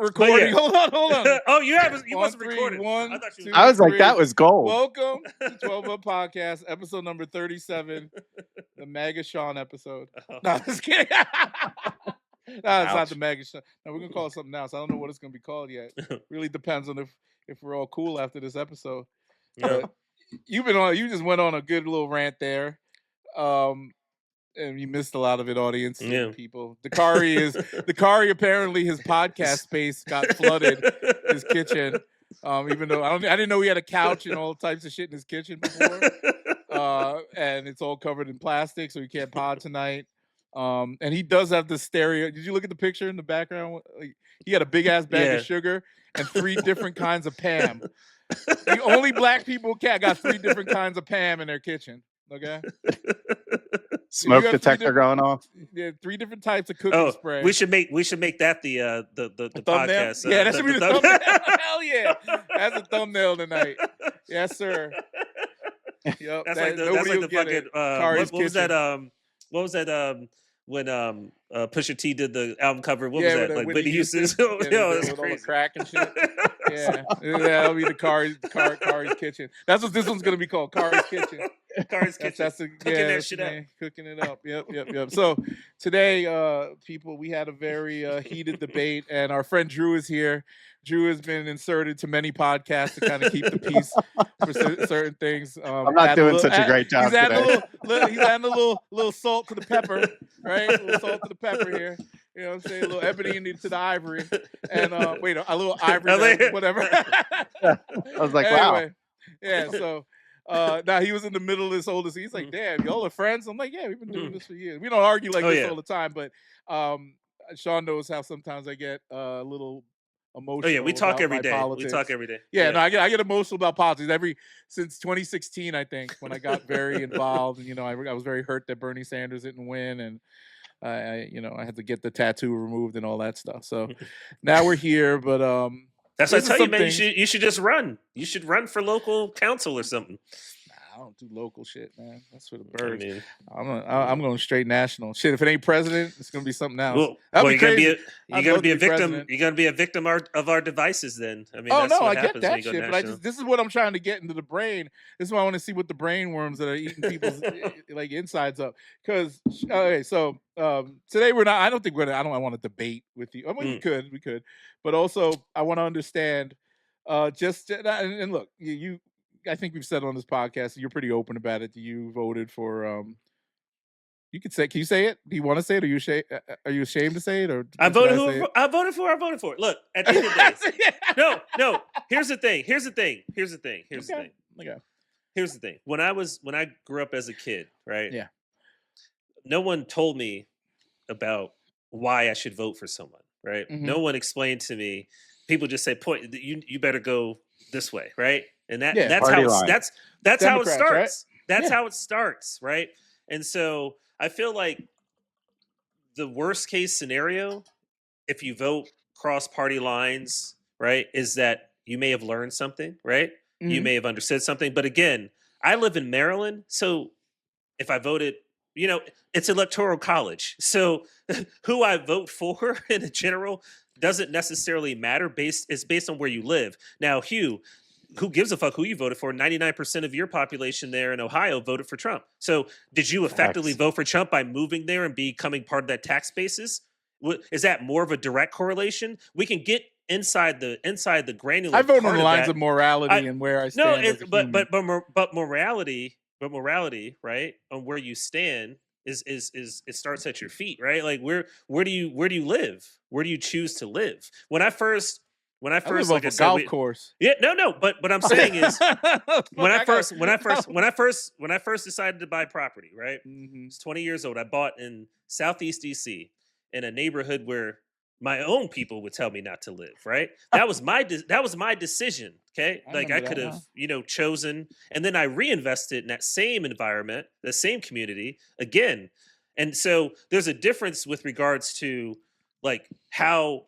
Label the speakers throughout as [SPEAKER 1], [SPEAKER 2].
[SPEAKER 1] recording.
[SPEAKER 2] Yeah.
[SPEAKER 1] Hold on.
[SPEAKER 2] Oh, you wasn't recording.
[SPEAKER 1] One,
[SPEAKER 2] I thought you
[SPEAKER 1] two,
[SPEAKER 3] I was like,
[SPEAKER 1] three.
[SPEAKER 3] that was gold.
[SPEAKER 1] Welcome to 12 Up Podcast, episode number 37, the Maga Sean episode.
[SPEAKER 2] Oh.
[SPEAKER 1] No, just kidding. No, it's not
[SPEAKER 3] Ouch.
[SPEAKER 1] the Maga Sean. No, we're gonna call it something else. I don't know what it's gonna be called yet. Really depends on if we're all cool after this episode.
[SPEAKER 2] Yeah.
[SPEAKER 1] You just went on a good little rant there. And you missed a lot of it, audience.
[SPEAKER 2] Yeah.
[SPEAKER 1] People. The Kari apparently his podcast space got flooded, his kitchen. Even though I didn't know he had a couch and all types of shit in his kitchen before. And it's all covered in plastic, so he can't pod tonight. And he does have the stereo. Did you look at the picture in the background? He had a big ass bag of sugar and 3 different kinds of Pam. The only black people got 3 different kinds of Pam in their kitchen. Okay.
[SPEAKER 3] Smoke detector going off.
[SPEAKER 1] Yeah, 3 different types of cooking spray.
[SPEAKER 2] We should make that the podcast.
[SPEAKER 1] Yeah, that should be the thumbnail. Hell yeah, that's a thumbnail tonight. Yes, sir. Yep.
[SPEAKER 2] That's like the fucking. What was that? When Pusha T did the album cover, what was that? Like Whitney Houston's. Yo, that's crazy. All the crack and shit. Yeah, that'll be the Kari's kitchen. That's what this one's gonna be called, Kari's kitchen. Kari's kitchen.
[SPEAKER 1] That's cooking that shit up. Cooking it up. Yep. So today, people, we had a very heated debate, and our friend Drew is here. Drew has been inserted to many podcasts to kind of keep the peace for certain things.
[SPEAKER 3] I'm not doing such a great job today.
[SPEAKER 1] He's adding a little salt to the pepper, right? A little salt to the pepper here. You know what I'm saying? A little ebony to the ivory. And a little ivory, whatever.
[SPEAKER 3] I was like,
[SPEAKER 1] anyway, wow. Yeah, so now he was in the middle of this whole disease. He's like, damn, y'all are friends? I'm like, yeah, we've been doing this for years. We don't argue like this all the time, but Sean knows how sometimes I get a little emotional.
[SPEAKER 2] Oh yeah, we talk every day.
[SPEAKER 1] Politics.
[SPEAKER 2] We talk every day.
[SPEAKER 1] Yeah, no, I get emotional about politics since 2016, I think, when I got very involved. And I was very hurt that Bernie Sanders didn't win, and I had to get the tattoo removed and all that stuff. So now we're here, but
[SPEAKER 2] that's what I tell you, man. You should just run. You should run for local council or something.
[SPEAKER 1] I don't do local shit, man. That's for the birds. I mean, I'm going straight national. Shit, if it ain't president, it's gonna be something else.
[SPEAKER 2] Well, you gotta be a victim. President. You gotta be a victim of our devices. Then I mean,
[SPEAKER 1] I get that shit. But this is what I'm trying to get into the brain. This is why I want to see what the brain worms that are eating people's like insides up. Because so today we're not. I don't think I don't want to debate with you. I mean, we could, but also I want to understand. And look, you. I think we've said on this podcast, you're pretty open about it. You voted for, you could say, can you say it? Do you want to say it? Are you ashamed to say it? Or
[SPEAKER 2] I voted for it. Look, at the end of the day, no. Here's the thing. Okay. When I grew up as a kid, right?
[SPEAKER 1] Yeah.
[SPEAKER 2] No one told me about why I should vote for someone, right? Mm-hmm. No one explained to me. People just say, "Point, you better go this way," right? And that's how it starts. Right? That's how it starts, right? And so I feel like the worst case scenario, if you vote cross party lines, right, is that you may have learned something, right? Mm-hmm. You may have understood something. But again, I live in Maryland, so if I voted, it's electoral college. So who I vote for in a general doesn't necessarily matter. It's based on where you live. Now, Hugh, who gives a fuck who you voted for? 99% of your population there in Ohio voted for Trump. So did you effectively vote for Trump by moving there and becoming part of that tax basis? Is that more of a direct correlation? We can get inside the granular.
[SPEAKER 1] I vote on the lines of morality and where I stand.
[SPEAKER 2] But morality, right, on where you stand is it starts at your feet, right? Like where do you live? Where do you choose to live? When I first, like I said,
[SPEAKER 1] golf course.
[SPEAKER 2] Yeah, no. But what I'm saying is, when I first decided to buy property, right? Mm-hmm. I was 20 years old. I bought in Southeast DC in a neighborhood where my own people would tell me not to live. Right? That was my decision. Okay, I could have chosen, and then I reinvested in that same environment, the same community again. And so there's a difference with regards to like how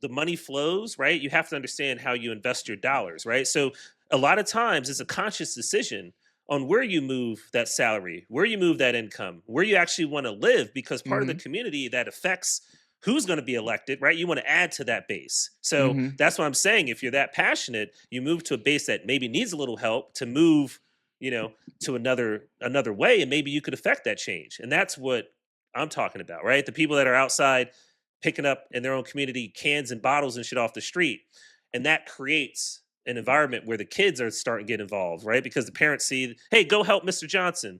[SPEAKER 2] the money flows, right? You have to understand how you invest your dollars, right? So a lot of times it's a conscious decision on where you move that salary, where you move that income, where you actually want to live, because part of the community that affects who's going to be elected, right? You want to add to that base. So that's what I'm saying. If you're that passionate, you move to a base that maybe needs a little help to move, to another way, and maybe you could affect that change. And that's what I'm talking about, right? The people that are outside picking up in their own community cans and bottles and shit off the street, and that creates an environment where the kids are starting to get involved, right? Because the parents see, hey, go help Mr. Johnson,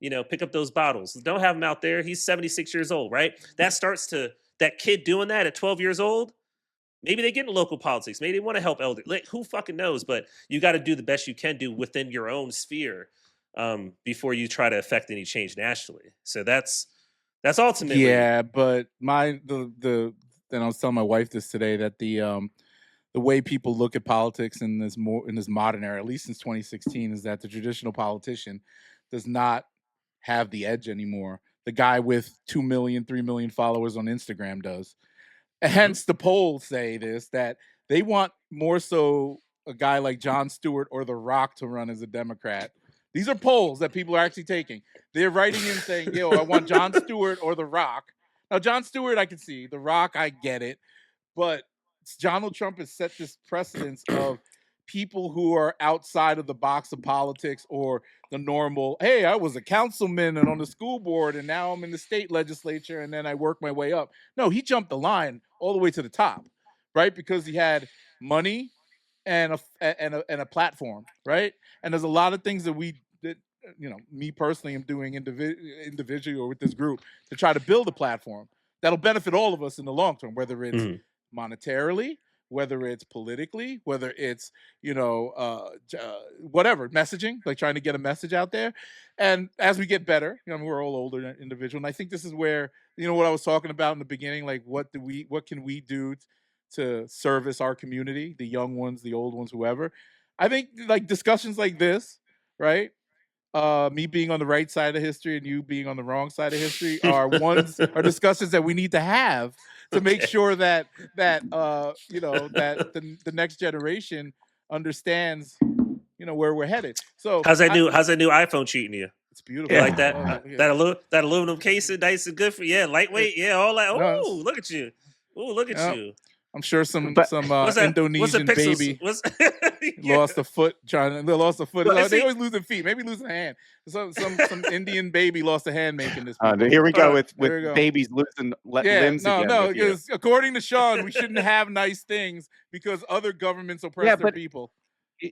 [SPEAKER 2] pick up those bottles. Don't have him out there. He's 76 years old, right? That kid doing that at 12 years old, maybe they get into local politics. Maybe they want to help elders. Like, who fucking knows? But you got to do the best you can do within your own sphere before you try to affect any change nationally. So that's ultimately.
[SPEAKER 1] Yeah, but and I was telling my wife this today, that the way people look at politics in this modern era, at least since 2016, is that the traditional politician does not have the edge anymore. The guy with 2 million, 3 million followers on Instagram does. Hence, the polls say that they want more so a guy like Jon Stewart or The Rock to run as a Democrat. These are polls that people are actually taking. They're writing in saying, yo, I want Jon Stewart or The Rock. Now, Jon Stewart, I can see. The Rock, I get it. But Donald Trump has set this precedence of people who are outside of the box of politics or the normal, hey, I was a councilman and on the school board and now I'm in the state legislature and then I work my way up. No, he jumped the line all the way to the top, right? Because he had money and a platform, right? And there's a lot of things that me personally am doing individually or with this group to try to build a platform that'll benefit all of us in the long term, whether it's monetarily, whether it's politically, whether it's, whatever, messaging, like trying to get a message out there. And as we get better, we're all older individuals. And I think this is where, what I was talking about in the beginning, like what can we do to service our community, the young ones, the old ones, whoever. I think like discussions like this, right? Me being on the right side of history and you being on the wrong side of history are discussions that we need to have to make sure that the next generation understands where we're headed. So
[SPEAKER 2] how's that new iPhone treating you?
[SPEAKER 1] It's beautiful.
[SPEAKER 2] You like that? That aluminum case is nice and good for you. Yeah, lightweight. Yeah, all that. Oh, look at you. Oh, look at you.
[SPEAKER 1] I'm sure some Indonesian baby lost a foot They always losing feet, maybe losing a hand. Some Indian baby lost a hand making this.
[SPEAKER 3] Here we go with babies losing limbs again.
[SPEAKER 1] No, because according to Sean, we shouldn't have nice things because other governments oppress their people.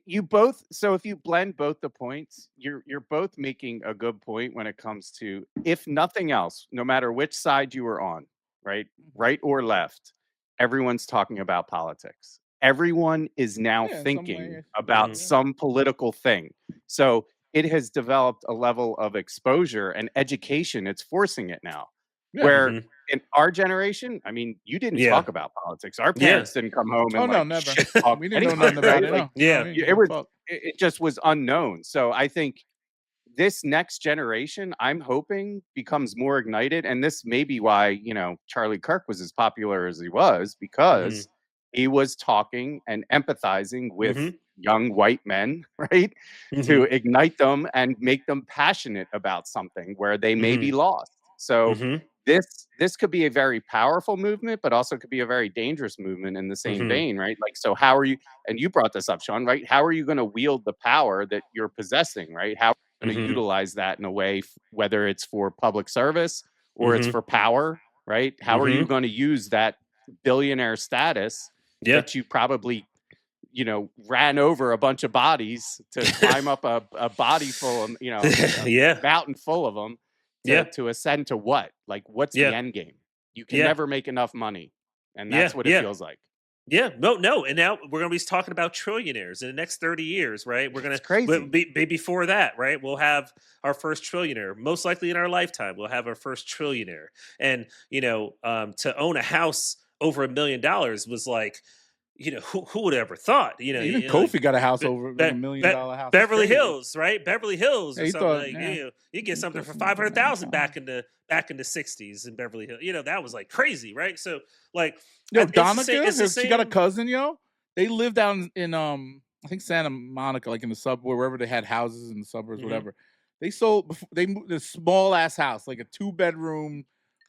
[SPEAKER 3] You both. So if you blend both the points, you're both making a good point when it comes to, if nothing else, no matter which side you were on, right or left, everyone's talking about politics. Everyone is now thinking about some political thing. So it has developed a level of exposure and education. It's forcing it now. Yeah. Where in our generation, I mean, you didn't talk about politics. Our parents didn't come home and
[SPEAKER 1] never.
[SPEAKER 3] Talk
[SPEAKER 1] we didn't know nothing about it.
[SPEAKER 3] It just was unknown. So I think this next generation, I'm hoping, becomes more ignited. And this may be why, Charlie Kirk was as popular as he was, because he was talking and empathizing with young white men, right? To ignite them and make them passionate about something where they may be lost. So this could be a very powerful movement, but also could be a very dangerous movement in the same vein, right? Like, so how are you, and you brought this up, Sean, right? How are you going to wield the power that you're possessing, right? How going to utilize that in a way, whether it's for public service or it's for power, right? How are you going to use that billionaire status that you probably, ran over a bunch of bodies to climb up a body full of, a mountain full of them to ascend to what? Like, what's the end game? You can never make enough money. And that's what it feels like.
[SPEAKER 2] Yeah, no. And now we're going to be talking about trillionaires in the next 30 years, right? We're going to
[SPEAKER 3] crazy.
[SPEAKER 2] Before that, right? We'll have our first trillionaire, most likely in our lifetime. We'll have our first trillionaire. And, to own a house over $1 million was like, who would have ever thought?
[SPEAKER 1] Even Kofi got a house over $1 million house.
[SPEAKER 2] Beverly Hills, right? Beverly Hills or something. You get something for $500,000 back in the 60s in Beverly Hills. That was like crazy, right? So like,
[SPEAKER 1] Donica, she got a cousin, They lived down in I think Santa Monica, like in the suburb, wherever they had houses in the suburbs, whatever. They moved a small ass house, like a 2-bedroom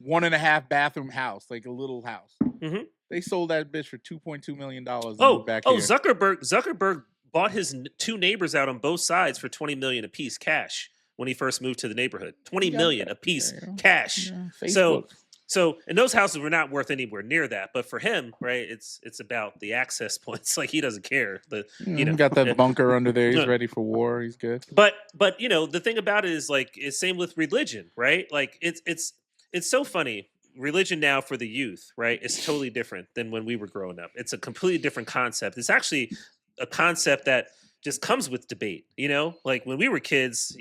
[SPEAKER 1] 1.5 bathroom house, like a little house.
[SPEAKER 2] Mm-hmm.
[SPEAKER 1] They sold that bitch for $2.2 million.
[SPEAKER 2] Zuckerberg bought his 2 neighbors out on both sides for $20 million a piece cash when he first moved to the neighborhood. $20 million a piece cash.
[SPEAKER 1] Facebook.
[SPEAKER 2] So, and those houses were not worth anywhere near that. But for him, right, it's about the access points. Like, he doesn't care.
[SPEAKER 1] He got that bunker under there. He's ready for war. He's good.
[SPEAKER 2] But the thing about it is, like, it's same with religion, right? Like, it's so funny. Religion now for the youth, right, is totally different than when we were growing up. It's a completely different concept. It's actually a concept that just comes with debate, like when we were kids,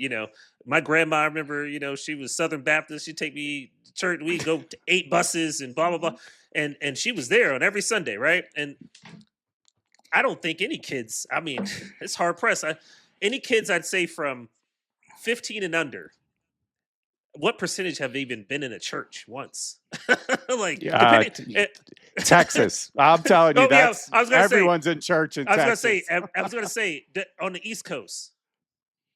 [SPEAKER 2] my grandma, I remember, she was Southern Baptist. She'd take me to church. We'd go to 8 buses and blah, blah, blah. And she was there on every Sunday. Right. And I don't think any kids, I mean, it's hard pressed. Any kids, I'd say from 15 and under, what percentage have even been in a church once? Like,
[SPEAKER 3] Texas. I'm telling you, that's everyone's in church in Texas.
[SPEAKER 2] I was gonna say on the East Coast.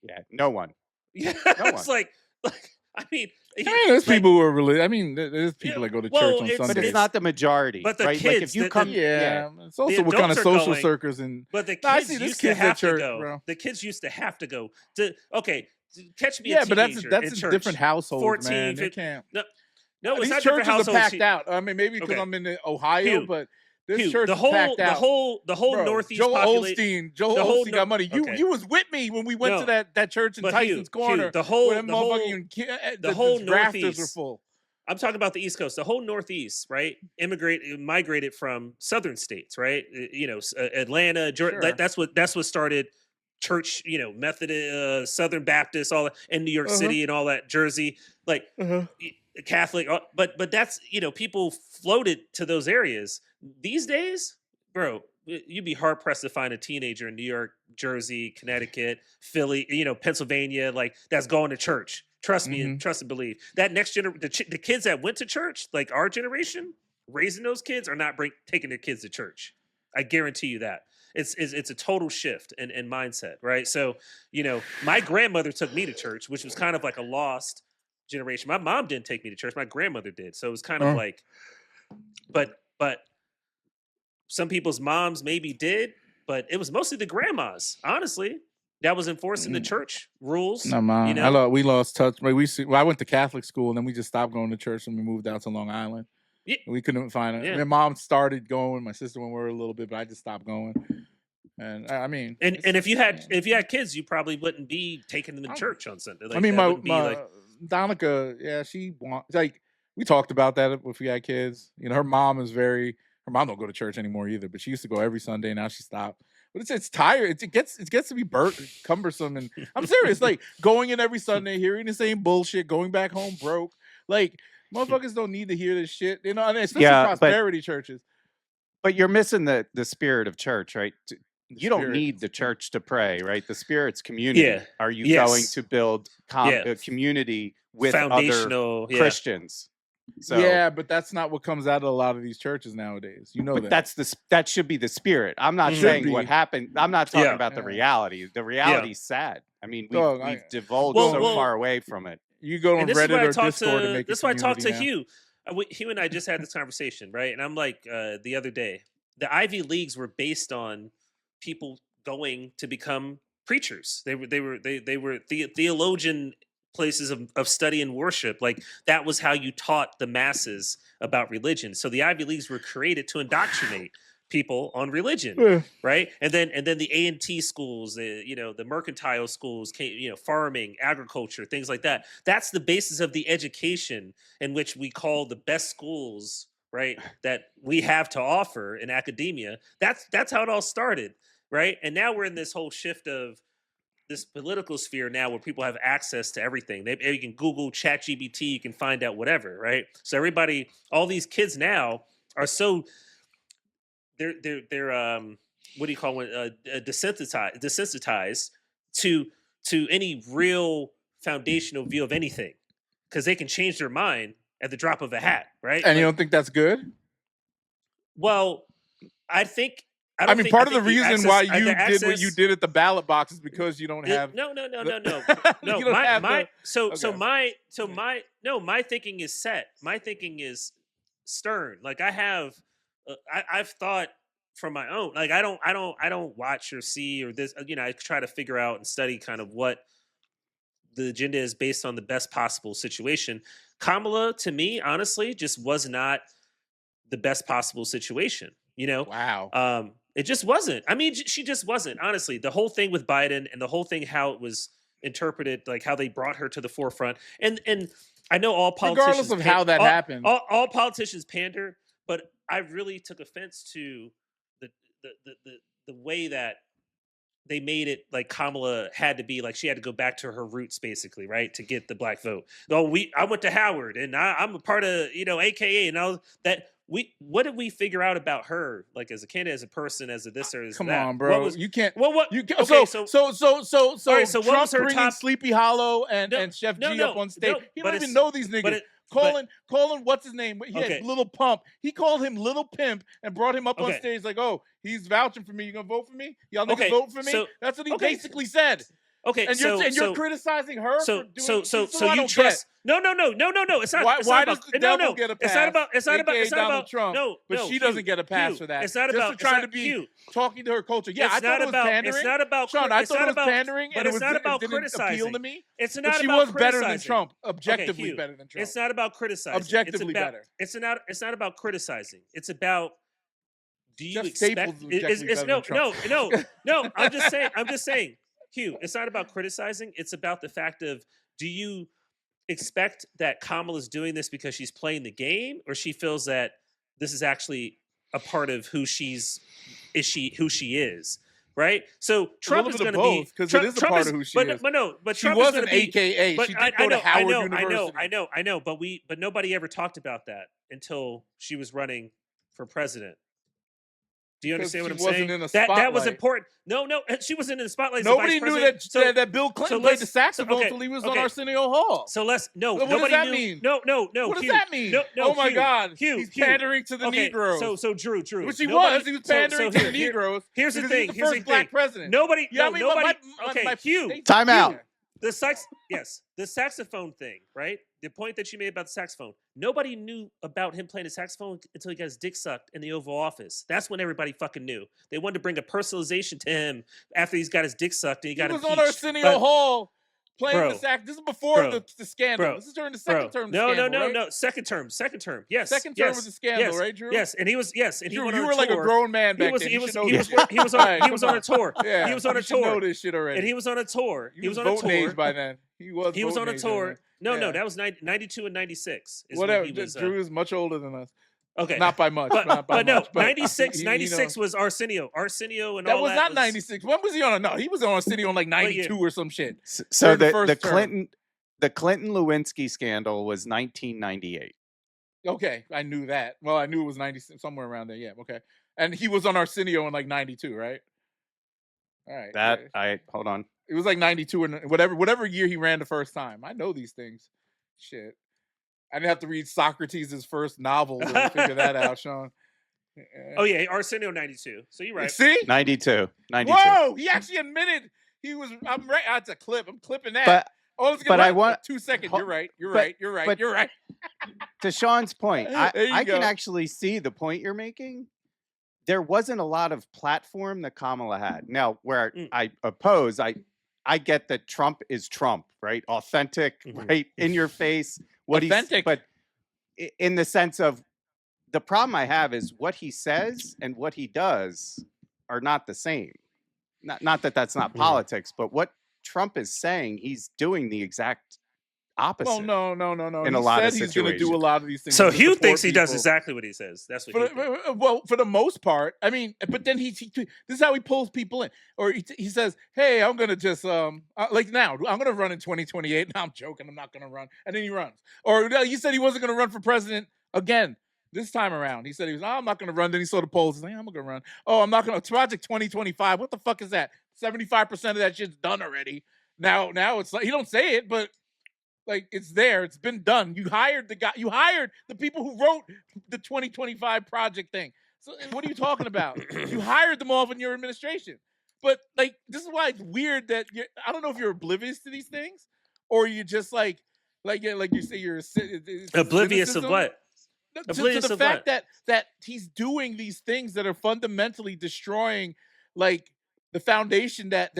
[SPEAKER 3] Yeah, no one.
[SPEAKER 2] Yeah,
[SPEAKER 3] no
[SPEAKER 2] it's
[SPEAKER 3] one.
[SPEAKER 2] like I mean,
[SPEAKER 1] there's people who are religious. I mean, there's people that go to church on Sundays,
[SPEAKER 3] but it's not the majority.
[SPEAKER 2] But the
[SPEAKER 3] right?
[SPEAKER 2] kids,
[SPEAKER 3] like if you come,
[SPEAKER 1] it's also what kind of social circles and.
[SPEAKER 2] But the kids used to have to go.
[SPEAKER 1] Bro.
[SPEAKER 2] The kids used to have to go to. Okay, catch me.
[SPEAKER 1] Yeah, but that's a different household,
[SPEAKER 2] 14,
[SPEAKER 1] man.
[SPEAKER 2] 15,
[SPEAKER 1] They can't.
[SPEAKER 2] No, it's
[SPEAKER 1] these
[SPEAKER 2] not
[SPEAKER 1] churches
[SPEAKER 2] different
[SPEAKER 1] are packed out. I mean, maybe because I'm in Ohio,
[SPEAKER 2] Hugh,
[SPEAKER 1] but this church is packed out.
[SPEAKER 2] The whole
[SPEAKER 1] Bro,
[SPEAKER 2] Northeast
[SPEAKER 1] Joel
[SPEAKER 2] population.
[SPEAKER 1] Osteen got money. You was with me when we went to that church in Tyson's Corner.
[SPEAKER 2] The whole
[SPEAKER 1] Northeast rafters were full.
[SPEAKER 2] I'm talking about the East Coast. The whole Northeast, right? Migrated from southern states, right? Atlanta, Georgia.
[SPEAKER 1] Sure.
[SPEAKER 2] That's what started church. Methodist, Southern Baptist, all that, in New York City and all that, Jersey, like. Catholic, but that's people floated to those areas. These days, bro, you'd be hard pressed to find a teenager in New York, Jersey, Connecticut, Philly, Pennsylvania, like that's going to church. Trust me and trust and believe. That next generation, the kids that went to church, like our generation, raising those kids are not taking their kids to church. I guarantee you that. It's a total shift in mindset, right? So, my grandmother took me to church, which was kind of like a lost generation. My mom didn't take me to church. My grandmother did. So it was kind of like, but some people's moms maybe did, but it was mostly the grandmas, honestly, that was enforcing the church rules.
[SPEAKER 1] No, Mom. We lost touch. I went to Catholic school and then we just stopped going to church and we moved out to Long Island. Yeah. We couldn't find it. Yeah. My mom started going. My sister went with her a little bit, but I just stopped going. And I mean,
[SPEAKER 2] and if you had kids, you probably wouldn't be taking them to church on Sunday. Like,
[SPEAKER 1] I mean, my Donica, she wants, like, we talked about that if we had kids. Her mom don't go to church anymore either, but she used to go every Sunday. Now she stopped. But it's tired. It gets to be cumbersome. And I'm serious. Like, going in every Sunday, hearing the same bullshit, going back home broke. Like, motherfuckers don't need to hear this shit. And especially prosperity churches.
[SPEAKER 3] But you're missing the spirit of church, right? You don't need the church to pray, right? The spirit's community. Yeah. Are you going to build a community with other Christians? So,
[SPEAKER 1] yeah, but that's not what comes out of a lot of these churches nowadays.
[SPEAKER 3] That should be the spirit. I'm not saying what happened. I'm not talking about the reality. The reality's sad. I mean, we've divulged so far away from it.
[SPEAKER 1] You go on Reddit or Discord to make
[SPEAKER 2] this is why I talked to Hugh. Hugh and I just had this conversation, right? And I'm like, the other day, the Ivy Leagues were based on people going to become preachers. They were theologian places of study and worship. Like, that was how you taught the masses about religion. So the Ivy Leagues were created to indoctrinate people on religion, right? And then the A&T schools, the mercantile schools, farming, agriculture, things like that. That's the basis of the education in which we call the best schools, right? That we have to offer in academia. That's how it all started. Right. And now we're in this whole shift of this political sphere now where people have access to everything. You can Google ChatGPT, you can find out whatever. Right. So all these kids now are so they're what do you call it? Desensitized to any real foundational view of anything, because they can change their mind at the drop of a hat. Right.
[SPEAKER 1] And you don't think that's good?
[SPEAKER 2] Well, I think
[SPEAKER 1] I mean, part of the reason why you did what you did at the ballot box is because you don't have.
[SPEAKER 2] No. My thinking is set. My thinking is stern. Like I've thought from my own. Like I don't watch or see or this. I try to figure out and study kind of what the agenda is based on the best possible situation. Kamala, to me, honestly, just was not the best possible situation.
[SPEAKER 1] Wow.
[SPEAKER 2] It just wasn't. I mean, she just wasn't. Honestly, the whole thing with Biden and the whole thing how it was interpreted, like how they brought her to the forefront, and I know all politicians,
[SPEAKER 1] regardless of how that happened,
[SPEAKER 2] all politicians pander, but I really took offense to the way that they made it like Kamala had to be like she had to go back to her roots basically, right, to get the black vote. I went to Howard and I'm a part of AKA and all that. What did we figure out about her, like as a candidate, as a person, as a this or as
[SPEAKER 1] come
[SPEAKER 2] that?
[SPEAKER 1] on, bro. You can't.
[SPEAKER 2] Well, what?
[SPEAKER 1] You
[SPEAKER 2] okay,
[SPEAKER 1] so
[SPEAKER 2] so
[SPEAKER 1] right,
[SPEAKER 2] so
[SPEAKER 1] Trump
[SPEAKER 2] what was her
[SPEAKER 1] bringing
[SPEAKER 2] top?
[SPEAKER 1] Sleepy Hollow and Chef G up on stage. He don't even know these niggas. Colin, what's his name? He had Little Pump. He called him Little Pimp and brought him up on stage like, oh, he's vouching for me. You gonna vote for me? Y'all niggas vote for me?
[SPEAKER 2] So,
[SPEAKER 1] that's what he basically said.
[SPEAKER 2] Okay,
[SPEAKER 1] and you're criticizing her for doing.
[SPEAKER 2] So you trust? No. It's not.
[SPEAKER 1] Why does the devil get a pass?
[SPEAKER 2] It's not about
[SPEAKER 1] Trump.
[SPEAKER 2] No,
[SPEAKER 1] but she doesn't get a pass for that.
[SPEAKER 2] It's not about
[SPEAKER 1] trying to be talking to her culture. Yeah, I thought it was pandering.
[SPEAKER 2] It's not about
[SPEAKER 1] Sean. I thought it was pandering,
[SPEAKER 2] but it's not about criticizing.
[SPEAKER 1] Appeal to me.
[SPEAKER 2] It's not.
[SPEAKER 1] She was better than Trump, objectively better than Trump.
[SPEAKER 2] It's not about criticizing.
[SPEAKER 1] Objectively better.
[SPEAKER 2] It's not about criticizing. It's about. Do you
[SPEAKER 1] expect?
[SPEAKER 2] No. I'm just saying. Hugh, it's not about criticizing. It's about the fact of, do you expect that Kamala's doing this because she's playing the game, or she feels that this is actually a part of who she is, right? So Trump is going to be
[SPEAKER 1] because it is a part of who she is.
[SPEAKER 2] But
[SPEAKER 1] she was an AKA. She did go to Howard University.
[SPEAKER 2] I know. But nobody ever talked about that until she was running for president. Do you understand what I'm saying? That was important. No, she wasn't in the spotlight.
[SPEAKER 1] Nobody knew that Bill Clinton played the saxophone until he was on Arsenio Hall.
[SPEAKER 2] So what
[SPEAKER 1] does that mean?
[SPEAKER 2] No.
[SPEAKER 1] What does that mean?
[SPEAKER 2] No,
[SPEAKER 1] oh my God,
[SPEAKER 2] Hugh,
[SPEAKER 1] he's pandering to the Negroes.
[SPEAKER 2] So Drew.
[SPEAKER 1] Which he was pandering to the Negroes.
[SPEAKER 2] Here's the thing.
[SPEAKER 1] He's the first black president.
[SPEAKER 2] Nobody. Hugh.
[SPEAKER 1] Time out.
[SPEAKER 2] The saxophone thing, right? The point that you made about the saxophone. Nobody knew about him playing the saxophone until he got his dick sucked in the Oval Office. That's when everybody fucking knew. They wanted to bring a personalization to him after he's got his dick sucked and he got impeached.
[SPEAKER 1] He was on Arsenio Hall playing the sax. This is before the scandal. This is during the second term.
[SPEAKER 2] No. Second term. Yes.
[SPEAKER 1] Second term was the scandal, right, Drew?
[SPEAKER 2] Yes, and he was. Yes, and
[SPEAKER 1] Drew, you were like a grown man back then.
[SPEAKER 2] He was on a tour.
[SPEAKER 1] Yeah,
[SPEAKER 2] he was on a tour.
[SPEAKER 1] You know this shit already.
[SPEAKER 2] And he was on a tour.
[SPEAKER 1] He was on a tour by then. He was
[SPEAKER 2] on a tour. No, that was 92 and 96.
[SPEAKER 1] Whatever. Drew is much older than us.
[SPEAKER 2] Okay,
[SPEAKER 1] not by much.
[SPEAKER 2] But 96 was Arsenio and
[SPEAKER 1] that
[SPEAKER 2] all
[SPEAKER 1] was
[SPEAKER 2] that.
[SPEAKER 1] Not 96. When was he on? No, he was on Arsenio in like 92 or some shit.
[SPEAKER 3] So the Clinton Lewinsky scandal was 1998.
[SPEAKER 1] Okay, I knew that. Well, I knew it was 96, somewhere around there. Yeah, okay. And he was on Arsenio in like 92, right? All right.
[SPEAKER 3] Hold on.
[SPEAKER 1] It was like 92 or whatever year he ran the first time. I know these things. Shit. I didn't have to read Socrates' first novel to figure that out, Sean.
[SPEAKER 2] Yeah. Oh, yeah, Arsenio 92. So you're right.
[SPEAKER 1] See?
[SPEAKER 3] 92.
[SPEAKER 1] Whoa! He actually admitted he was. I'm right. That's a clip. I'm clipping that.
[SPEAKER 3] But I want
[SPEAKER 1] 2 seconds. You're right. You're right.
[SPEAKER 3] To Sean's point, I can actually see the point you're making. There wasn't a lot of platform that Kamala had. Now, where I oppose, I get that Trump is Trump, right? Authentic, right? In your face.
[SPEAKER 1] Authentic.
[SPEAKER 3] But in the sense of the problem I have is what he says and what he does are not the same. Not that that's not politics, but what Trump is saying, he's doing the exact opposite.
[SPEAKER 1] Well, no.
[SPEAKER 3] In a lot of
[SPEAKER 1] he's going to do a lot of these things.
[SPEAKER 2] So Hugh thinks he does exactly what he says. That's what.
[SPEAKER 1] Well, for the most part, I mean, but then this is how he pulls people in, or he says, "Hey, I'm going to just like now, I'm going to run in 2028." No, I'm joking. I'm not going to run, and then he runs. Or he said he wasn't going to run for president again this time around. He said he was. I'm not going to run. Then he saw the polls. He's like, I'm going to run. Oh, I'm not going to. Project 2025. What the fuck is that? 75% of that shit's done already. Now it's like he don't say it, but. Like, it's there. It's been done. You hired the guy. You hired the people who wrote the 2025 project thing. So what are you talking about? You hired them off in your administration. But like, this is why it's weird that I don't know if you're oblivious to these things, or you just like you say you're
[SPEAKER 2] oblivious of what?
[SPEAKER 1] To the fact that he's doing these things that are fundamentally destroying like the foundation that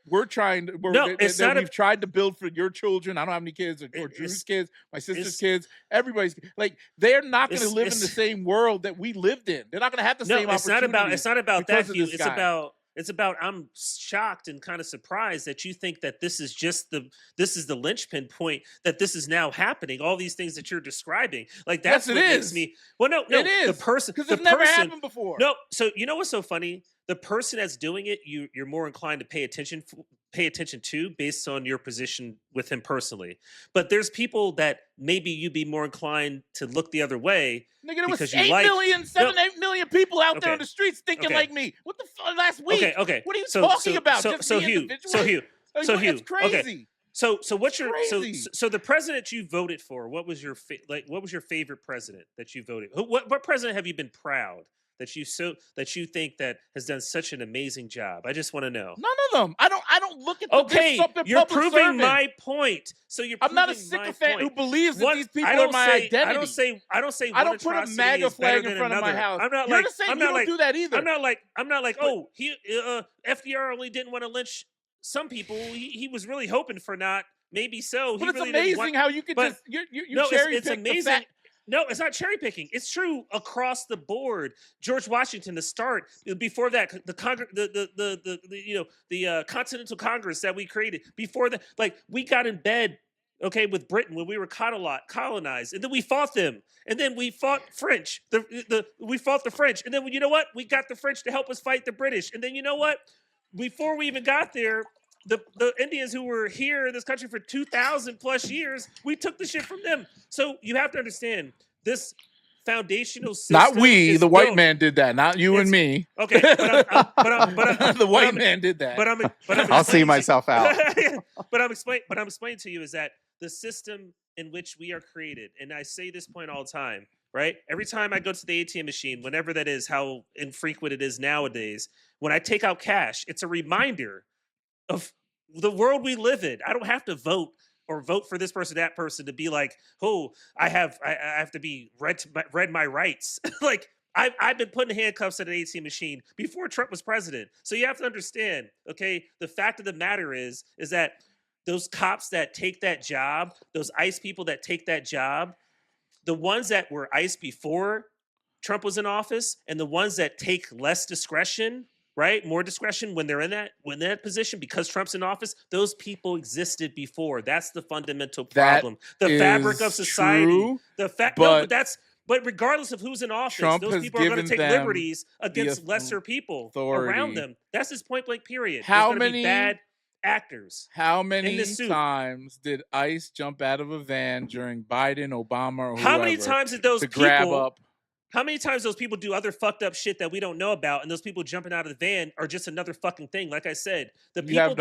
[SPEAKER 1] we're trying to we've tried to build for your children. I don't have any kids or Drew's kids, my sister's kids, everybody's like they're not going to live in the same world that we lived in. They're not going to have the same opportunities.
[SPEAKER 2] It's not about that, Hugh. It's about I'm shocked and kind of surprised that you think that this is the linchpin point, that this is now happening. All these things that you're describing, like that's what makes me. Well, no,
[SPEAKER 1] it is
[SPEAKER 2] the person
[SPEAKER 1] because it's never happened before.
[SPEAKER 2] No, so you know what's so funny? The person that's doing it, you're more inclined to pay attention to based on your position with him personally. But there's people that maybe you'd be more inclined to look the other way.
[SPEAKER 1] Nigga, there was 8 million people out there on the streets thinking like me. What the fuck last week?
[SPEAKER 2] Okay.
[SPEAKER 1] What are you talking about?
[SPEAKER 2] So Hugh.
[SPEAKER 1] It's crazy.
[SPEAKER 2] So what's your so the president you voted for? What was your what was your favorite president that you voted? What president have you been proud that you think that has done such an amazing job? I just want to know.
[SPEAKER 1] None of them. I don't look at
[SPEAKER 2] you're proving my point. So
[SPEAKER 1] I'm not a sycophant who believes that these people are my identity.
[SPEAKER 2] I don't say
[SPEAKER 1] I don't put a MAGA flag in front of my house.
[SPEAKER 2] I'm not
[SPEAKER 1] You're just saying you don't do that either.
[SPEAKER 2] I'm not like FDR only didn't want to lynch some people. He was really hoping for not. Maybe so.
[SPEAKER 1] But it's amazing how you could just you cherry pick the fact.
[SPEAKER 2] No, it's not cherry picking. It's true across the board. George Washington, the start before that, the Continental Congress that we created before that, like we got in bed, okay, with Britain when we were colonized, and then we fought them, and then we fought French. We fought the French, and then you know what? We got the French to help us fight the British, and then you know what? Before we even got there, the Indians who were here in this country for 2,000 plus years, we took the shit from them. So you have to understand this foundational system.
[SPEAKER 1] Not we, the white man did that. Not you and me.
[SPEAKER 2] Okay, but
[SPEAKER 1] the white man did that.
[SPEAKER 3] I'll see myself out.
[SPEAKER 2] But I'm explaining to you is that the system in which we are created, and I say this point all the time, right? Every time I go to the ATM machine, whenever that is, how infrequent it is nowadays, when I take out cash, it's a reminder of the world we live in. I don't have to vote for this person, that person to be like, oh, I have to be read my rights. Like I've been put in handcuffs at an ATM machine before Trump was president. So you have to understand, okay, the fact of the matter is that those cops that take that job, those ICE people that take that job, the ones that were ICE before Trump was in office and the ones that take less discretion, right? More discretion when they're in that position because Trump's in office. Those people existed before. That's the fundamental problem. The fabric of society. True, but regardless of who's in office,
[SPEAKER 1] Trump
[SPEAKER 2] those people are going to take liberties against lesser people around them. That's his point blank period.
[SPEAKER 1] How many
[SPEAKER 2] bad actors?
[SPEAKER 1] How many times did ICE jump out of a van during Biden, Obama, or whoever?
[SPEAKER 2] How many times did those people
[SPEAKER 1] grab up?
[SPEAKER 2] How many times those people do other fucked up shit that we don't know about, and those people jumping out of the van are just another fucking thing? Like I said, the people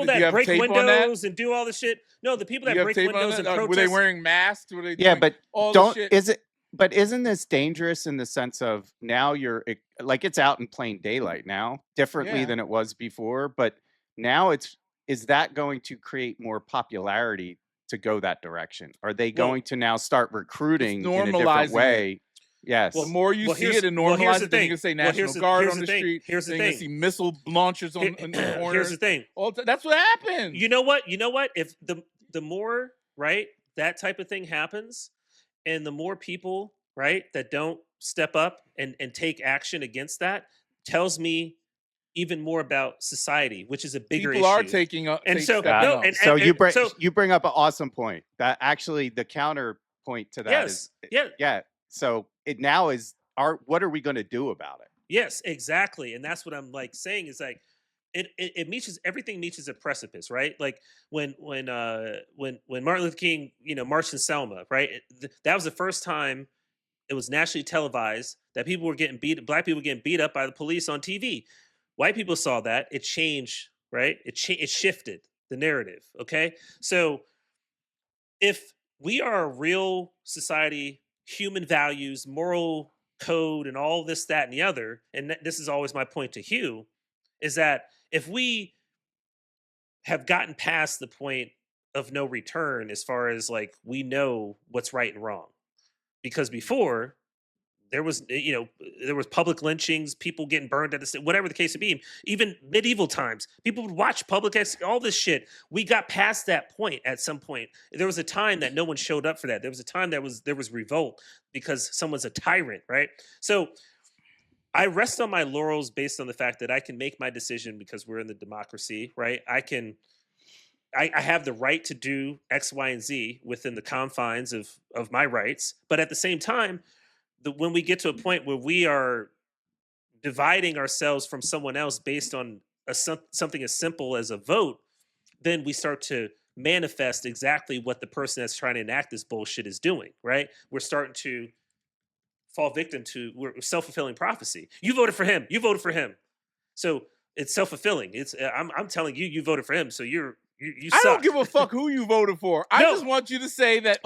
[SPEAKER 2] that break windows and do all this shit. No, the people that break windows and protest.
[SPEAKER 1] Were they wearing masks? Were they
[SPEAKER 3] but isn't this dangerous in the sense of now you're like it's out in plain daylight now, differently than it was before? But now is that going to create more popularity to go that direction? Are they going to now start recruiting in a different way? Yes.
[SPEAKER 1] Well, the more you see it and normalize it, then you can say National Guard on the street.
[SPEAKER 2] Here's the thing.
[SPEAKER 1] You can see missile launchers on the corners.
[SPEAKER 2] Here's the thing.
[SPEAKER 1] That's what happened.
[SPEAKER 2] You know what? If the more, right, that type of thing happens, and the more people, right, that don't step up and take action against that, tells me even more about society, which is a bigger issue.
[SPEAKER 1] People are taking up.
[SPEAKER 3] So you bring up an awesome point. That actually the counterpoint to that is So it now is what are we going to do about it?
[SPEAKER 2] Yes, exactly, and that's what I'm like saying is like it meets everything meets a precipice, right? Like when Martin Luther King marched in Selma, right? That was the first time it was nationally televised that people were getting black people were getting beat up by the police on TV. White people saw that. It changed, right? It shifted the narrative, okay? So if we are a real society, human values, moral code and all this, that, and the other, and this is always my point to Hugh, is that if we have gotten past the point of no return as far as like we know what's right and wrong, because before there was there was public lynchings, people getting burned at the whatever the case may be, even medieval times people would watch all this shit. We got past that point. At some point there was a time that no one showed up for that. There was a time there was revolt because someone's a tyrant, right? So I rest on my laurels based on the fact that I can make my decision because we're in the democracy, right? I have the right to do X, Y, and Z within the confines of my rights. But at the same time, when we get to a point where we are dividing ourselves from someone else based on something as simple as a vote, then we start to manifest exactly what the person that's trying to enact this bullshit is doing, right? We're starting to fall victim to self-fulfilling prophecy. You voted for him. You voted for him. So it's self-fulfilling. It's I'm telling you, you voted for him. So you suck.
[SPEAKER 1] I don't give a fuck who you voted for. I just want you to say that,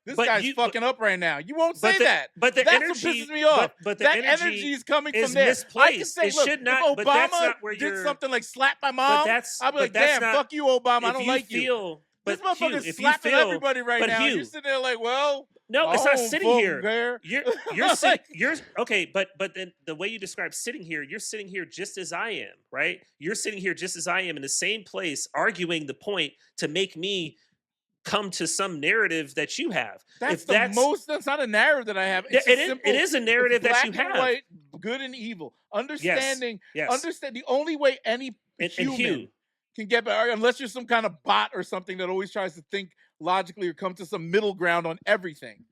[SPEAKER 1] this guy's fucking up right now. You won't say that.
[SPEAKER 2] But the
[SPEAKER 1] that's
[SPEAKER 2] energy
[SPEAKER 1] what pisses me off.
[SPEAKER 2] But the
[SPEAKER 1] that energy is coming from there.
[SPEAKER 2] Misplaced.
[SPEAKER 1] I can say, look,
[SPEAKER 2] should not,
[SPEAKER 1] if
[SPEAKER 2] but that's
[SPEAKER 1] Obama
[SPEAKER 2] not where
[SPEAKER 1] did something like slap my mom, I'll be like, damn, fuck you, Obama. I don't like you. This motherfucker's slapping everybody right now. You're sitting there like, well,
[SPEAKER 2] no, it's not sitting here.
[SPEAKER 1] There.
[SPEAKER 2] You're okay, but then the way you describe sitting here, you're sitting here just as I am, right? You're sitting here just as I am in the same place, arguing the point to make me come to some narrative that you have.
[SPEAKER 1] That's not a narrative that I have.
[SPEAKER 2] It is a narrative that you have.
[SPEAKER 1] White, good and evil. Understanding. Understand the only way any human can get better, unless you're some kind of bot or something that always tries to think logically or come to some middle ground on everything.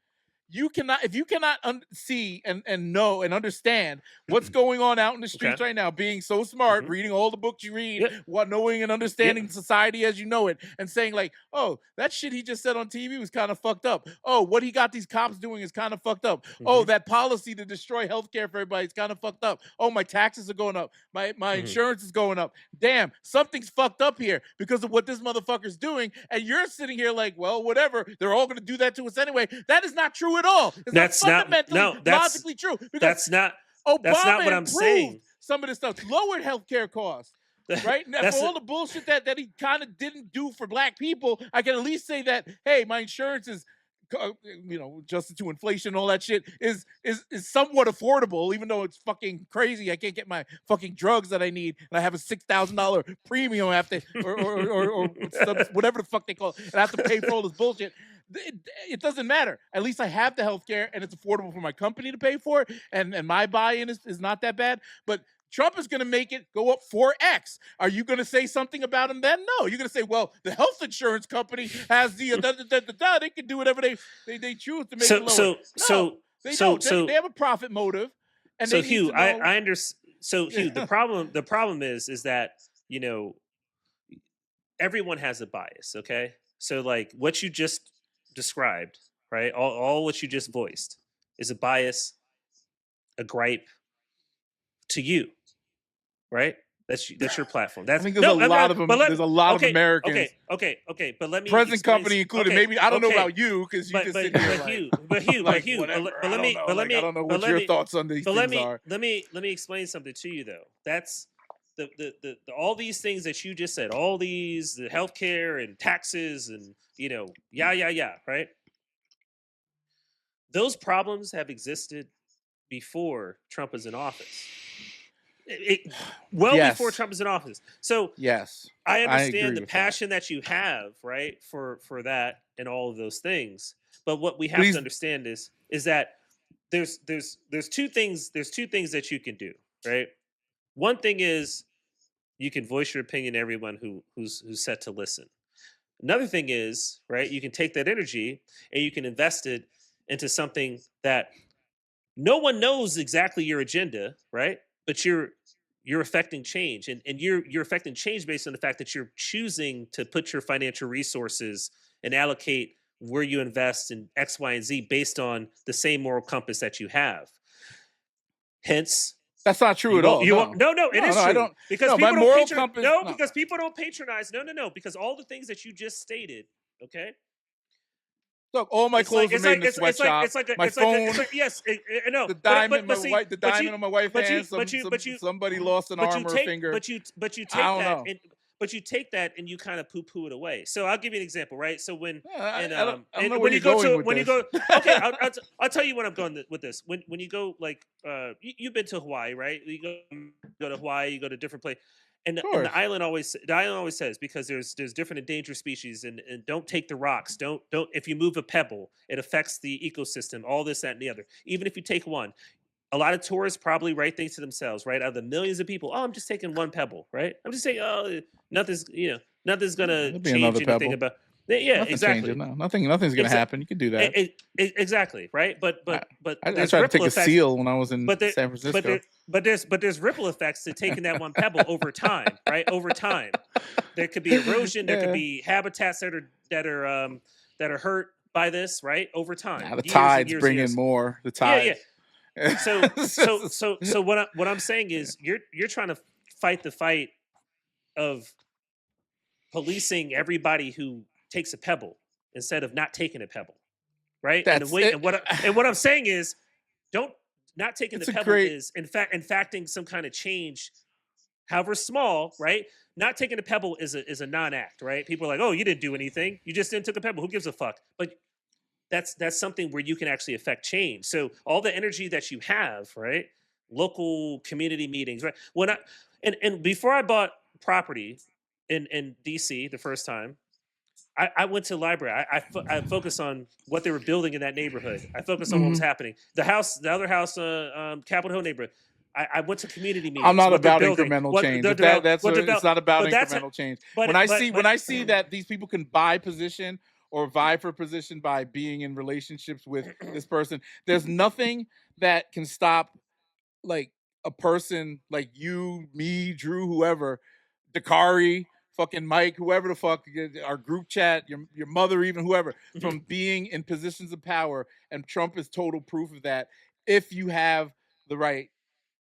[SPEAKER 1] If you cannot see and know and understand what's going on out in the streets right now, being so smart, reading all the books you read, knowing and understanding society as you know it, and saying like, oh, that shit he just said on TV was kind of fucked up. Oh, what he got these cops doing is kind of fucked up. Oh, that policy to destroy healthcare for everybody is kind of fucked up. Oh, my taxes are going up. My insurance is going up. Damn, something's fucked up here because of what this motherfucker's doing. And you're sitting here like, well, whatever. They're all going to do that to us anyway. That is not true at all. It's
[SPEAKER 2] that's
[SPEAKER 1] fundamentally logically true.
[SPEAKER 2] That's not what I'm saying.
[SPEAKER 1] Some of this stuff lowered healthcare costs, right? Now, for all the bullshit that he kind of didn't do for black people, I can at least say that, hey, my insurance is, adjusted to inflation and all that shit is somewhat affordable, even though it's fucking crazy. I can't get my fucking drugs that I need, and I have a $6,000 premium after or whatever the fuck they call it, and I have to pay for all this bullshit. It doesn't matter. At least I have the healthcare, and it's affordable for my company to pay for it, and my buy-in is not that bad. But Trump is going to make it go up 4x. Are you going to say something about him then? No. You're going to say, well, the health insurance company has the they can do whatever they choose to make it lower. They don't. They have a profit motive. And
[SPEAKER 2] so Hugh, I understand. So Hugh, the problem is that everyone has a bias. Okay, so like what you just described, right? All what you just voiced is a bias, a gripe to you, right? That's your platform. I think there's a lot of them.
[SPEAKER 1] There's a lot of Americans.
[SPEAKER 2] Okay. But let me
[SPEAKER 1] present company included. Maybe I don't know about you because you just sit here
[SPEAKER 2] but Hugh. Let me.
[SPEAKER 1] I don't know what your thoughts on these things are.
[SPEAKER 2] Let me explain something to you though. That's the all these things that you just said. All these the healthcare and taxes and right? Those problems have existed before Trump is in office. Before Trump is in office. So
[SPEAKER 1] yes,
[SPEAKER 2] I understand the passion that you have, right, for that and all of those things. But what we have to understand is that there's two things that you can do, right? One thing is you can voice your opinion to everyone who's set to listen. Another thing is, right, you can take that energy and you can invest it into something that no one knows exactly your agenda, right? But you're affecting change, and you're affecting change based on the fact that you're choosing to put your financial resources and allocate where you invest in X, Y, and Z based on the same moral compass that you have. Hence,
[SPEAKER 1] that's not true at all.
[SPEAKER 2] It is true.
[SPEAKER 1] I don't,
[SPEAKER 2] because
[SPEAKER 1] because
[SPEAKER 2] people don't patronize. No, because all the things that you just stated, okay,
[SPEAKER 1] Look, all my clothes are made in the sweatshop. My phone,
[SPEAKER 2] yes, no.
[SPEAKER 1] the diamond,
[SPEAKER 2] the
[SPEAKER 1] diamond on my wife's hand. Somebody lost an arm or a finger.
[SPEAKER 2] But you take that. But you take that and you kind of poo-poo it away. So I'll give you an example, right? So when when you go, okay, I'll tell you when I'm going with this. When you go, like, you've been to Hawaii, right? You go to Hawaii, you go to different place, and the island always says, because there's different endangered species, and don't take the rocks. Don't if you move a pebble, it affects the ecosystem. All this, that, and the other. Even if you take one. A lot of tourists probably write things to themselves, right? Out of the millions of people, I'm just taking one pebble, right? I'm just saying, nothing's gonna change anything pebble. About. Yeah,
[SPEAKER 1] nothing
[SPEAKER 2] exactly.
[SPEAKER 1] No. Nothing's gonna happen. You can do that.
[SPEAKER 2] Exactly, right? But
[SPEAKER 1] I tried to take a seal when I was in San Francisco.
[SPEAKER 2] But there's ripple effects to taking that one pebble over time, right? Over time, there could be erosion. There could be habitats that are hurt by this, right? Over time,
[SPEAKER 1] the tides bring in more. The tides.
[SPEAKER 2] Yeah. So what I'm saying is you're trying to fight the fight of policing everybody who takes a pebble instead of not taking a pebble, right? And what I'm saying is, not taking the pebble is in fact infacting some kind of change, however small, right? Not taking a pebble is a non-act, right? People are like, oh, you didn't do anything, you just didn't take a pebble. Who gives a fuck? But that's something where you can actually affect change. So all the energy that you have, right? Local community meetings, right? And before I bought property in DC the first time, I went to the library. I focused on what they were building in that neighborhood. I focused on what was happening. The other house, Capitol Hill neighborhood. I went to community meetings.
[SPEAKER 1] I'm not about incremental change. It's not about incremental change. When I see that these people can buy position or vie for position by being in relationships with this person, there's nothing that can stop, like, a person like you, me, Drew, whoever, Kari, fucking Mike, whoever the fuck, our group chat, your mother, even whoever, from being in positions of power. And Trump is total proof of that. If you have the right,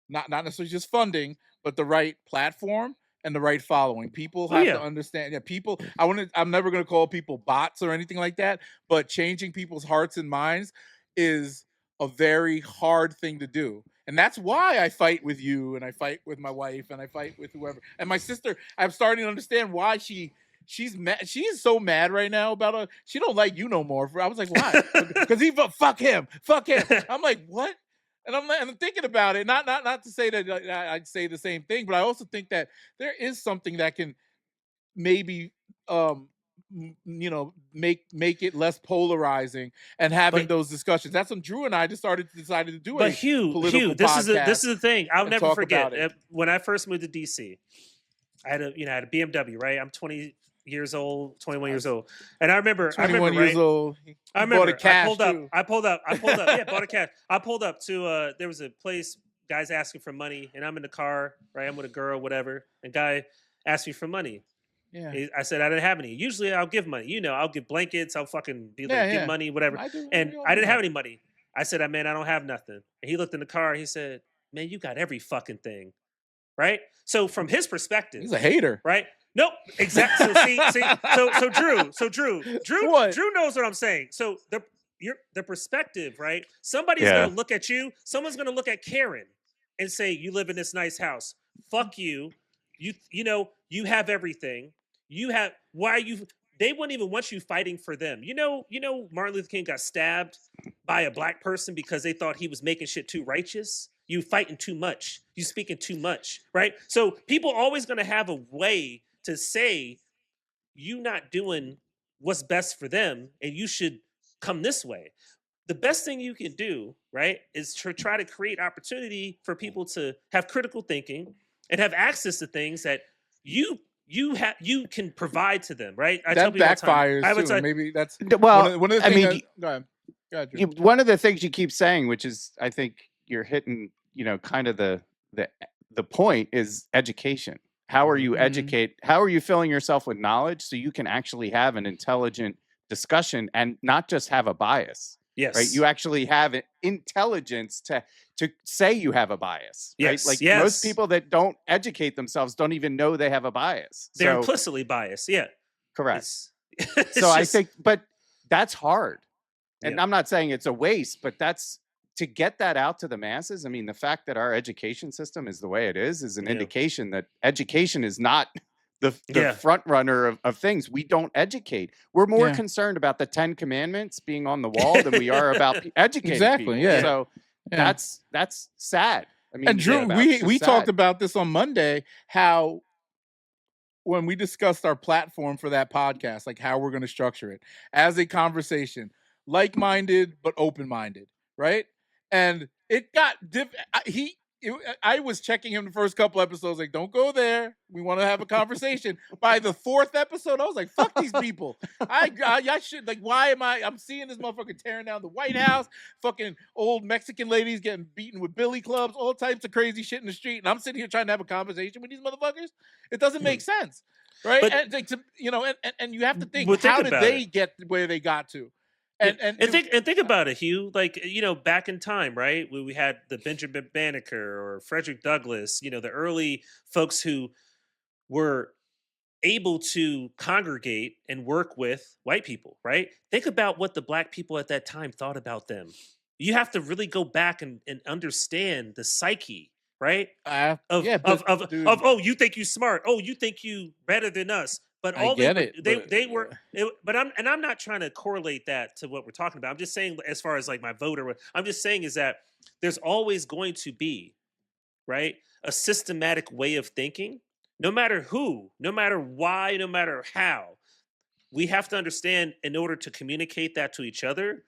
[SPEAKER 1] not necessarily just funding, but the right platform and the right following. People have to understand. Yeah, people. I'm never going to call people bots or anything like that. But changing people's hearts and minds is a very hard thing to do, and that's why I fight with you, and I fight with my wife, and I fight with whoever. And my sister, I'm starting to understand why she's mad. She is so mad right now about she don't like you no more. I was like, why? Because he fuck him. I'm like, what? And I'm thinking about it, not to say that I'd say the same thing, but I also think that there is something that can maybe make it less polarizing and having those discussions. That's when Drew and I decided to do it.
[SPEAKER 2] But Hugh, this is the thing. I'll never forget when I first moved to DC. I had a BMW, right? I'm 21 years old, and I remember.
[SPEAKER 1] 21 years old.
[SPEAKER 2] I remember.
[SPEAKER 1] I
[SPEAKER 2] pulled up. Yeah, bought a cash. I pulled up to there was a place. Guys asking for money, and I'm in the car, right? I'm with a girl, whatever. And guy asked me for money. Yeah. I said I didn't have any. Usually I'll give money. I'll give blankets. I'll fucking be like, give money, whatever. I didn't have any money. I said, man, I don't have nothing. And he looked in the car. And he said, man, you got every fucking thing, right? So from his perspective,
[SPEAKER 1] he's a hater,
[SPEAKER 2] right? Nope, exactly. So Drew knows what I'm saying. So the perspective, right? Somebody's gonna look at you. Someone's gonna look at Karen and say, "You live in this nice house. Fuck you. You have everything. You have. Why are you?" They wouldn't even want you fighting for them. Martin Luther King got stabbed by a black person because they thought he was making shit too righteous. You fighting too much. You speaking too much, right? So people always gonna have a way to say you not doing what's best for them and you should come this way. The best thing you can do, right, is to try to create opportunity for people to have critical thinking and have access to things that you can provide to them, right?
[SPEAKER 1] That backfires too. Maybe that's
[SPEAKER 3] one of the things. Go ahead. One of the things you keep saying, which is, I think you're hitting, kind of the point, is education. How are you how are you filling yourself with knowledge so you can actually have an intelligent discussion and not just have a bias?
[SPEAKER 2] Yes.
[SPEAKER 3] Right. You actually have intelligence to say you have a bias.
[SPEAKER 2] Yes.
[SPEAKER 3] Right? Like most people that don't educate themselves don't even know they have a bias.
[SPEAKER 2] They're implicitly biased. Yeah.
[SPEAKER 3] Correct. So I think, but that's hard. And I'm not saying it's a waste, but that's to get that out to the masses. I mean, the fact that our education system is the way it is an indication that education is not the front runner of things. We don't educate. We're more concerned about the 10 commandments being on the wall than we are about educating people.
[SPEAKER 1] Yeah.
[SPEAKER 3] So that's sad. I mean,
[SPEAKER 1] and Drew, we talked about this on Monday, how when we discussed our platform for that podcast, like how we're going to structure it as a conversation, like-minded but open-minded, right? And it got I was checking him the first couple episodes, like, don't go there. We want to have a conversation. By the 4th episode, I was like, fuck these people. I should, like, why am I'm seeing this motherfucker tearing down the White House, fucking old Mexican ladies getting beaten with billy clubs, all types of crazy shit in the street. And I'm sitting here trying to have a conversation with these motherfuckers. It doesn't make sense. Right. But, and you have to think, how did they get where they got to? And
[SPEAKER 2] think about it, Hugh. Like, back in time, right? We had the Benjamin Banneker or Frederick Douglass, the early folks who were able to congregate and work with white people, right? Think about what the black people at that time thought about them. You have to really go back and understand the psyche, right? Oh, you think you smart. Oh, you think you better than us. But all I'm not trying to correlate that to what we're talking about. I'm just saying, as far as like my voter, I'm just saying is that there's always going to be, right, a systematic way of thinking, no matter who, no matter why, no matter how. We have to understand, in order to communicate that to each other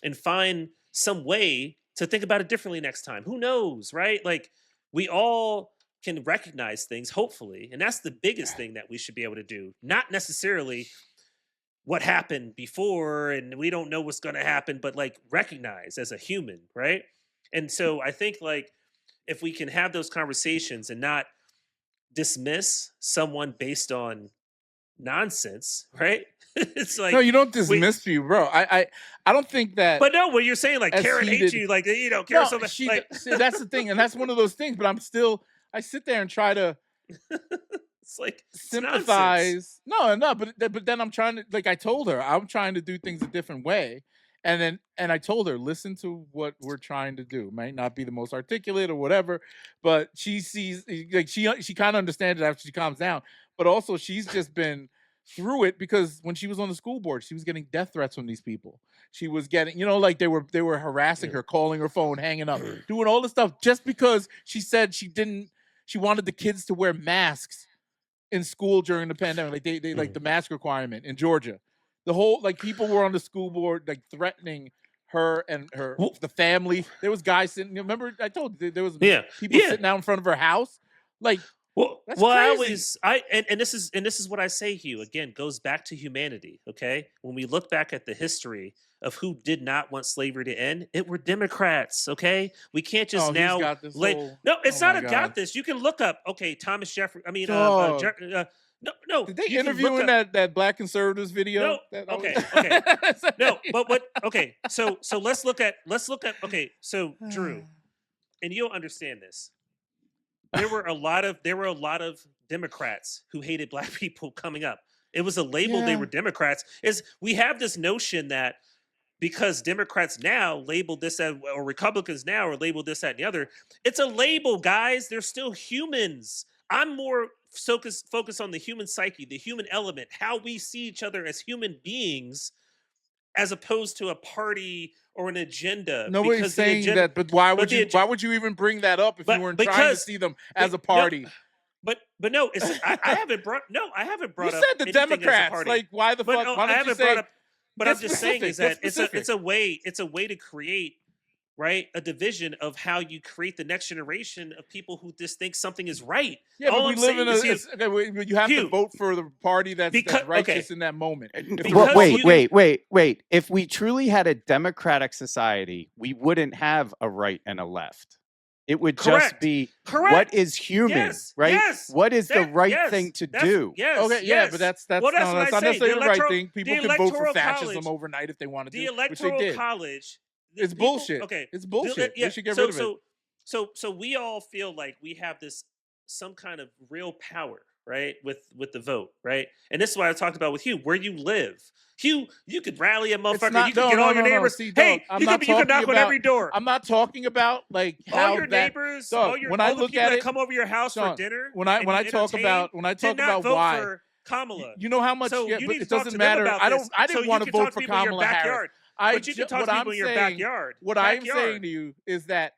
[SPEAKER 2] and find some way to think about it differently next time. Who knows, right? Like, we all can recognize things, hopefully, and that's the biggest thing that we should be able to do. Not necessarily what happened before and we don't know what's going to happen, but like recognize as a human, right? And so I think, like, if we can have those conversations and not dismiss someone based on nonsense, right? It's like,
[SPEAKER 1] no, you don't dismiss people, bro. I don't think that.
[SPEAKER 2] But no, when you're saying like Karen hates you, like, Karen, so that,
[SPEAKER 1] see, that's the thing, and that's one of those things. But I sit there and try to
[SPEAKER 2] it's like
[SPEAKER 1] sympathize. No, but then I'm trying to, like, I told her I'm trying to do things a different way, and I told her, listen to what we're trying to do. Might not be the most articulate or whatever, but she sees, like, she kind of understands it after she calms down. But also, she's just been through it, because when she was on the school board, she was getting death threats from these people. She was getting, like, they were harassing her, calling her phone, hanging up, doing all this stuff just because she said she wanted the kids to wear masks in school during the pandemic. Like, they like the mask requirement in Georgia. The whole, like, people were on the school board, like, threatening her and the family. There was guys sitting, remember I told you, there was people sitting out in front of her house. Like, that's crazy.
[SPEAKER 2] And this is what I say, Hugh, again, goes back to humanity. Okay. When we look back at the history of who did not want slavery to end, it were Democrats. Okay. We can't just no, it's not got this. You can look up, Thomas Jefferson. I mean, no.
[SPEAKER 1] Did they interview in that Black conservatives video?
[SPEAKER 2] No. Okay. No, but what? Okay. So let's look at. Okay. So Drew, and you'll understand this. There were a lot of Democrats who hated Black people coming up. It was a label. They were Democrats. We have this notion that because Democrats now label this as, or Republicans now are labeled this, that, and the other. It's a label, guys. They're still humans. I'm more focused on the human psyche, the human element, how we see each other as human beings, as opposed to a party or an agenda.
[SPEAKER 1] Nobody's saying that, but why would you even bring that up if you weren't trying to see them as a party?
[SPEAKER 2] No, but no, I haven't brought up.
[SPEAKER 1] You said the Democrats. Like, why the fuck?
[SPEAKER 2] No, I haven't brought up. But I'm just saying is that it's a way to create, right, a division of how you create the next generation of people who just think something is right.
[SPEAKER 1] Yeah, but we live in you have to vote for the party that's righteous in that moment.
[SPEAKER 3] Wait. If we truly had a democratic society, we wouldn't have a right and a left. It would just be what is human, right?
[SPEAKER 2] Yes,
[SPEAKER 3] what is the right thing to do?
[SPEAKER 2] Yes,
[SPEAKER 1] okay, but that's not necessarily the right thing. People can vote for fascism overnight if they want to do, which they did.
[SPEAKER 2] The Electoral College.
[SPEAKER 1] It's bullshit.
[SPEAKER 2] Okay,
[SPEAKER 1] it's bullshit. We should get rid of it.
[SPEAKER 2] So we all feel like we have some kind of real power, right? With the vote, right? And this is what I talked about with Hugh, where you live. Hugh, you could rally a motherfucker. You could get all your neighbors.
[SPEAKER 1] See,
[SPEAKER 2] hey,
[SPEAKER 1] I'm
[SPEAKER 2] you could knock on every door.
[SPEAKER 1] I'm not talking about like how
[SPEAKER 2] all your neighbors, all the people that come over your house for dinner.
[SPEAKER 1] When I talk about why
[SPEAKER 2] for Kamala.
[SPEAKER 1] You know how much?
[SPEAKER 2] So
[SPEAKER 1] yeah,
[SPEAKER 2] you
[SPEAKER 1] but
[SPEAKER 2] need
[SPEAKER 1] it
[SPEAKER 2] to talk
[SPEAKER 1] doesn't
[SPEAKER 2] to them
[SPEAKER 1] matter.
[SPEAKER 2] about
[SPEAKER 1] I
[SPEAKER 2] this.
[SPEAKER 1] didn't want to vote for Kamala Harris.
[SPEAKER 2] But you can talk to people in your backyard.
[SPEAKER 1] What I'm saying to you is that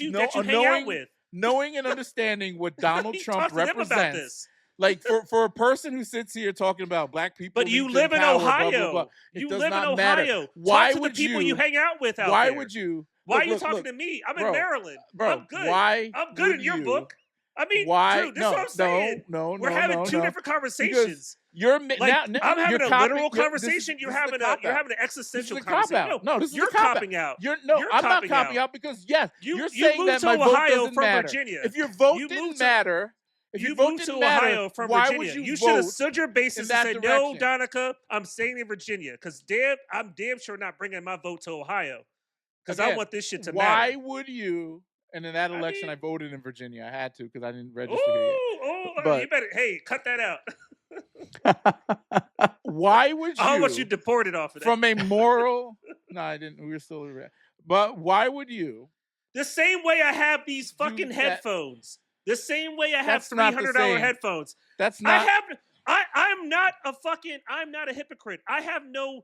[SPEAKER 2] you hang out with,
[SPEAKER 1] knowing and understanding what Donald Trump represents. Like for a person who sits here talking about black people,
[SPEAKER 2] but you live in Ohio.
[SPEAKER 1] Blah, blah, blah,
[SPEAKER 2] you live in Ohio.
[SPEAKER 1] Matter. Why
[SPEAKER 2] Talk
[SPEAKER 1] would
[SPEAKER 2] to the people you hang out with out
[SPEAKER 1] why
[SPEAKER 2] there.
[SPEAKER 1] Would you?
[SPEAKER 2] Why are you talking to me? I'm in Maryland.
[SPEAKER 1] Bro,
[SPEAKER 2] I'm good. I'm good in your book. I mean,
[SPEAKER 1] why?
[SPEAKER 2] Drew, this is what I'm saying. We're having two different conversations.
[SPEAKER 1] You're
[SPEAKER 2] I'm having a literal conversation. You're having an existential conversation.
[SPEAKER 1] No, this is
[SPEAKER 2] you're copping out.
[SPEAKER 1] I'm not copping out because you're saying that my vote doesn't matter. If your vote didn't matter. If
[SPEAKER 2] you moved to Ohio from Virginia, you should have stood your basis and said, "No, Donica, I'm staying in Virginia because I'm damn sure not bringing my vote to Ohio because I want this shit to matter."
[SPEAKER 1] Why would you? And in that election, I voted in Virginia. I had to because I didn't register here yet.
[SPEAKER 2] But you better cut that out.
[SPEAKER 1] Why would you?
[SPEAKER 2] How much you deported off of that?
[SPEAKER 1] From a moral? No, I didn't. We were still around. But why would you?
[SPEAKER 2] The same way I have these fucking headphones. The same way I have $300 headphones.
[SPEAKER 1] That's not.
[SPEAKER 2] I'm not a hypocrite. I have no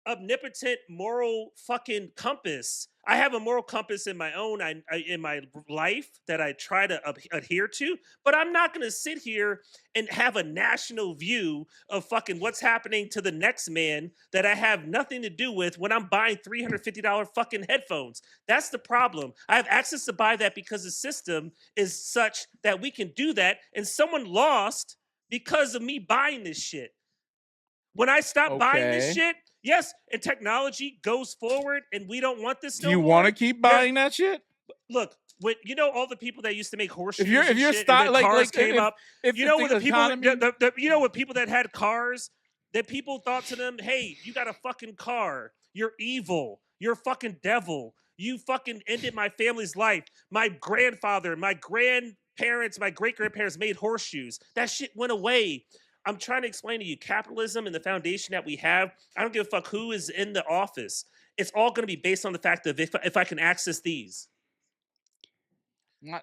[SPEAKER 2] omnipotent moral fucking compass. I have a moral compass in my own, in my life that I try to adhere to, but I'm not going to sit here and have a national view of fucking what's happening to the next man that I have nothing to do with when I'm buying $350 fucking headphones. That's the problem. I have access to buy that because the system is such that we can do that, and someone lost because of me buying this shit. When I stop buying this shit, yes, and technology goes forward, and we don't want this no more.
[SPEAKER 1] Do you want to keep buying that shit?
[SPEAKER 2] Look, when all the people that used to make horseshoes,
[SPEAKER 1] if you're
[SPEAKER 2] cars came up, when people that had cars, that people thought to them, "Hey, you got a fucking car. You're evil. You're a fucking devil. You fucking ended my family's life. My grandfather, my grandparents, my great-grandparents made horseshoes. That shit went away." I'm trying to explain to you capitalism and the foundation that we have. I don't give a fuck who is in the office. It's all going to be based on the fact of if I can access these.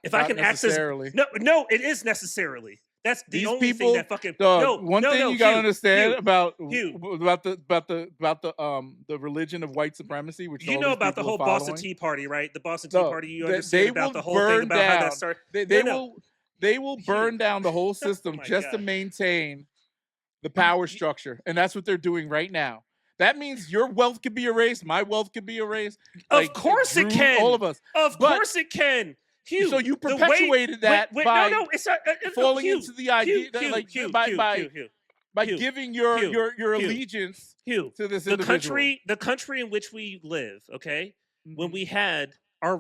[SPEAKER 2] If I can access, no, it is necessarily. That's the only thing that fucking.
[SPEAKER 1] One thing you gotta understand about
[SPEAKER 2] the
[SPEAKER 1] religion of white supremacy, which
[SPEAKER 2] you know about the whole Boston Tea Party, right? The Boston Tea Party. You understand about the whole thing about how that started.
[SPEAKER 1] They will burn down the whole system just to maintain the power structure. And that's what they're doing right now. That means your wealth could be erased. My wealth could be erased.
[SPEAKER 2] Of course it can.
[SPEAKER 1] All of us.
[SPEAKER 2] Of course it can. Hugh,
[SPEAKER 1] so you perpetuated that by falling into the idea by giving your allegiance to this individual.
[SPEAKER 2] The country in which we live, okay? Mm-hmm. When we had our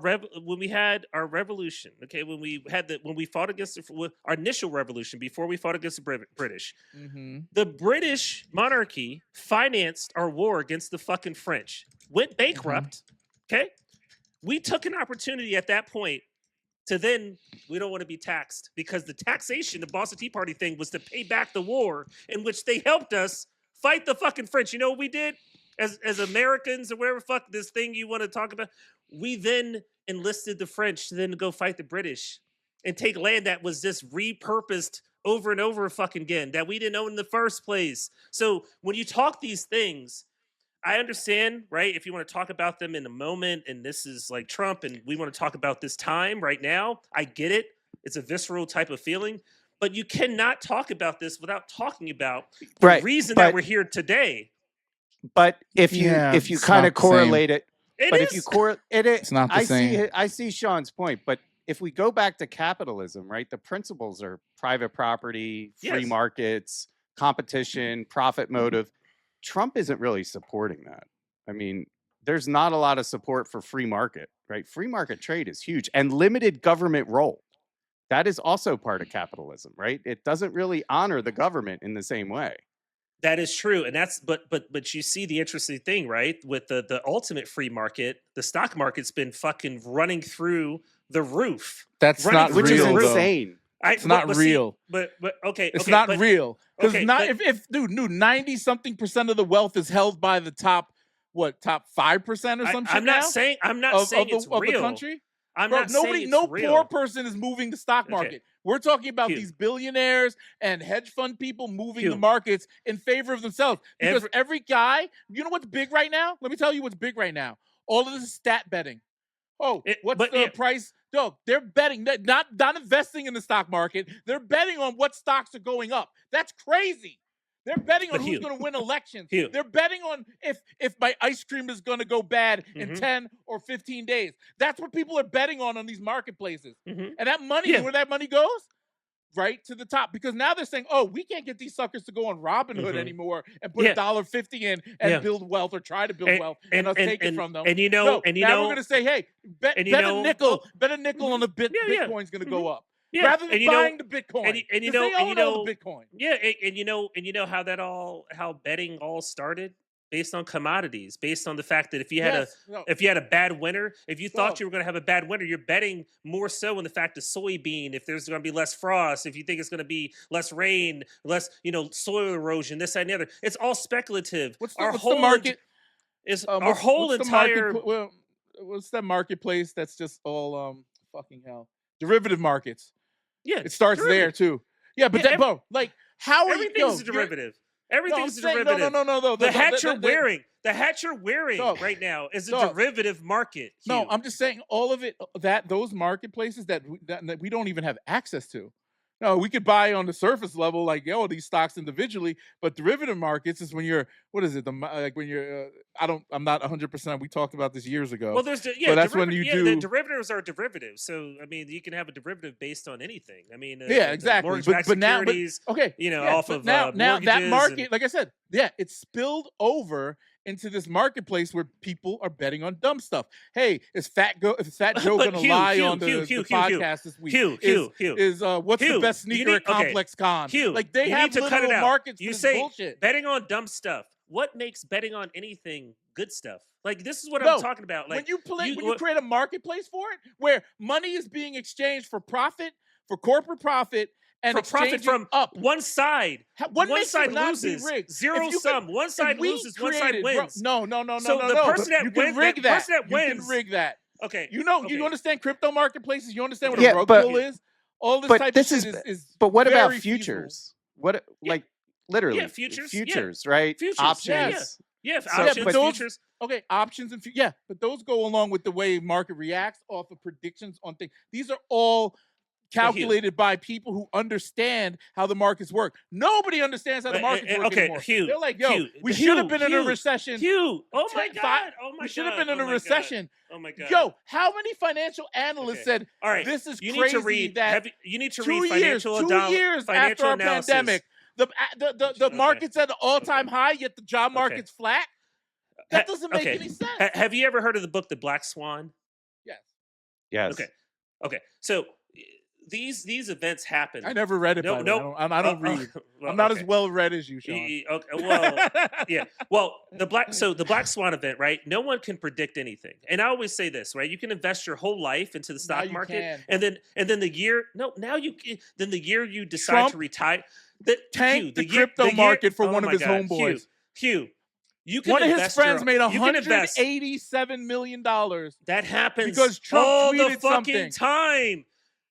[SPEAKER 2] revolution, okay, when we fought against our initial revolution before we fought against the British, the British monarchy financed our war against the fucking French, went bankrupt, okay? We took an opportunity at that point to then, we don't want to be taxed because the taxation, the Boston Tea Party thing was to pay back the war in which they helped us fight the fucking French. You know what we did as Americans or whatever fuck this thing you want to talk about? We then enlisted the French to then go fight the British and take land that was just repurposed over and over fucking again that we didn't own in the first place. So when you talk these things, I understand, right? If you want to talk about them in a moment, and this is like Trump, and we want to talk about this time right now, I get it. It's a visceral type of feeling. But you cannot talk about this without talking about the reason that we're here today.
[SPEAKER 3] But if you kind of correlate it,
[SPEAKER 2] it's
[SPEAKER 3] not the same. I see Sean's point, but if we go back to capitalism, right? The principles are private property, free markets, competition, profit motive. Trump isn't really supporting that. I mean, there's not a lot of support for free market, right? Free market trade is huge, and limited government role. That is also part of capitalism, right? It doesn't really honor the government in the same way.
[SPEAKER 2] That is true, and that's but you see the interesting thing, right? With the ultimate free market, the stock market's been fucking running through the roof.
[SPEAKER 1] That's not
[SPEAKER 3] which
[SPEAKER 1] real,
[SPEAKER 3] is insane.
[SPEAKER 1] It's not real. It's not real. Because if 90-something% of the wealth is held by the top 5% or some shit.
[SPEAKER 2] I'm not saying it's real.
[SPEAKER 1] Of the country.
[SPEAKER 2] I'm not saying it's real.
[SPEAKER 1] Poor person is moving the stock market. We're talking about these billionaires and hedge fund people moving the markets in favor of themselves. Because every guy, you know what's big right now? Let me tell you what's big right now. All of this is stat betting. What's the price? No, they're betting, not investing in the stock market. They're betting on what stocks are going up. That's crazy. They're betting on who's going to win elections. They're betting on if my ice cream is going to go bad in 10 or 15 days. That's what people are betting on these marketplaces. And that money, where that money goes? Right to the top. Because now they're saying, we can't get these suckers to go on Robinhood anymore and put $1.50 in and build wealth or try to build wealth and us take it from them. Now we're going to say, hey, bet a nickel on the Bitcoin's going to go up.
[SPEAKER 2] Yeah,
[SPEAKER 1] rather than buying the Bitcoin,
[SPEAKER 2] and you know
[SPEAKER 1] all the Bitcoin.
[SPEAKER 2] Yeah, and you know how betting all started based on commodities, based on the fact that if you had a bad winter, if you thought you were going to have a bad winter, you're betting more so on the fact of soybean. If there's going to be less frost, if you think it's going to be less rain, less soil erosion, this that, and the other. It's all speculative.
[SPEAKER 1] What's the market?
[SPEAKER 2] Our whole entire.
[SPEAKER 1] What's that marketplace that's just all fucking hell? Derivative markets.
[SPEAKER 2] Yeah,
[SPEAKER 1] it starts there too. Yeah, but how are
[SPEAKER 2] everything's a derivative. Everything's a derivative.
[SPEAKER 1] No.
[SPEAKER 2] The hat you're wearing right now is a derivative market. Hugh.
[SPEAKER 1] No, I'm just saying all of it. Those marketplaces that we don't even have access to. No, we could buy on the surface level, these stocks individually, but derivative markets is when you're, when you're, I'm not 100%. We talked about this years ago.
[SPEAKER 2] Well,
[SPEAKER 1] but that's when you do.
[SPEAKER 2] The derivatives are derivatives. So, I mean, you can have a derivative based on anything. I mean,
[SPEAKER 1] exactly. But
[SPEAKER 2] securities, off of
[SPEAKER 1] now that market, like I said, it's spilled over into this marketplace where people are betting on dumb stuff. Hey, is Fat Joe going to lie on the podcast this week? What's the best sneaker at Complex Con? They have little markets for this bullshit.
[SPEAKER 2] Betting on dumb stuff. What makes betting on anything good stuff? This is what I'm talking about.
[SPEAKER 1] When you create a marketplace for it, where money is being exchanged for profit, for corporate profit, and
[SPEAKER 2] for profit from
[SPEAKER 1] up
[SPEAKER 2] one side. One side loses. Zero sum. One side loses. One side wins.
[SPEAKER 1] No.
[SPEAKER 2] So the person that wins,
[SPEAKER 1] you can rig that. Okay. You understand crypto marketplaces? You understand what a rug pull is? All this type of shit is.
[SPEAKER 3] But what about futures? What literally?
[SPEAKER 2] Yeah, futures,
[SPEAKER 3] right?
[SPEAKER 2] Futures,
[SPEAKER 3] options.
[SPEAKER 2] Options, futures.
[SPEAKER 1] Okay, options and but those go along with the way market reacts off of predictions on things. These are all calculated by people who understand how the markets work. Nobody understands how the markets work anymore.
[SPEAKER 2] Hugh,
[SPEAKER 1] they're like, we should have been in a recession.
[SPEAKER 2] Hugh, my God.
[SPEAKER 1] We should have been in a recession.
[SPEAKER 2] Oh my God.
[SPEAKER 1] How many financial analysts said, all right, this is crazy
[SPEAKER 2] you need to read financial
[SPEAKER 1] 2 years after our pandemic, the market's at an all-time high, yet the job market's flat? That doesn't make any sense.
[SPEAKER 2] Have you ever heard of the book The Black Swan?
[SPEAKER 3] Yes.
[SPEAKER 2] Okay. So these events happen.
[SPEAKER 1] I never read it. No, I don't read. I'm not as well read as you, Sean.
[SPEAKER 2] Well, the Black Swan event, right? No one can predict anything, and I always say this, right? You can invest your whole life into the stock market, and then the year you decide to retire,
[SPEAKER 1] the crypto market for one of his homeboys.
[SPEAKER 2] Hugh.
[SPEAKER 1] One of his friends made $187 million.
[SPEAKER 2] That happens
[SPEAKER 1] because Trump
[SPEAKER 2] all
[SPEAKER 1] tweeted
[SPEAKER 2] the fucking
[SPEAKER 1] something.
[SPEAKER 2] Time.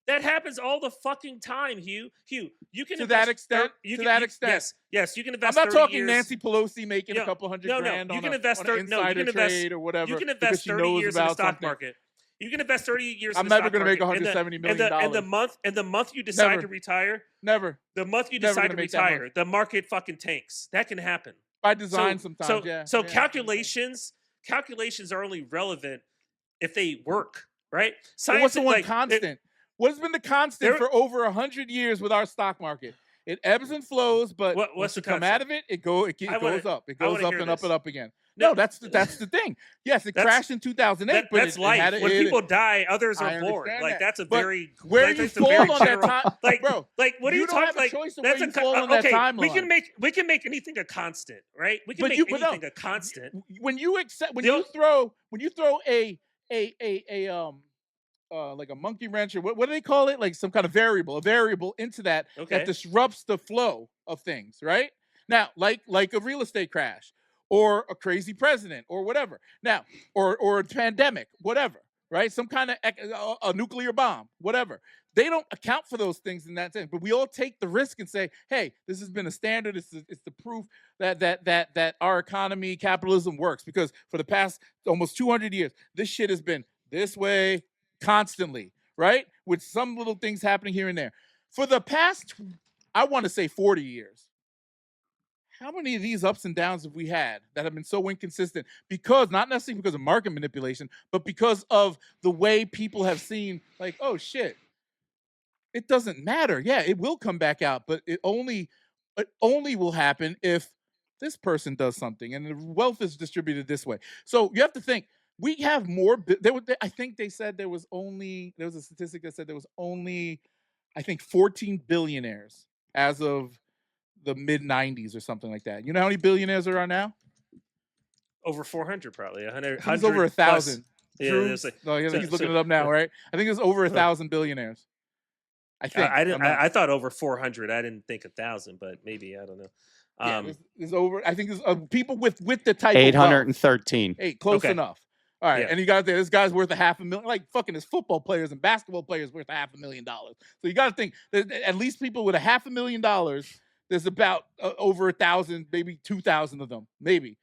[SPEAKER 2] That happens all the fucking time, Hugh. You can
[SPEAKER 1] to that extent.
[SPEAKER 2] Yes, you can invest.
[SPEAKER 1] I'm not
[SPEAKER 2] 30
[SPEAKER 1] talking
[SPEAKER 2] years.
[SPEAKER 1] Nancy Pelosi making a couple $100 grand
[SPEAKER 2] you
[SPEAKER 1] on
[SPEAKER 2] can invest
[SPEAKER 1] an insider trade or whatever.
[SPEAKER 2] You can invest 30 years in the stock market. You can invest 30 years.
[SPEAKER 1] I'm never going to make $170 million.
[SPEAKER 2] And the month you decide to retire, the month you decide to retire, the market fucking tanks. That can happen
[SPEAKER 1] by design sometimes.
[SPEAKER 2] So calculations are only relevant if they work, right?
[SPEAKER 1] Science, what's the one constant? What has been the constant for over 100 years with our stock market? It ebbs and flows, but once you come out of it, it goes up. It goes up and up and up again. No, that's the thing. Yes, it crashed in 2008, but
[SPEAKER 2] that's life. When people die, others are born. That's a very
[SPEAKER 1] where you fall on that time, bro.
[SPEAKER 2] What are you talking? Like that's okay. We can make anything a constant, right? We can make anything a constant.
[SPEAKER 1] When you throw a like a monkey wrench, or what do they call it? Like some kind of a variable into that that disrupts the flow of things, right? Now, like a real estate crash or a crazy president or whatever. Now, or a pandemic, whatever, right? Some kind of a nuclear bomb, whatever. They don't account for those things in that sense, but we all take the risk and say, "Hey, this has been a standard. It's the proof that our economy, capitalism works." Because for the past almost 200 years, this shit has been this way constantly, right? With some little things happening here and there. For the past, I want to say 40 years, how many of these ups and downs have we had that have been so inconsistent? Because not necessarily because of market manipulation, but because of the way people have seen, like, oh shit, it doesn't matter. Yeah, it will come back out, but it only will happen if this person does something, and the wealth is distributed this way. So you have to think, we have more. I think they said there was a statistic that said there was only, I think, 14 billionaires as of the mid 90s or something like that. You know how many billionaires there are now?
[SPEAKER 2] Over 400, probably 100.
[SPEAKER 1] It's over 1,000.
[SPEAKER 2] Yeah,
[SPEAKER 1] he's looking it up now, right? I think there's over 1,000 billionaires. I think.
[SPEAKER 2] I thought over 400. I didn't think 1,000, but maybe, I don't know.
[SPEAKER 1] There's over. I think there's people with the type
[SPEAKER 3] 813.
[SPEAKER 1] Of wealth. Hey, close enough. All right, and you got this guy's worth $500,000. Like fucking his football players and basketball players worth $500,000. So you got to think that at least people with $500,000. There's about over 1,000, maybe 2,000 of them, maybe.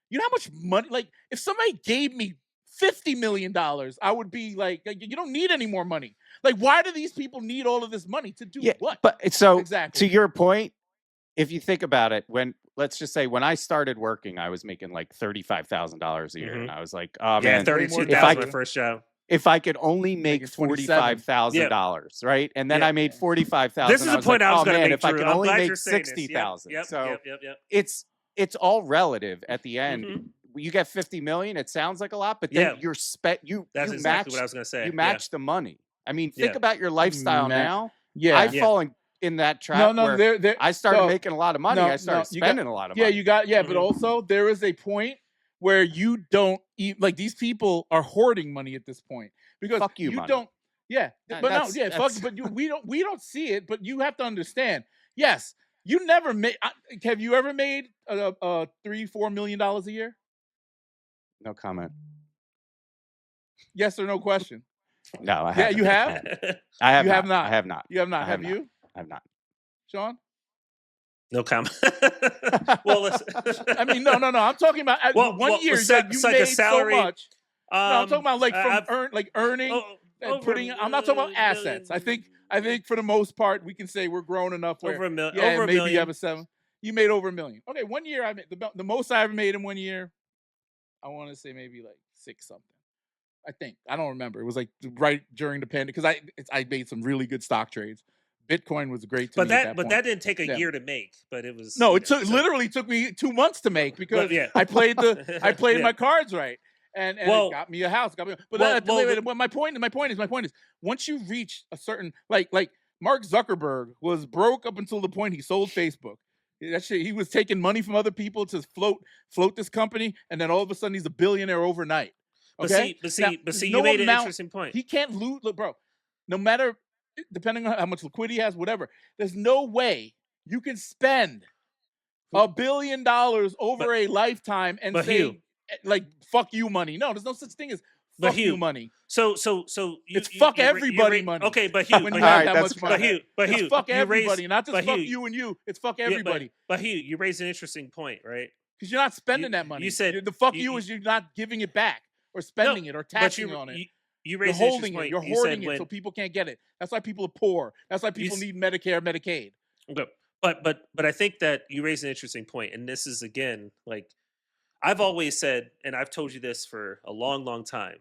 [SPEAKER 1] You know how much money? Like if somebody gave me $50 million, I would be like, you don't need any more money. Like, why do these people need all of this money to do what?
[SPEAKER 3] But so exactly. To your point, if you think about it, let's just say when I started working, I was making like $35,000 a year, and I was like, oh man,
[SPEAKER 2] $32,000 my first job.
[SPEAKER 3] If I could only make $45,000, right? And then I made $45,000.
[SPEAKER 2] This is the point I was going to make.
[SPEAKER 3] If I could only make $60,000, so it's all relative at the end. You get 50 million. It sounds like a lot, but then you're
[SPEAKER 2] That's exactly what I was going to say.
[SPEAKER 3] You match the money. I mean, think about your lifestyle now. Yeah, I've fallen in that trap. Where I started making a lot of money. I started spending a lot of money.
[SPEAKER 1] But also there is a point where you don't eat, like these people are hoarding money at this point because
[SPEAKER 3] fuck you
[SPEAKER 1] money.
[SPEAKER 3] Don't.
[SPEAKER 1] Yeah, we don't see it. But you have to understand. Yes, you never made. Have you ever made $3-4 million a year?
[SPEAKER 3] No comment.
[SPEAKER 1] Yes or no question.
[SPEAKER 3] No, I haven't.
[SPEAKER 1] Yeah, you have.
[SPEAKER 3] I have.
[SPEAKER 1] You
[SPEAKER 3] not.
[SPEAKER 1] have not.
[SPEAKER 3] I have not.
[SPEAKER 1] You have not.
[SPEAKER 3] Have
[SPEAKER 1] you?
[SPEAKER 3] I have not.
[SPEAKER 1] Sean.
[SPEAKER 2] No comment. Well,
[SPEAKER 1] I mean, no. I'm talking about 1 year. You made
[SPEAKER 2] salary,
[SPEAKER 1] so much. No, I'm talking about like from earning and putting. I'm not talking about assets. I think for the most part we can say we're grown enough where
[SPEAKER 2] over a million.
[SPEAKER 1] Yeah,
[SPEAKER 2] over
[SPEAKER 1] maybe
[SPEAKER 2] million.
[SPEAKER 1] You have a 7. You made over $1 million. Okay, 1 year I made the most I ever made in 1 year. I want to say maybe like 6 something. I think I don't remember. It was like right during the pandemic because I made some really good stock trades. Bitcoin was great to me at that point.
[SPEAKER 2] That didn't take a year to make, but it was
[SPEAKER 1] literally took me 2 months to make because I played my cards right. And it got me a house. My point is once you reach a certain like Mark Zuckerberg was broke up until the point he sold Facebook. That shit, he was taking money from other people to float this company, and then all of a sudden he's a billionaire overnight. Okay?
[SPEAKER 2] But see, you made an interesting point.
[SPEAKER 1] He can't lose, look, bro. No matter, depending on how much liquidity he has, whatever. There's no way you can spend $1 billion over a lifetime and say,
[SPEAKER 2] Hugh,
[SPEAKER 1] like, fuck you money. No, there's no such thing as fuck you money.
[SPEAKER 2] So
[SPEAKER 1] it's fuck everybody money.
[SPEAKER 2] Okay, but Hugh,
[SPEAKER 1] when you have that much
[SPEAKER 2] money. But Hugh,
[SPEAKER 1] fuck everybody, not just fuck you and you. It's fuck everybody.
[SPEAKER 2] But Hugh, you raised an interesting point, right?
[SPEAKER 1] Because you're not spending that money.
[SPEAKER 2] You said
[SPEAKER 1] the fuck you is you're not giving it back or spending it or taxing on it.
[SPEAKER 2] You're
[SPEAKER 1] holding it. You're hoarding it so people can't get it. That's why people are poor. That's why people need Medicare, Medicaid.
[SPEAKER 2] Okay, but I think that you raised an interesting point, and this is again like I've always said, and I've told you this for a long, long time.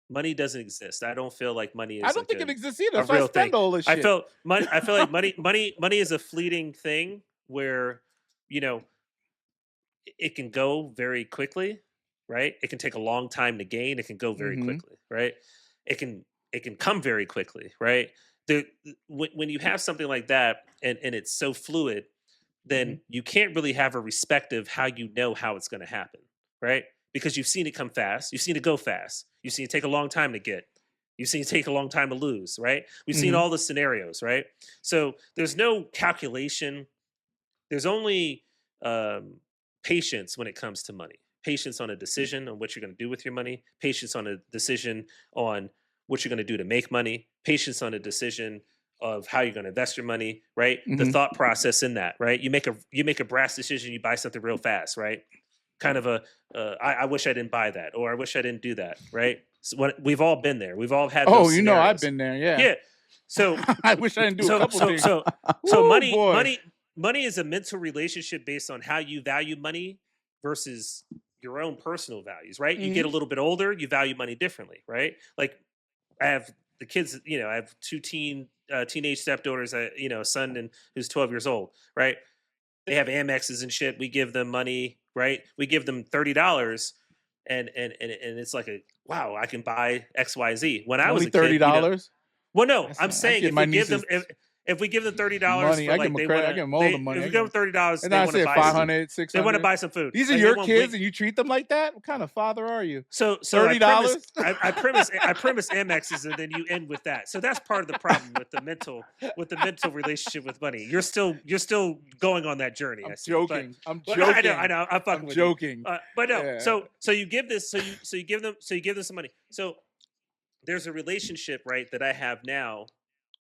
[SPEAKER 2] Money doesn't exist. I don't feel like money is.
[SPEAKER 1] I don't think it exists either. That's why I spend all this shit.
[SPEAKER 2] I feel like money is a fleeting thing where, it can go very quickly, right? It can take a long time to gain. It can go very quickly, right? It can come very quickly, right? When you have something like that and it's so fluid, then you can't really have a respect of how you know how it's going to happen, right? Because you've seen it come fast, you've seen it go fast, you've seen it take a long time to get, You've seen it take a long time to lose, right? We've seen all the scenarios, right? So there's no calculation. There's only patience when it comes to money. Patience on a decision on what you're going to do with your money. Patience on a decision on what you're going to do to make money. Patience on a decision of how you're going to invest your money, right? The thought process in that, right? You make a brash decision, you buy something real fast, right? Kind of I wish I didn't buy that, or I wish I didn't do that, right? So we've all been there. We've all had.
[SPEAKER 1] Oh,
[SPEAKER 2] those
[SPEAKER 1] you know, I've
[SPEAKER 2] scenarios.
[SPEAKER 1] been there. Yeah.
[SPEAKER 2] Yeah. So
[SPEAKER 1] I wish I didn't do a couple things.
[SPEAKER 2] So
[SPEAKER 1] Woo,
[SPEAKER 2] money is a mental relationship based on how you value money versus your own personal values, right? You get a little bit older, you value money differently, right? Like I have the kids, you know, I have two teenage stepdaughters, you know, a son who's 12 years old, right? They have Amexes and shit. We give them money, right? We give them $30, and it's like wow, I can buy XYZ. When I was a kid,
[SPEAKER 1] $30.
[SPEAKER 2] Well, no, I'm saying if we give them $30
[SPEAKER 1] money,
[SPEAKER 2] for
[SPEAKER 1] I
[SPEAKER 2] like
[SPEAKER 1] give
[SPEAKER 2] they
[SPEAKER 1] them
[SPEAKER 2] want
[SPEAKER 1] I give them all the money.
[SPEAKER 2] If we give them $30,
[SPEAKER 1] and
[SPEAKER 2] they
[SPEAKER 1] I
[SPEAKER 2] want to
[SPEAKER 1] said
[SPEAKER 2] buy
[SPEAKER 1] 500, 600.
[SPEAKER 2] They want to buy some food.
[SPEAKER 1] These are your kids, and you treat them like that. What kind of father are you?
[SPEAKER 2] So
[SPEAKER 1] $30.
[SPEAKER 2] I premise Amexes, and then you end with that. So that's part of the problem with the mental relationship with money. You're still going on that journey.
[SPEAKER 1] I'm
[SPEAKER 2] I see.
[SPEAKER 1] joking.
[SPEAKER 2] But,
[SPEAKER 1] I'm joking.
[SPEAKER 2] I know. I'm fucking with
[SPEAKER 1] joking.
[SPEAKER 2] You. But no.
[SPEAKER 1] Yeah.
[SPEAKER 2] So you give this. So you give them some money. So there's a relationship, right, that I have now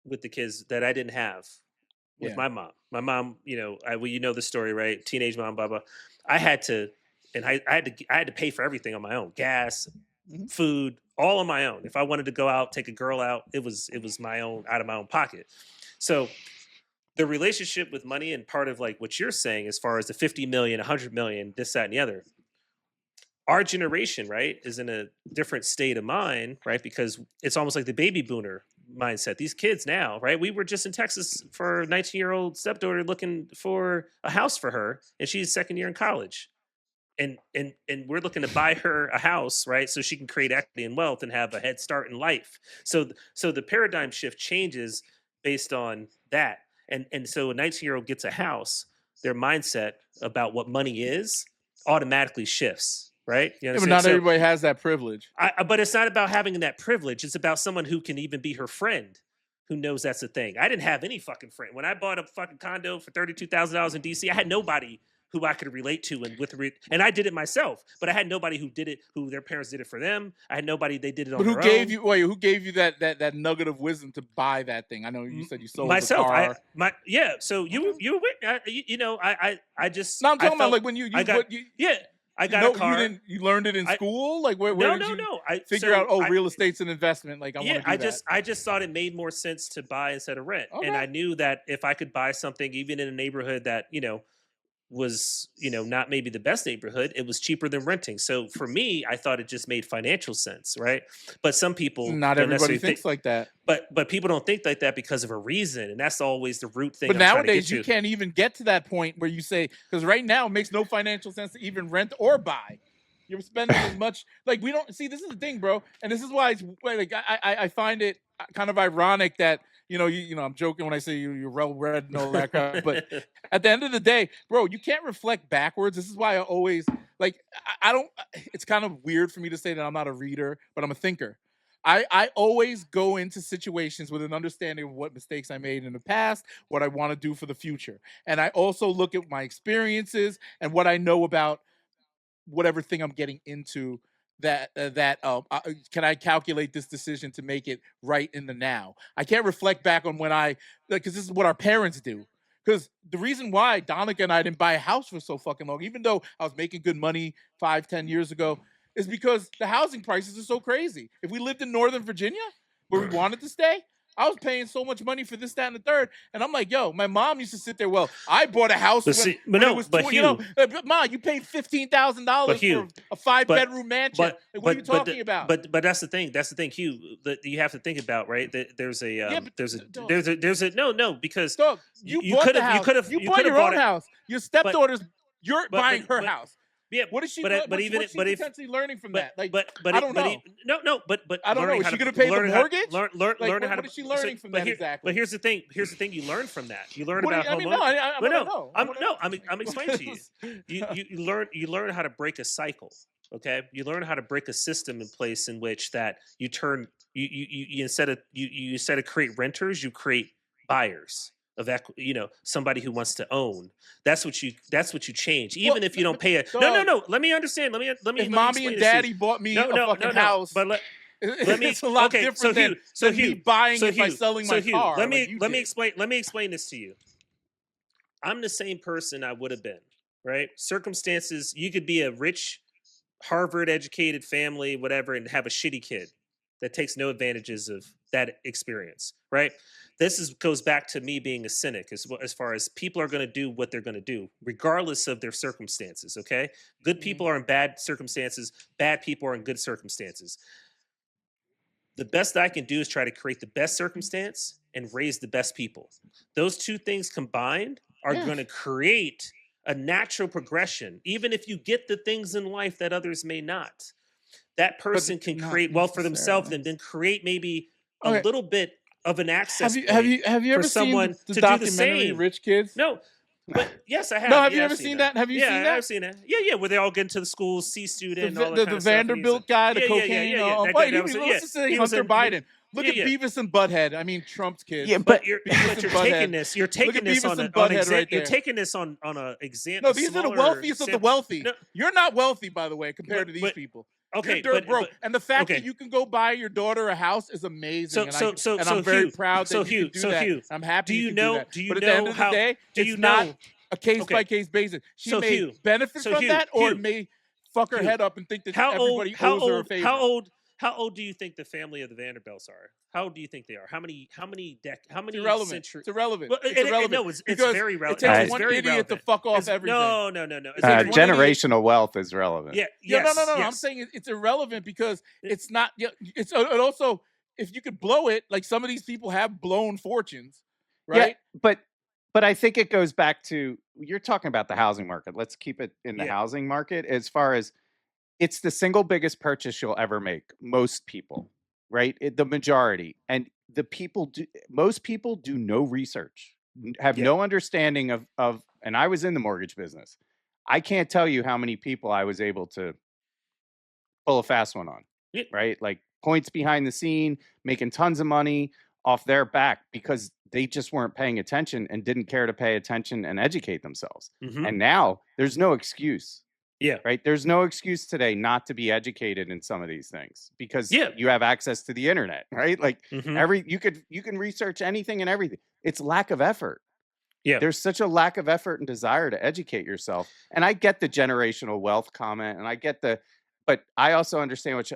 [SPEAKER 2] with the kids that I didn't have with my mom. My mom, you know, you know the story, right? Teenage mom, blah blah. I had to pay for everything on my own, gas, food, all on my own. If I wanted to go out, take a girl out, it was my own, out of my own pocket. So the relationship with money, and part of like what you're saying, as far as the 50 million, 100 million, this, that, and the other. Our generation, right, is in a different state of mind, right? Because it's almost like the baby boomer mindset. These kids now, right? We were just in Texas for a 19-year-old stepdaughter looking for a house for her, and she's second year in college. And we're looking to buy her a house, right? So she can create equity and wealth and have a head start in life. So the paradigm shift changes based on that. And so a 19-year-old gets a house, their mindset about what money is automatically shifts. Right? You
[SPEAKER 1] but not everybody has that privilege.
[SPEAKER 2] But it's not about having that privilege. It's about someone who can even be her friend, who knows that's a thing. I didn't have any fucking friend. When I bought a fucking condo for $32,000 in DC, I had nobody who I could relate to and I did it myself. But I had nobody who did it, who their parents did it for them. I had nobody they did it on their own.
[SPEAKER 1] Who gave you that nugget of wisdom to buy that thing? I know you said you sold
[SPEAKER 2] myself.
[SPEAKER 1] The car.
[SPEAKER 2] So you know, I just.
[SPEAKER 1] No, I'm talking about like when
[SPEAKER 2] I got a car.
[SPEAKER 1] You learned it in school? Like where did you figure out? Real estate's an investment. Like I
[SPEAKER 2] just thought it made more sense to buy instead of rent,
[SPEAKER 1] okay.
[SPEAKER 2] And I knew that if I could buy something, even in a neighborhood that was not maybe the best neighborhood, it was cheaper than renting. So for me, I thought it just made financial sense, right? But some people,
[SPEAKER 1] not everybody thinks like that.
[SPEAKER 2] But people don't think like that because of a reason, and that's always the root thing.
[SPEAKER 1] But nowadays, you can't even get to that point where you say, because right now it makes no financial sense to even rent or buy. You're spending as much. Like we don't see. This is the thing, bro, and this is why it's like I find it kind of ironic that. I'm joking when I say you're well read and all that crap. But at the end of the day, bro, you can't reflect backwards. This is why I always I don't. It's kind of weird for me to say that I'm not a reader, but I'm a thinker. I always go into situations with an understanding of what mistakes I made in the past, what I want to do for the future, and I also look at my experiences and what I know about whatever thing I'm getting into. Can I calculate this decision to make it right in the now? I can't reflect back on when because this is what our parents do. Because the reason why Donica and I didn't buy a house for so fucking long, even though I was making good money 5-10 years ago, is because the housing prices are so crazy. If we lived in Northern Virginia, where we wanted to stay, I was paying so much money for this, that, and the third. And I'm like, yo, my mom used to sit there. Well, I bought a house when it was
[SPEAKER 2] Hugh,
[SPEAKER 1] Ma, you paid $15,000 for a 5-bedroom mansion. What are you talking about?
[SPEAKER 2] But that's the thing. That's the thing, Hugh. That you have to think about, right? There's a because
[SPEAKER 1] Dog, you bought the house. You bought your own house. Your stepdaughter's you're buying her house.
[SPEAKER 2] Yeah,
[SPEAKER 1] what is she? What's she potentially learning from that? Like, I don't know.
[SPEAKER 2] But
[SPEAKER 1] I don't know. Is she going to pay the mortgage?
[SPEAKER 2] Learn how to.
[SPEAKER 1] What is she learning from that exactly?
[SPEAKER 2] But here's the thing. You learn from that. You learn about.
[SPEAKER 1] I'm
[SPEAKER 2] explaining to you. You learn how to break a cycle. Okay, you learn how to break a system in place in which that you turn you instead of create renters, you create buyers of somebody who wants to own. That's what you change. Even if you don't pay a no. Let me understand. Let me
[SPEAKER 1] If mommy and daddy bought me a fucking house,
[SPEAKER 2] but let me
[SPEAKER 1] it's a lot different than me buying it by selling my car.
[SPEAKER 2] Let me explain this to you. I'm the same person I would have been, right? Circumstances, you could be a rich Harvard educated family, whatever, and have a shitty kid that takes no advantages of that experience, right? Goes back to me being a cynic as far as people are going to do what they're going to do, regardless of their circumstances, okay? Good people are in bad circumstances, bad people are in good circumstances. The best I can do is try to create the best circumstance and raise the best people. Those two things combined are going to create a natural progression. Even if you get the things in life that others may not, that person can create wealth for themselves and then create maybe a little bit of an access point
[SPEAKER 1] have you ever
[SPEAKER 2] for someone
[SPEAKER 1] seen the
[SPEAKER 2] to
[SPEAKER 1] documentary
[SPEAKER 2] do the same.
[SPEAKER 1] Rich Kids?
[SPEAKER 2] No. But yes, I have.
[SPEAKER 1] No, have you ever seen that? Have you seen that?
[SPEAKER 2] I've seen that. Yeah, where they all get into the schools, C student, and all that
[SPEAKER 1] the
[SPEAKER 2] kind of
[SPEAKER 1] Vanderbilt
[SPEAKER 2] stuff.
[SPEAKER 1] guy, the cocaine. Hunter Biden. Look at Beavis and Butthead. I mean, Trump's kids.
[SPEAKER 2] Yeah, but you're taking this. You're taking this on an example. You're taking this on an example.
[SPEAKER 1] No, these are the wealthiest of the wealthy. No, you're not wealthy, by the way, compared to these people.
[SPEAKER 2] Okay,
[SPEAKER 1] you're dirt broke. And the fact that you can go buy your daughter a house is amazing. And I'm very proud that you can do that.
[SPEAKER 2] Hugh,
[SPEAKER 1] I'm happy
[SPEAKER 2] you
[SPEAKER 1] can
[SPEAKER 2] know,
[SPEAKER 1] do that.
[SPEAKER 2] do you
[SPEAKER 1] but at
[SPEAKER 2] know
[SPEAKER 1] the end of the
[SPEAKER 2] how,
[SPEAKER 1] day,
[SPEAKER 2] do
[SPEAKER 1] it's
[SPEAKER 2] you
[SPEAKER 1] not
[SPEAKER 2] know,
[SPEAKER 1] a case-by-case basis. She may benefit from that, or it may fuck her head up and think that everybody owes her a favor.
[SPEAKER 2] How old do you think the family of the Vanderbilts are? How old do you think they are? How many
[SPEAKER 1] irrelevant.
[SPEAKER 2] centuries?
[SPEAKER 1] It's irrelevant.
[SPEAKER 2] Well,
[SPEAKER 1] it's irrelevant.
[SPEAKER 2] No, it's very relevant.
[SPEAKER 1] It takes one idiot to fuck off everything.
[SPEAKER 2] No.
[SPEAKER 3] Generational wealth is relevant.
[SPEAKER 2] Yeah.
[SPEAKER 1] No. I'm saying it's irrelevant because it's not. It's and also if you could blow it, like some of these people have blown fortunes, right?
[SPEAKER 3] Yeah, but I think it goes back to you're talking about the housing market. Let's keep it in the housing market as far as it's the single biggest purchase you'll ever make. Most people, right? The majority. And most people do no research, have no understanding of, and I was in the mortgage business. I can't tell you how many people I was able to pull a fast one on, right? Like points behind the scene, making tons of money off their back because they just weren't paying attention and didn't care to pay attention and educate themselves. Mm-hmm. And now there's no excuse.
[SPEAKER 2] Yeah.
[SPEAKER 3] Right. There's no excuse today not to be educated in some of these things because you have access to the internet, right? Like you can research anything and everything. It's lack of effort.
[SPEAKER 2] Yeah.
[SPEAKER 3] There's such a lack of effort and desire to educate yourself. And I get the generational wealth comment and I get but I also understand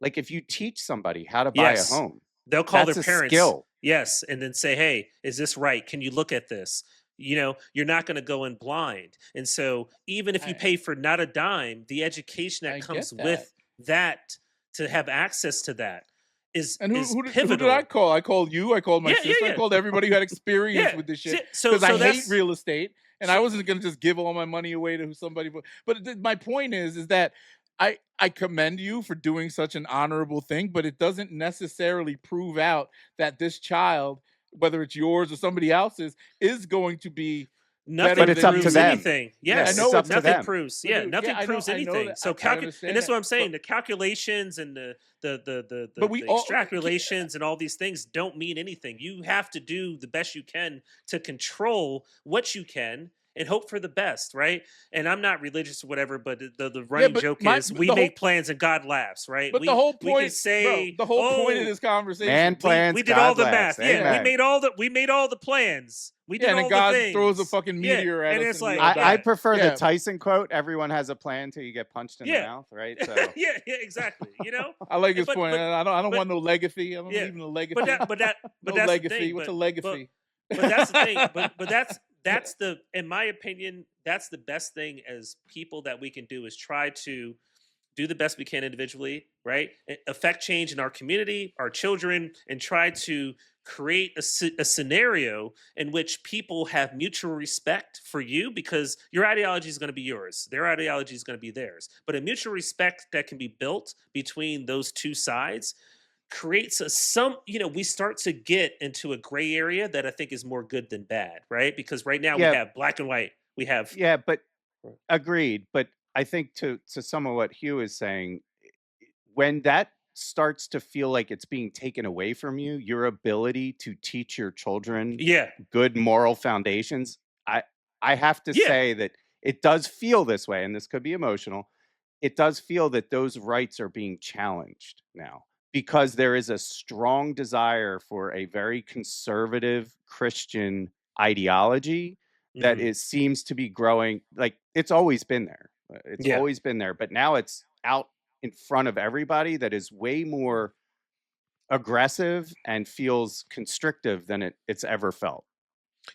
[SPEAKER 3] like if you teach somebody how to buy a home,
[SPEAKER 2] they'll call their parents.
[SPEAKER 3] Skill.
[SPEAKER 2] Yes. And then say, hey, is this right? Can you look at this? You're not going to go in blind. And so even if you pay for not a dime, the education that comes with that to have access to that is
[SPEAKER 1] who
[SPEAKER 2] pivotal.
[SPEAKER 1] Did I call? I called you. I called my sister. I called everybody who had experience with this shit. Because I hate real estate. And I wasn't going to just give all my money away to somebody. But my point is that I commend you for doing such an honorable thing, but it doesn't necessarily prove out that this child, whether it's yours or somebody else's, is going to be
[SPEAKER 2] nothing.
[SPEAKER 3] But it's up to them.
[SPEAKER 2] Anything. Yes,
[SPEAKER 3] I know
[SPEAKER 2] it's nothing proves. Yeah, nothing proves anything.
[SPEAKER 1] That.
[SPEAKER 2] So and that's what I'm saying. The calculations and the extrapolations and all these things don't mean anything. You have to do the best you can to control what you can and hope for the best, right? And I'm not religious or whatever, but the running joke is we make plans and God laughs, right?
[SPEAKER 1] But the whole point, the whole point of this conversation,
[SPEAKER 3] man plans,
[SPEAKER 2] we did
[SPEAKER 3] God
[SPEAKER 2] all the
[SPEAKER 3] laughs.
[SPEAKER 2] math. Yeah, we made all the plans. We did all the things.
[SPEAKER 1] And God throws a fucking meteor at us.
[SPEAKER 2] It's like
[SPEAKER 3] I prefer the Tyson quote: "Everyone has a plan till you get punched in the mouth." Right? So
[SPEAKER 2] yeah, exactly.
[SPEAKER 1] I like his point. I don't want no legacy. I don't need no legacy.
[SPEAKER 2] But that's
[SPEAKER 1] legacy.
[SPEAKER 2] The thing.
[SPEAKER 1] What's a legacy?
[SPEAKER 2] But that's the thing. But that's in my opinion, that's the best thing as people that we can do is try to do the best we can individually, right? Affect change in our community, our children, and try to create a scenario in which people have mutual respect for you because your ideology is going to be yours. Their ideology is going to be theirs. But a mutual respect that can be built between those two sides creates we start to get into a gray area that I think is more good than bad, right? Because right now we have black and white. We have
[SPEAKER 3] but agreed. But I think to some of what Hugh is saying, when that starts to feel like it's being taken away from you, your ability to teach your children good moral foundations, I have to say that it does feel this way, and this could be emotional. It does feel that those rights are being challenged now because there is a strong desire for a very conservative Christian ideology that seems to be growing. Like, it's always been there. It's always been there, but now it's out in front of everybody that is way more aggressive and feels constrictive than it's ever felt.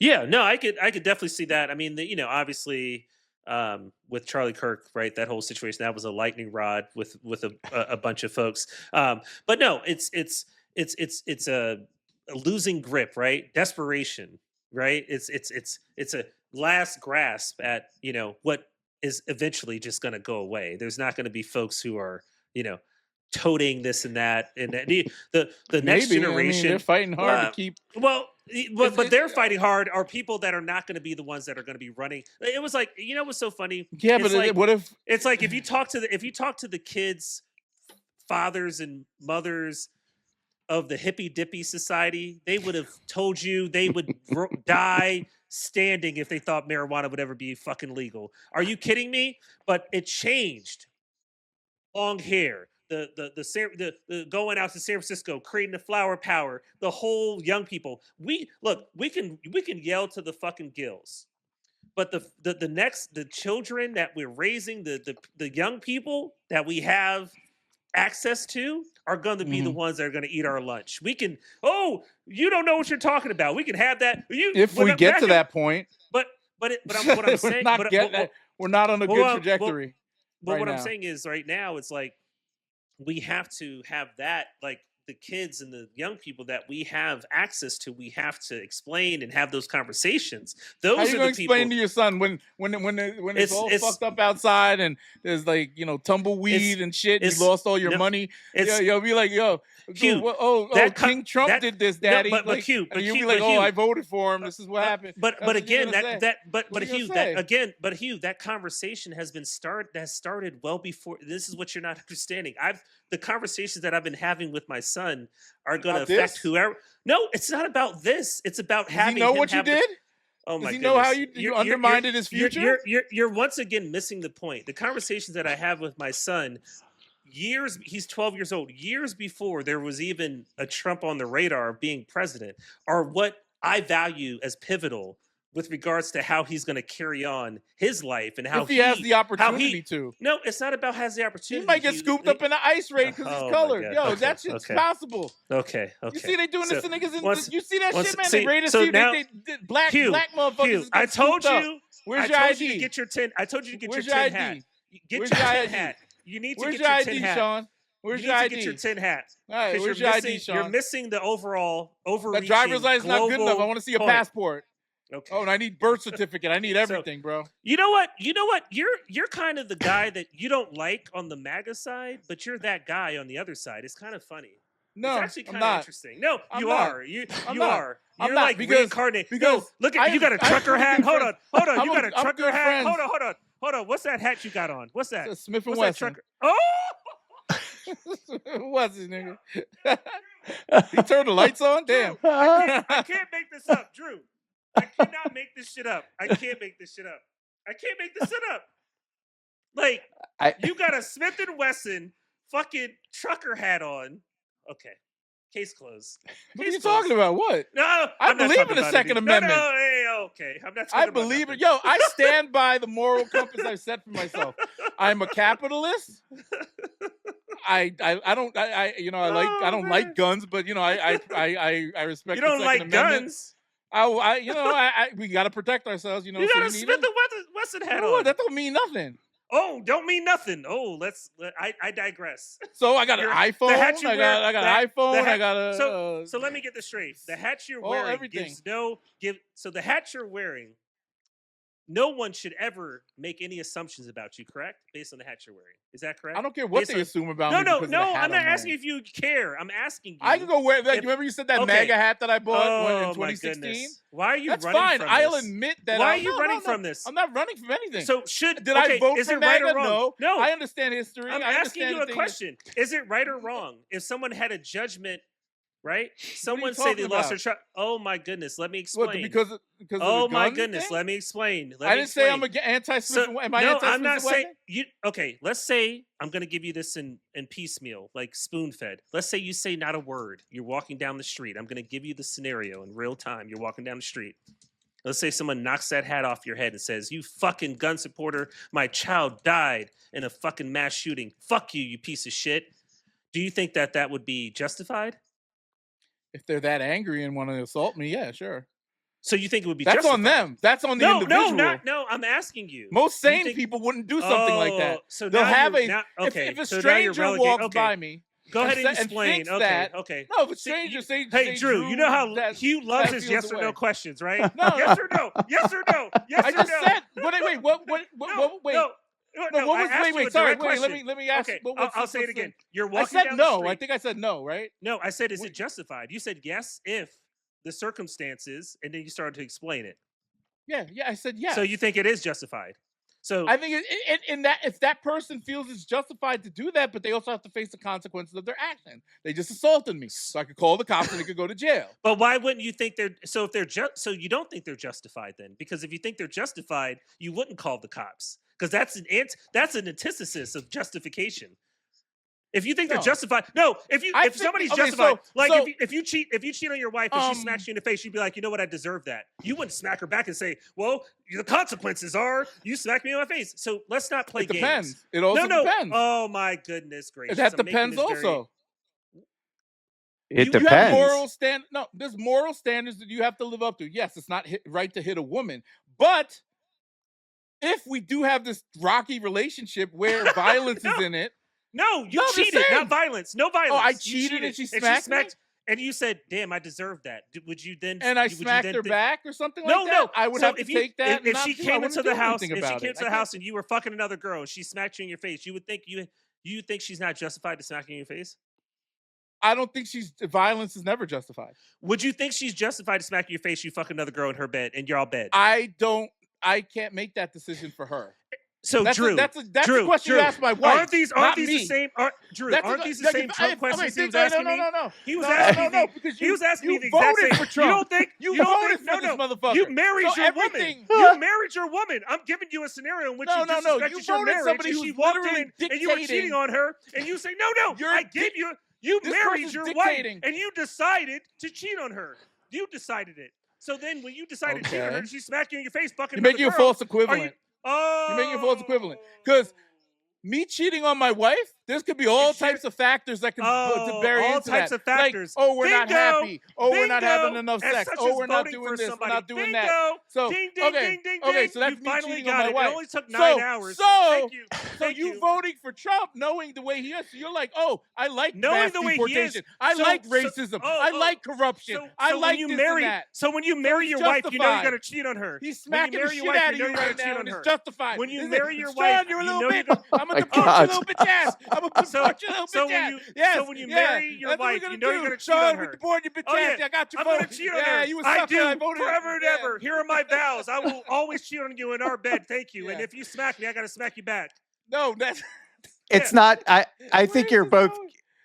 [SPEAKER 2] Yeah, no, I could definitely see that. I mean, obviously, with Charlie Kirk, right? That whole situation, that was a lightning rod with a bunch of folks. But no, it's a losing grip, right? Desperation, right? It's a last grasp at what is eventually just going to go away. There's not going to be folks who are toting this and that, and the next generation.
[SPEAKER 1] I mean, they're fighting hard to keep.
[SPEAKER 2] Well, but they're fighting hard are people that are not going to be the ones that are going to be running. It was like, what's so funny?
[SPEAKER 1] Yeah, but
[SPEAKER 2] like,
[SPEAKER 1] what if
[SPEAKER 2] it's like if you talk to the kids, fathers and mothers of the hippy dippy society, they would have told you they would die standing if they thought marijuana would ever be fucking legal. Are you kidding me? But it changed. Long hair, the going out to San Francisco, creating the flower power, the whole young people. We can yell to the fucking gills, but the children that we're raising, the young people that we have access to are going to be the ones that are going to eat our lunch. We can. Oh, you don't know what you're talking about. We can have that.
[SPEAKER 1] If we get to that point,
[SPEAKER 2] but what I'm saying,
[SPEAKER 1] we're not on a good trajectory.
[SPEAKER 2] But what I'm saying is, right now, it's like we have to have that, like the kids and the young people that we have access to, we have to explain and have those conversations. Those
[SPEAKER 1] How are you
[SPEAKER 2] going
[SPEAKER 1] to explain to your son when it's all fucked up outside and there's like tumbleweed and shit, and you lost all your money? You'll be like, Hugh, King Trump did this, Daddy.
[SPEAKER 2] No, but Hugh,
[SPEAKER 1] you'll be like,
[SPEAKER 2] Hugh,
[SPEAKER 1] I voted for him. This is what happened.
[SPEAKER 2] But Hugh, that conversation has started well before. This is what you're not understanding. The conversations that I've been having with my son are going to affect whoever. No, it's not about this. It's about having.
[SPEAKER 1] Does he know what you did?
[SPEAKER 2] Oh my
[SPEAKER 1] goodness. Does he
[SPEAKER 2] know
[SPEAKER 1] how you undermined his future?
[SPEAKER 2] You're once again missing the point. The conversations that I have with my son, he's 12 years old. Years before there was even a Trump on the radar being president, are what I value as pivotal with regards to how he's going to carry on his life and how
[SPEAKER 1] if he has the opportunity to.
[SPEAKER 2] No, it's not about has the opportunity.
[SPEAKER 1] He might get scooped up in the ice raid because he's colored. Yo, that shit's possible.
[SPEAKER 2] Okay.
[SPEAKER 1] You see they doing this to niggas. You see that shit, man? They raided black motherfuckers.
[SPEAKER 2] Hugh, I told you.
[SPEAKER 1] Where's your ID?
[SPEAKER 2] Get your 10. I told you to get your 10 hat. Get your 10 hat. You need to get your 10 hat.
[SPEAKER 1] Sean? Where's your ID?
[SPEAKER 2] Get your 10 hat.
[SPEAKER 1] All right, where's your ID, Sean?
[SPEAKER 2] You're missing the overall overreaching.
[SPEAKER 1] That driver's license not good enough. I want to see a passport.
[SPEAKER 2] Okay.
[SPEAKER 1] Oh, and I need birth certificate. I need everything, bro.
[SPEAKER 2] You know what? You're kind of the guy that you don't like on the MAGA side, but you're that guy on the other side. It's kind of funny.
[SPEAKER 1] No,
[SPEAKER 2] it's actually kind of interesting. No, you are. You are. You're
[SPEAKER 1] I'm
[SPEAKER 2] like reincarnated.
[SPEAKER 1] Because
[SPEAKER 2] look at you got a trucker hat. Hold on. You got a trucker hat.
[SPEAKER 1] Friends.
[SPEAKER 2] Hold on. What's that hat you got on? What's that?
[SPEAKER 1] It's Smith Wesson.
[SPEAKER 2] Oh!
[SPEAKER 1] What's his nigga? He turned the lights on? Damn.
[SPEAKER 2] I can't make this up, Drew. I cannot make this shit up. Like, you got a Smith & Wesson fucking trucker hat on. Okay. Case closed.
[SPEAKER 1] What are you talking about? What?
[SPEAKER 2] No,
[SPEAKER 1] I believe in the Second Amendment.
[SPEAKER 2] Okay. I'm not talking
[SPEAKER 1] I believe it. Yo, I stand by the moral compass I've set for myself. I'm a capitalist. I don't like guns, but I respect.
[SPEAKER 2] You don't
[SPEAKER 1] the Second
[SPEAKER 2] like
[SPEAKER 1] Amendment.
[SPEAKER 2] guns.
[SPEAKER 1] We got to protect ourselves.
[SPEAKER 2] You got a Smith & Wesson hat on.
[SPEAKER 1] That don't mean nothing.
[SPEAKER 2] Oh, don't mean nothing. Oh, I digress.
[SPEAKER 1] So I got an iPhone. I got an iPhone. I got a.
[SPEAKER 2] So let me get this straight. The hat you're wearing
[SPEAKER 1] everything.
[SPEAKER 2] So the hat you're wearing no one should ever make any assumptions about you, correct? Based on the hat you're wearing. Is that correct?
[SPEAKER 1] I don't care what they assume about me.
[SPEAKER 2] No,
[SPEAKER 1] because of the hat
[SPEAKER 2] I'm not asking
[SPEAKER 1] wearing.
[SPEAKER 2] if you care. I'm asking you.
[SPEAKER 1] I can go wear. Like, remember you said that MAGA hat that I bought in 2016?
[SPEAKER 2] Why are you
[SPEAKER 1] That's
[SPEAKER 2] running
[SPEAKER 1] fine.
[SPEAKER 2] from
[SPEAKER 1] I'll
[SPEAKER 2] this?
[SPEAKER 1] admit that.
[SPEAKER 2] Why are you running from this?
[SPEAKER 1] I'm not running from anything.
[SPEAKER 2] So did
[SPEAKER 1] I vote
[SPEAKER 2] is
[SPEAKER 1] for
[SPEAKER 2] it right
[SPEAKER 1] MAGA?
[SPEAKER 2] or wrong?
[SPEAKER 1] No. I understand history.
[SPEAKER 2] I'm asking you a question. Is it right or wrong? If someone had a judgment, right? Someone say they lost their trust. Oh my goodness, let me explain.
[SPEAKER 1] What, because
[SPEAKER 2] oh
[SPEAKER 1] of the
[SPEAKER 2] my
[SPEAKER 1] gun
[SPEAKER 2] goodness,
[SPEAKER 1] thing?
[SPEAKER 2] let me explain.
[SPEAKER 1] I didn't say I'm anti-Smith. Am I anti-Smith?
[SPEAKER 2] No, I'm not saying you. Okay, let's say I'm going to give you this in piecemeal, like spoon-fed. Let's say you say not a word. You're walking down the street. I'm going to give you the scenario in real time. You're walking down the street. Let's say someone knocks that hat off your head and says, "You fucking gun supporter, my child died in a fucking mass shooting. Fuck you, you piece of shit." Do you think that would be justified?
[SPEAKER 1] If they're that angry and want to assault me, yeah, sure.
[SPEAKER 2] So you think it would be
[SPEAKER 1] That's
[SPEAKER 2] justified?
[SPEAKER 1] on them. That's on the individual.
[SPEAKER 2] No, I'm asking you.
[SPEAKER 1] Most sane people wouldn't do something like that.
[SPEAKER 2] So
[SPEAKER 1] they'll have a
[SPEAKER 2] okay.
[SPEAKER 1] If a stranger walks by me,
[SPEAKER 2] go ahead and explain. Okay.
[SPEAKER 1] No, if a stranger say,
[SPEAKER 2] "Hey, Drew, you know how Hugh loves his yes or no questions, right? Yes or no? Yes or no? Yes or no?"
[SPEAKER 1] I just said. Wait. What? Wait. No, what was? Wait. Sorry. Wait. Let me ask.
[SPEAKER 2] Okay,
[SPEAKER 1] What,
[SPEAKER 2] I'll say it again. You're walking down
[SPEAKER 1] the
[SPEAKER 2] street.
[SPEAKER 1] no. I think I said no, right?
[SPEAKER 2] No, I said, is it justified? You said yes if the circumstances, and then you started to explain it.
[SPEAKER 1] Yeah. I said yes.
[SPEAKER 2] So you think it is justified? So
[SPEAKER 1] I think in that if that person feels it's justified to do that, but they also have to face the consequences of their action. They just assaulted me, so I could call the cops and they could go to jail.
[SPEAKER 2] But why wouldn't you think they're so? If they're so you don't think they're justified then? Because if you think they're justified, you wouldn't call the cops. Because that's an antithesis of justification. If you think they're justified, if somebody's justified, if you cheat on your wife and she smacks you in the face, you'd be like, you know what, I deserve that. You wouldn't smack her back and say, well, the consequences are you smack me in my face. So let's not play games.
[SPEAKER 1] Depends. It also depends.
[SPEAKER 2] Oh my goodness gracious.
[SPEAKER 1] That depends also.
[SPEAKER 3] It depends.
[SPEAKER 1] You have there's moral standards that you have to live up to. Yes, it's not right to hit a woman, but if we do have this rocky relationship where violence is in it.
[SPEAKER 2] No, you cheated, not violence. No violence.
[SPEAKER 1] Oh, I cheated and she smacked me?
[SPEAKER 2] And you said, damn, I deserve that. Would you then...
[SPEAKER 1] And I smacked her back or something like that? No. I would have to take that.
[SPEAKER 2] If she came into the house and you were fucking another girl and she smacked you in your face, you would think you think she's not justified to smack you in your face?
[SPEAKER 1] I don't think violence is never justified.
[SPEAKER 2] Would you think she's justified to smack you in your face, you fuck another girl in her bed and you're all bed?
[SPEAKER 1] I can't make that decision for her.
[SPEAKER 2] So
[SPEAKER 1] Drew, that's a question you asked my wife.
[SPEAKER 2] Aren't these the same? Drew, aren't these the same Trump questions he was asking me?
[SPEAKER 1] No.
[SPEAKER 2] He was asking me. He was asking me the exact same.
[SPEAKER 1] For Trump.
[SPEAKER 2] You don't think
[SPEAKER 1] you voted for this motherfucker?
[SPEAKER 2] You married your woman. You married your woman. I'm giving you a scenario in which you disrespected your marriage, and she walked in and you were cheating on her, and you say, no, I gave you. You married your wife, and you decided to cheat on her. You decided it. So then, when you decided to cheat on her, she smacked you in your face, fucking.
[SPEAKER 1] You're making a false equivalent.
[SPEAKER 2] Oh,
[SPEAKER 1] you're making a false equivalent because me cheating on my wife, there could be all types of factors that can bury into that.
[SPEAKER 2] All types of factors.
[SPEAKER 1] Like, we're not happy. We're not having enough sex. We're not doing this. We're not doing that. So
[SPEAKER 2] ding, ding,
[SPEAKER 1] okay, so that's
[SPEAKER 2] you
[SPEAKER 1] me
[SPEAKER 2] finally
[SPEAKER 1] cheating
[SPEAKER 2] got
[SPEAKER 1] on my wife.
[SPEAKER 2] It only took 9 hours.
[SPEAKER 1] So you voting for Trump, knowing the way he is. So you're like, I like
[SPEAKER 2] knowing
[SPEAKER 1] mass
[SPEAKER 2] the way
[SPEAKER 1] deportation.
[SPEAKER 2] he is.
[SPEAKER 1] I like racism. I like corruption. I like this and that.
[SPEAKER 2] So when you marry your wife, you know you're gonna cheat on her.
[SPEAKER 1] He's smacking the shit out of you right now, and it's justified.
[SPEAKER 2] When you marry your wife,
[SPEAKER 1] you're a little bit. I'm gonna deport your little bitch ass. I'm gonna deport your little bitch ass. Yes.
[SPEAKER 2] So when you marry your wife, you know you're gonna cheat on her.
[SPEAKER 1] Deport your bitch ass. I got your vote.
[SPEAKER 2] I'm gonna cheat on her.
[SPEAKER 1] You
[SPEAKER 2] I do forever and ever. Here are my vows. I will always cheat on you in our bed. Thank you. And if you smack me, I gotta smack you back.
[SPEAKER 1] No, that's.
[SPEAKER 3] It's not. I think you're both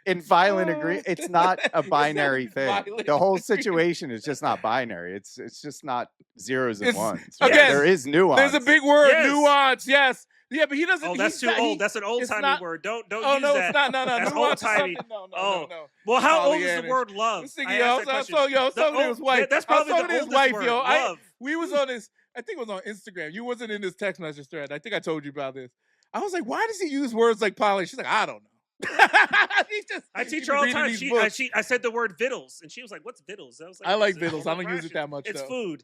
[SPEAKER 3] in violent agreement. It's not a binary thing. The whole situation is just not binary. It's just not zeros and ones. Right?
[SPEAKER 1] Again,
[SPEAKER 3] there is nuance.
[SPEAKER 1] There's a big word, nuance. Yes. Yeah, but he doesn't.
[SPEAKER 2] Oh, that's too old. That's an old-timey word. Don't use that.
[SPEAKER 1] No, it's not. No.
[SPEAKER 2] That's old-timey.
[SPEAKER 1] No.
[SPEAKER 2] Well, how old is the word love?
[SPEAKER 1] So his wife.
[SPEAKER 2] That's probably the oldest
[SPEAKER 1] wife,
[SPEAKER 2] word.
[SPEAKER 1] Love. We was on this. I think it was on Instagram. You wasn't in this text message thread. I think I told you about this. I was like, why does he use words like poly? She's like, I don't know.
[SPEAKER 2] I teach her all the time. I said the word vittles, and she was like, "What's vittles?" I was like,
[SPEAKER 1] "I like vittles. I don't use it that much.
[SPEAKER 2] It's
[SPEAKER 1] though.
[SPEAKER 2] Food,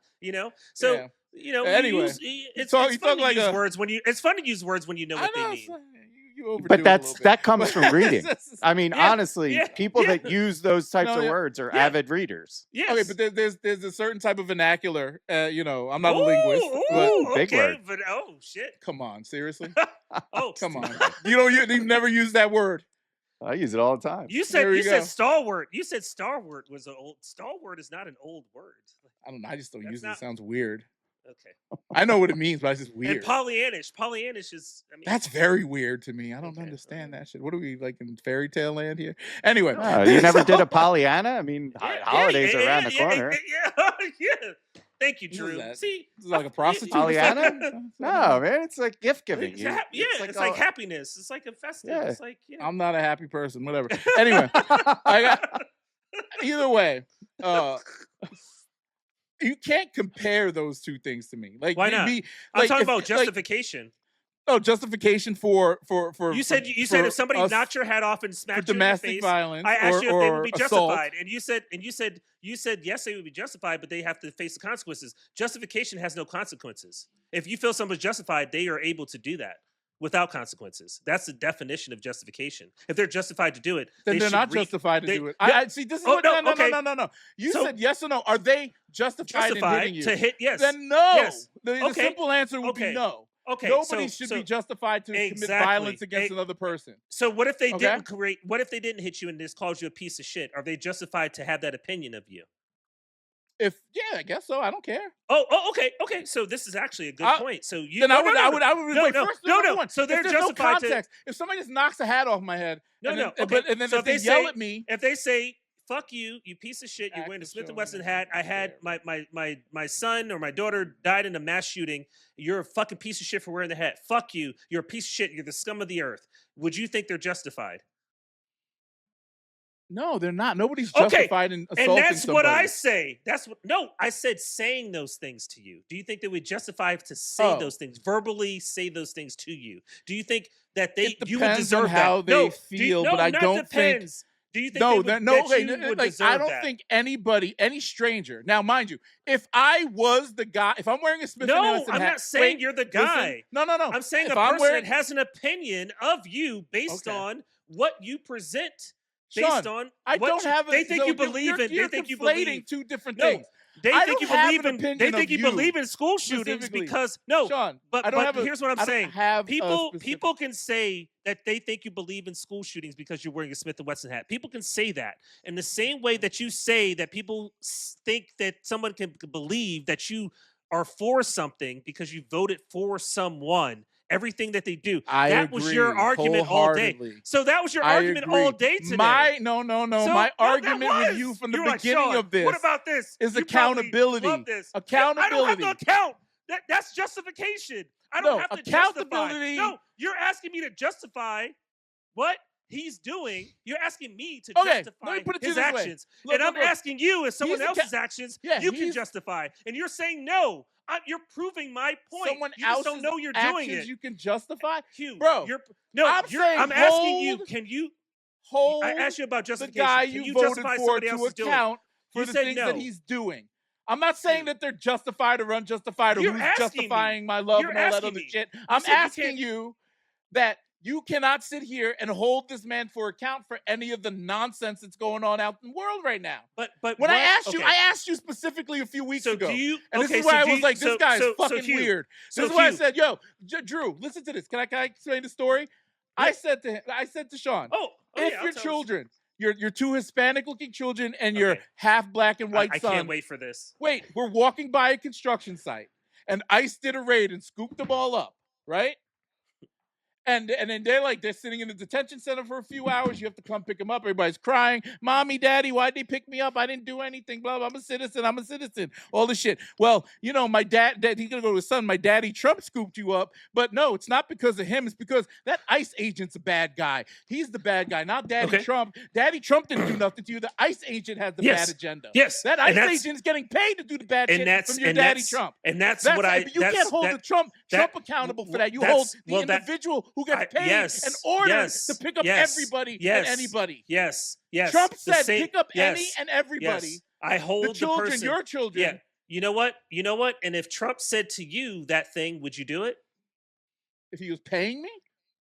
[SPEAKER 2] So anyway, it's fun to use words when you. It's fun to use words when you know what they mean.
[SPEAKER 1] you overdo
[SPEAKER 3] But
[SPEAKER 1] it a little bit.
[SPEAKER 3] that comes from reading. I mean,
[SPEAKER 2] Yeah,
[SPEAKER 3] honestly, people that use those types of words are avid readers.
[SPEAKER 2] Yes.
[SPEAKER 1] Okay, but there's a certain type of vernacular. You know, I'm not a linguist.
[SPEAKER 3] Big word.
[SPEAKER 2] But shit.
[SPEAKER 1] Come on, seriously?
[SPEAKER 2] Come
[SPEAKER 1] on. You've never used that word.
[SPEAKER 3] I use it all the time.
[SPEAKER 2] You said stalwart. You said stalwart was an old. Stalwart is not an old word.
[SPEAKER 1] I don't know. I just don't use it. It sounds weird.
[SPEAKER 2] Okay.
[SPEAKER 1] I know what it means, but it's just weird.
[SPEAKER 2] And Pollyannish. Pollyannish is. I mean,
[SPEAKER 1] that's very weird to me. I don't understand that shit. What are we like in fairy tale land here? Anyway,
[SPEAKER 3] you never did a Pollyanna? I mean, holidays are around the corner.
[SPEAKER 2] Yeah. Thank you, Drew. See,
[SPEAKER 1] this is like a prostitute.
[SPEAKER 3] Pollyanna? No, man, it's like gift giving.
[SPEAKER 2] It's like happiness. It's like a festive. Yeah. It's like
[SPEAKER 1] I'm not a happy person. Whatever. Anyway, either way, you can't compare those two things to me. Like,
[SPEAKER 2] why not? I'm talking about justification.
[SPEAKER 1] Justification for
[SPEAKER 2] you said if somebody knocked your hat off and smacked you in the face,
[SPEAKER 1] violence,
[SPEAKER 2] I asked you if they would be justified,
[SPEAKER 1] assault.
[SPEAKER 2] And you said yes, they would be justified, but they have to face the consequences. Justification has no consequences. If you feel someone's justified, they are able to do that without consequences. That's the definition of justification. If they're justified to do it,
[SPEAKER 1] then they're not justified to do it. I see. This is no. You said yes or no. Are they justified in hitting you?
[SPEAKER 2] To hit? Yes.
[SPEAKER 1] Then no.
[SPEAKER 2] Yes.
[SPEAKER 1] The simple answer would be no.
[SPEAKER 2] Okay,
[SPEAKER 1] nobody should be justified to commit violence against another person.
[SPEAKER 2] So what if they didn't what if they didn't hit you and just called you a piece of shit? Are they justified to have that opinion of you?
[SPEAKER 1] I guess so. I don't care.
[SPEAKER 2] Okay. So this is actually a good point. So you
[SPEAKER 1] then I would wait. First,
[SPEAKER 2] no. So they're justified to.
[SPEAKER 1] If somebody just knocks a hat off my head, and then
[SPEAKER 2] so
[SPEAKER 1] if they yell at me,
[SPEAKER 2] if they say, "Fuck you, you piece of shit! You're wearing a Smith Wesson hat. I had my son or my daughter died in a mass shooting. You're a fucking piece of shit for wearing the hat. Fuck you. You're a piece of shit. You're the scum of the earth." Would you think they're justified?
[SPEAKER 1] No, they're not. Nobody's justified in assaulting somebody.
[SPEAKER 2] And that's what I say. I said saying those things to you. Do you think they would justify to say those things, verbally say those things to you? Do you think that you would deserve
[SPEAKER 1] how
[SPEAKER 2] that?
[SPEAKER 1] they feel, but I don't think.
[SPEAKER 2] Do you think
[SPEAKER 1] I don't think anybody, any stranger. Now, mind you, if I was the guy, if I'm wearing a Smith and Wesson hat,
[SPEAKER 2] I'm not saying you're the guy.
[SPEAKER 1] Listen, no.
[SPEAKER 2] I'm saying a person has an opinion of you based on what you present. Based on
[SPEAKER 1] I don't have.
[SPEAKER 2] They think you believe in. They think you believe
[SPEAKER 1] two different things.
[SPEAKER 2] They think you believe in. They think you believe in school shootings because
[SPEAKER 1] Sean,
[SPEAKER 2] but here's what I'm saying. People can say that they think you believe in school shootings because you're wearing a Smith & Wesson hat. People can say that in the same way that you say that people think that someone can believe that you are for something because you voted for someone. Everything that they do. That was your argument all day. So that was your argument all day today.
[SPEAKER 1] No. My argument with you from the beginning of this.
[SPEAKER 2] What about this?
[SPEAKER 1] Is accountability. Accountability.
[SPEAKER 2] I don't have to account. That's justification. I don't have to
[SPEAKER 1] accountability.
[SPEAKER 2] Justify. No, you're asking me to justify what he's doing. You're asking me to justify his actions. And I'm asking you if someone else's actions you can justify. And you're saying no. You're proving my point.
[SPEAKER 1] Someone
[SPEAKER 2] you just don't know you're doing it.
[SPEAKER 1] You can justify,
[SPEAKER 2] Hugh,
[SPEAKER 1] bro.
[SPEAKER 2] I'm asking you. Can you
[SPEAKER 1] hold?
[SPEAKER 2] I asked you about justification.
[SPEAKER 1] The guy
[SPEAKER 2] can you
[SPEAKER 1] voted
[SPEAKER 2] justify
[SPEAKER 1] for
[SPEAKER 2] somebody
[SPEAKER 1] to
[SPEAKER 2] else's
[SPEAKER 1] account for
[SPEAKER 2] you
[SPEAKER 1] the
[SPEAKER 2] said
[SPEAKER 1] things
[SPEAKER 2] no.
[SPEAKER 1] that he's doing. I'm not saying that they're justified or unjustified or who's justifying my love and all that other shit. I'm asking you that you cannot sit here and hold this man for account for any of the nonsense that's going on out in the world right now.
[SPEAKER 2] But
[SPEAKER 1] when I asked you specifically a few weeks ago, and this is why I was like, this guy is fucking weird. This is why I said, yo, Drew, listen to this. Can I explain the story? I said to Sean, if your children, your two Hispanic-looking children and your half black and white son.
[SPEAKER 2] I can't wait for this.
[SPEAKER 1] Wait, we're walking by a construction site, and ICE did a raid and scooped them all up, right? And then they're sitting in the detention center for a few hours. You have to come pick them up. Everybody's crying. Mommy, daddy, why'd they pick me up? I didn't do anything. Blah, blah. I'm a citizen. All this shit. Well, my dad, he's going to go to his son. My daddy, Trump, scooped you up. But no, it's not because of him. It's because that ICE agent's a bad guy. He's the bad guy, not Daddy Trump. Daddy Trump didn't do nothing to you. The ICE agent has the bad agenda.
[SPEAKER 2] Yes.
[SPEAKER 1] That ICE agent is getting paid to do the bad shit from your daddy Trump.
[SPEAKER 2] And that's what
[SPEAKER 1] you can't hold the Trump accountable for that. You hold the individual who gets paid and ordered to pick up everybody and anybody.
[SPEAKER 2] Yes.
[SPEAKER 1] Trump said pick up any and everybody.
[SPEAKER 2] I hold
[SPEAKER 1] the children,
[SPEAKER 2] person,
[SPEAKER 1] your children.
[SPEAKER 2] Yeah. You know what? And if Trump said to you that thing, would you do it?
[SPEAKER 1] If he was paying me?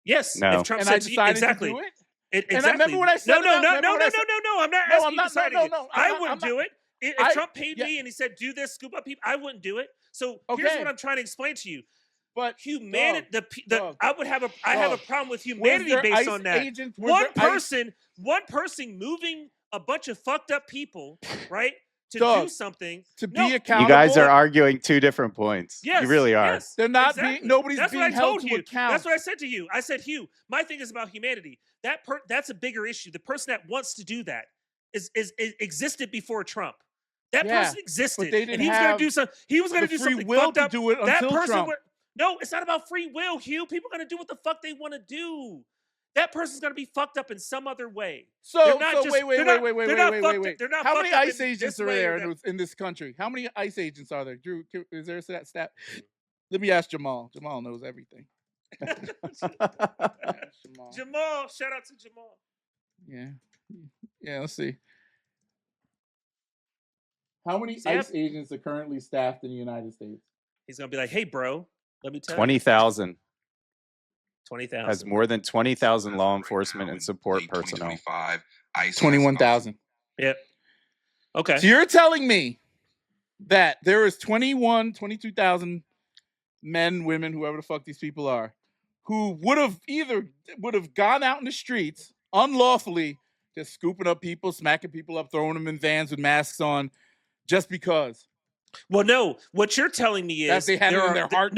[SPEAKER 2] Yes.
[SPEAKER 3] No.
[SPEAKER 2] If Trump
[SPEAKER 1] and
[SPEAKER 2] said
[SPEAKER 1] I decided
[SPEAKER 2] exactly.
[SPEAKER 1] to do it.
[SPEAKER 2] Exactly.
[SPEAKER 1] And I remember what I said.
[SPEAKER 2] No. I'm not asking you to decide it. I wouldn't do it. If Trump paid me and he said, "Do this, scoop up people," I wouldn't do it. So here's what I'm trying to explain to you.
[SPEAKER 1] But
[SPEAKER 2] humanity, I have a problem with humanity based on that. One person moving a bunch of fucked up people, right, to do something
[SPEAKER 1] to be accountable.
[SPEAKER 3] You guys are arguing two different points.
[SPEAKER 2] Yes,
[SPEAKER 3] you really are.
[SPEAKER 2] Yes,
[SPEAKER 1] they're not being. Nobody's being held to account.
[SPEAKER 2] That's what I said to you. I said, Hugh, my thing is about humanity. That's a bigger issue. The person that wants to do that is existed before Trump. That person existed, and he was going to do something. He was going to do something fucked up.
[SPEAKER 1] Do it until Trump.
[SPEAKER 2] No, it's not about free will, Hugh. People are going to do what the fuck they want to do. That person's going to be fucked up in some other way.
[SPEAKER 1] Wait. How many ICE agents are there in this country? How many ICE agents are there? Drew, is there that stat? Let me ask Jamal. Jamal knows everything.
[SPEAKER 2] Jamal, shout out to Jamal.
[SPEAKER 1] Yeah. Let's see. How many ICE agents are currently staffed in the United States?
[SPEAKER 2] He's gonna be like, "Hey, bro, let me tell
[SPEAKER 3] 20,000.
[SPEAKER 2] 20,000
[SPEAKER 3] has more than 20,000 law enforcement and support personnel.
[SPEAKER 1] 21,000.
[SPEAKER 2] Yep. Okay.
[SPEAKER 1] So you're telling me that there is 22,000 men, women, whoever the fuck these people are, who would have gone out in the streets unlawfully, just scooping up people, smacking people up, throwing them in vans with masks on, just because.
[SPEAKER 2] Well, no. What you're telling me is
[SPEAKER 1] that they have it in their heart.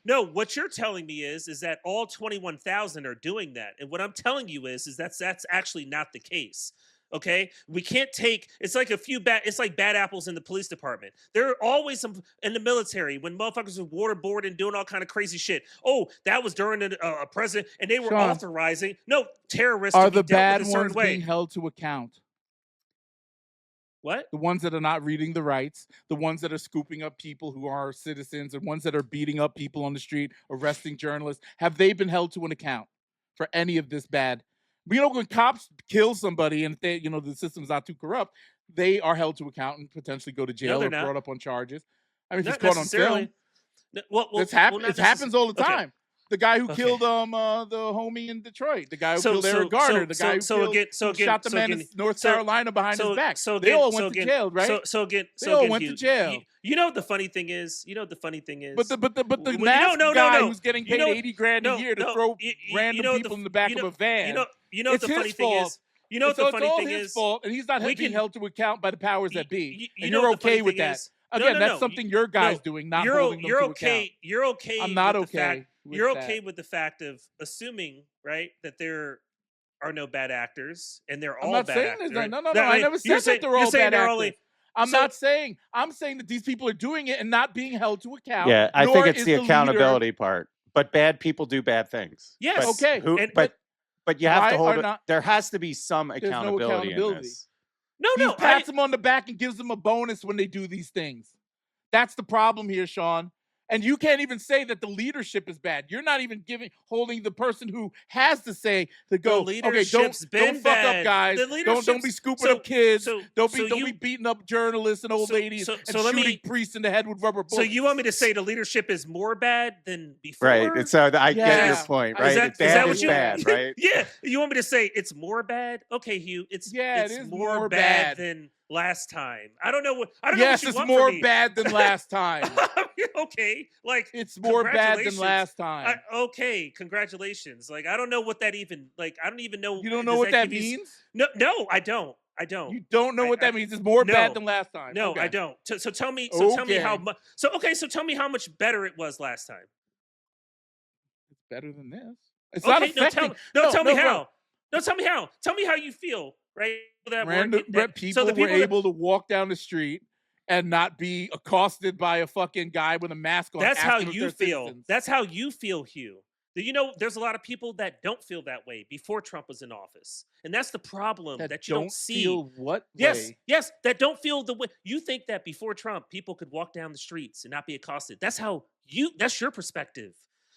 [SPEAKER 2] No. What you're telling me is that all 21,000 are doing that, and what I'm telling you is that's actually not the case. Okay, we can't take. It's like it's like bad apples in the police department. There are always some in the military when motherfuckers are waterboarding and doing all kind of crazy shit. Oh, that was during a president, and they were authorizing terrorists.
[SPEAKER 1] Are
[SPEAKER 2] to be
[SPEAKER 1] the bad
[SPEAKER 2] dealt with a certain
[SPEAKER 1] ones
[SPEAKER 2] way.
[SPEAKER 1] being held to account?
[SPEAKER 2] What?
[SPEAKER 1] The ones that are not reading the rights, the ones that are scooping up people who are citizens, and ones that are beating up people on the street, arresting journalists, have they been held to an account for any of this bad? When cops kill somebody and they, the system's not too corrupt, they are held to account and potentially go to jail or brought up on charges. I mean, if it's caught on film. It happens all the time. The guy who killed the homie in Detroit, the guy who killed Eric Garner, the guy who shot the man in North Carolina behind his back. They all went to jail, right? They all went to jail.
[SPEAKER 2] You know what the funny thing is? But
[SPEAKER 1] the masked guy who's getting paid $80,000 a year to throw random people in the back of a van.
[SPEAKER 2] You know what the funny thing is? You know what the funny thing is?
[SPEAKER 1] It's all his fault, and he's not being held to account by the powers that be. And you're okay with that. Again, that's something your guy's doing, not holding them to account.
[SPEAKER 2] You're okay.
[SPEAKER 1] I'm not okay.
[SPEAKER 2] You're okay with the fact of assuming, right, that there are no bad actors and they're all bad actors.
[SPEAKER 1] No. I never said that they're all bad actors. I'm saying that these people are doing it and not being held to account.
[SPEAKER 3] Yeah, I think it's the accountability part. But bad people do bad things.
[SPEAKER 2] Yes.
[SPEAKER 1] Okay.
[SPEAKER 3] But you have to hold it. There has to be some accountability in this.
[SPEAKER 1] He pats them on the back and gives them a bonus when they do these things. That's the problem here, Sean. And you can't even say that the leadership is bad. You're not even holding the person who has to say to go, okay, don't fuck up guys. Don't be scooping up kids. Don't be beating up journalists and old ladies and shooting priests in the head with rubber bullets.
[SPEAKER 2] So you want me to say the leadership is more bad than before?
[SPEAKER 3] Right. And so I get your point, right? Bad is bad, right?
[SPEAKER 2] Yeah. You want me to say it's more bad? Okay, Hugh. It's more bad than last time. I don't know what.
[SPEAKER 1] Yes, it's more bad than last time.
[SPEAKER 2] Okay,
[SPEAKER 1] it's more bad than last time.
[SPEAKER 2] Okay, congratulations. I don't know what that even. I don't even know.
[SPEAKER 1] You don't know what that means?
[SPEAKER 2] No, I don't.
[SPEAKER 1] You don't know what that means. It's more bad than last time.
[SPEAKER 2] No, I don't. So tell me. Tell me how much. So tell me how much better it was last time.
[SPEAKER 1] It's better than this. It's not affecting.
[SPEAKER 2] Tell me how. No, tell me how. Tell me how you feel. Right.
[SPEAKER 1] Random people were able to walk down the street and not be accosted by a fucking guy with a mask on.
[SPEAKER 2] That's how you feel. Citizens. That's how you feel, Hugh. There's a lot of people that don't feel that way before Trump was in office. And that's the problem that you don't see.
[SPEAKER 1] Feel what
[SPEAKER 2] way? Yes, that don't feel the way. You think that before Trump, people could walk down the streets and not be accosted. That's your perspective.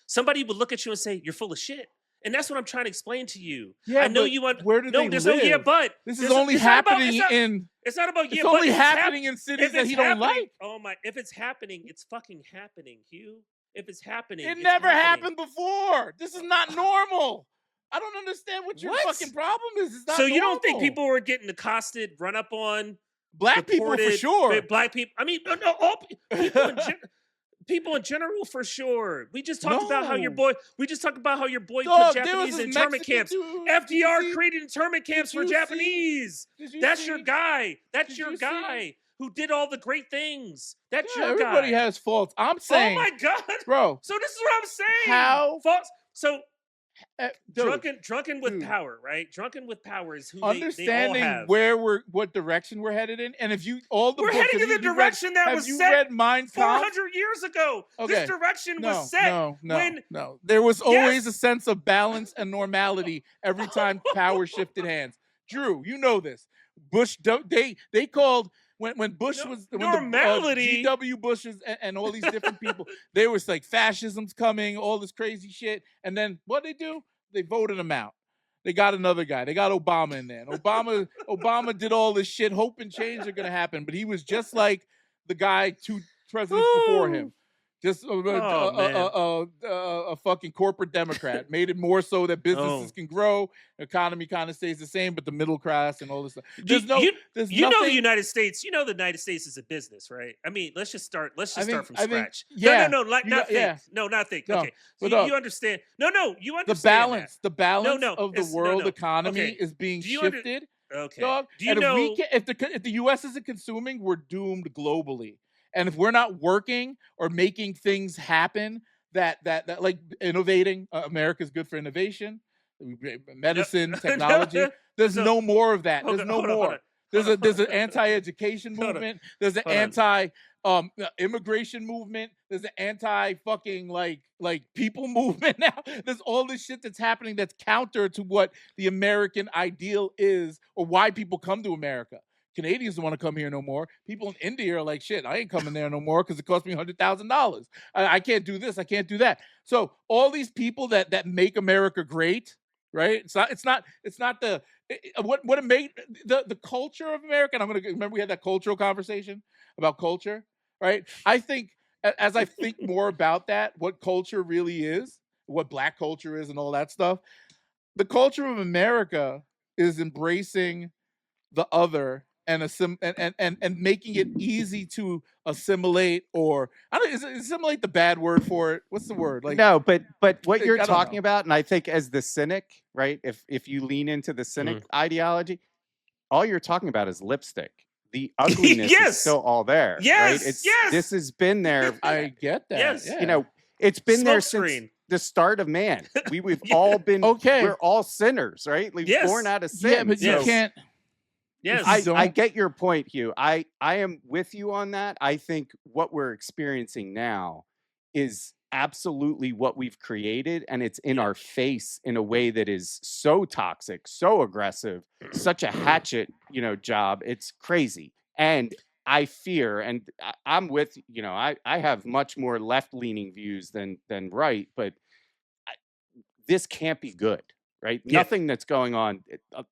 [SPEAKER 2] Somebody would look at you and say, you're full of shit. And that's what I'm trying to explain to you.
[SPEAKER 1] Yeah,
[SPEAKER 2] I know you want.
[SPEAKER 1] Where do they live?
[SPEAKER 2] No, yeah, but
[SPEAKER 1] this is only happening in.
[SPEAKER 2] It's not about.
[SPEAKER 1] It's only happening in cities that he don't like.
[SPEAKER 2] Oh my! If it's happening, it's fucking happening, Hugh. if it's happening.
[SPEAKER 1] It
[SPEAKER 2] it's
[SPEAKER 1] never
[SPEAKER 2] happening.
[SPEAKER 1] happened before. This is not normal. I don't understand what your fucking problem is. It's not
[SPEAKER 2] so
[SPEAKER 1] normal.
[SPEAKER 2] You don't think people were getting accosted, run up on
[SPEAKER 1] black people for sure?
[SPEAKER 2] Black people. I mean, no, all people in general for sure. We just talked about how your boy. We just talked about how your boy put Japanese in internment camps. FDR created internment camps for Japanese. That's your guy. That's your guy who did all the great things. That's your guy.
[SPEAKER 1] Everybody has faults. I'm saying.
[SPEAKER 2] Oh my god,
[SPEAKER 1] bro.
[SPEAKER 2] So this is what I'm saying.
[SPEAKER 1] How
[SPEAKER 2] faults? So.
[SPEAKER 1] Dude,
[SPEAKER 2] drunken with power, right? Drunken with power is who
[SPEAKER 1] understanding
[SPEAKER 2] they all have.
[SPEAKER 1] what direction we're headed in, and if you all the
[SPEAKER 2] we're
[SPEAKER 1] books,
[SPEAKER 2] heading in the direction that was set 400 years ago.
[SPEAKER 1] Okay.
[SPEAKER 2] This direction was set.
[SPEAKER 1] No. There was always a sense of balance and normality every time power shifted hands. Drew, you know this. Bush, they called. When Bush was
[SPEAKER 2] normality,
[SPEAKER 1] G.W. Bushes and all these different people, they was like fascism's coming, all this crazy shit, and then what they do? They voted him out. They got another guy. They got Obama in there. And Obama did all this shit, hoping change are gonna happen, but he was just like the guy 2 presidents before him. Just a fucking corporate Democrat. Made it more so that businesses can grow, economy kind of stays the same, but the middle class and all this stuff.
[SPEAKER 2] You know the United States. You know the United States is a business, right? I mean, let's just start from scratch. Not think. Okay, so you understand? No, you understand
[SPEAKER 1] the balance of the world economy is being shifted.
[SPEAKER 2] Okay.
[SPEAKER 1] Dog,
[SPEAKER 2] do you know
[SPEAKER 1] if the U.S. isn't consuming, we're doomed globally. And if we're not working or making things happen that like innovating, America's good for innovation, medicine, technology. There's no more of that. There's no more. There's an anti-education movement. There's an anti-immigration movement. There's an anti-fucking like people movement now. There's all this shit that's happening that's counter to what the American ideal is or why people come to America. Canadians don't want to come here no more. People in India are like, shit, I ain't coming there no more because it cost me $100,000. I can't do this. I can't do that. So all these people that make America great, right? It's not what it made the culture of America. And I'm gonna remember we had that cultural conversation about culture, right? I think as I think more about that, what culture really is, what Black culture is, and all that stuff, the culture of America is embracing the other and making it easy to assimilate, or is assimilate the bad word for it? What's the word? Like
[SPEAKER 3] no, but what you're talking about, and I think as the cynic, right? If you lean into the cynic ideology, all you're talking about is lipstick. The ugliness is still all there.
[SPEAKER 2] Yes,
[SPEAKER 3] right? This has been there.
[SPEAKER 1] I get that.
[SPEAKER 2] Yes.
[SPEAKER 1] Yeah.
[SPEAKER 3] You know, it's been there since the start of man. We've all been We're all sinners, right? We've born out of sin.
[SPEAKER 1] Yeah, but you can't.
[SPEAKER 2] Yes,
[SPEAKER 3] I get your point, Hugh. I am with you on that. I think what we're experiencing now is absolutely what we've created, and it's in our face in a way that is so toxic, so aggressive, such a hatchet, job. It's crazy. And I fear, and I'm with, I have much more left-leaning views than right, but this can't be good. Right? Yeah. Nothing that's going on,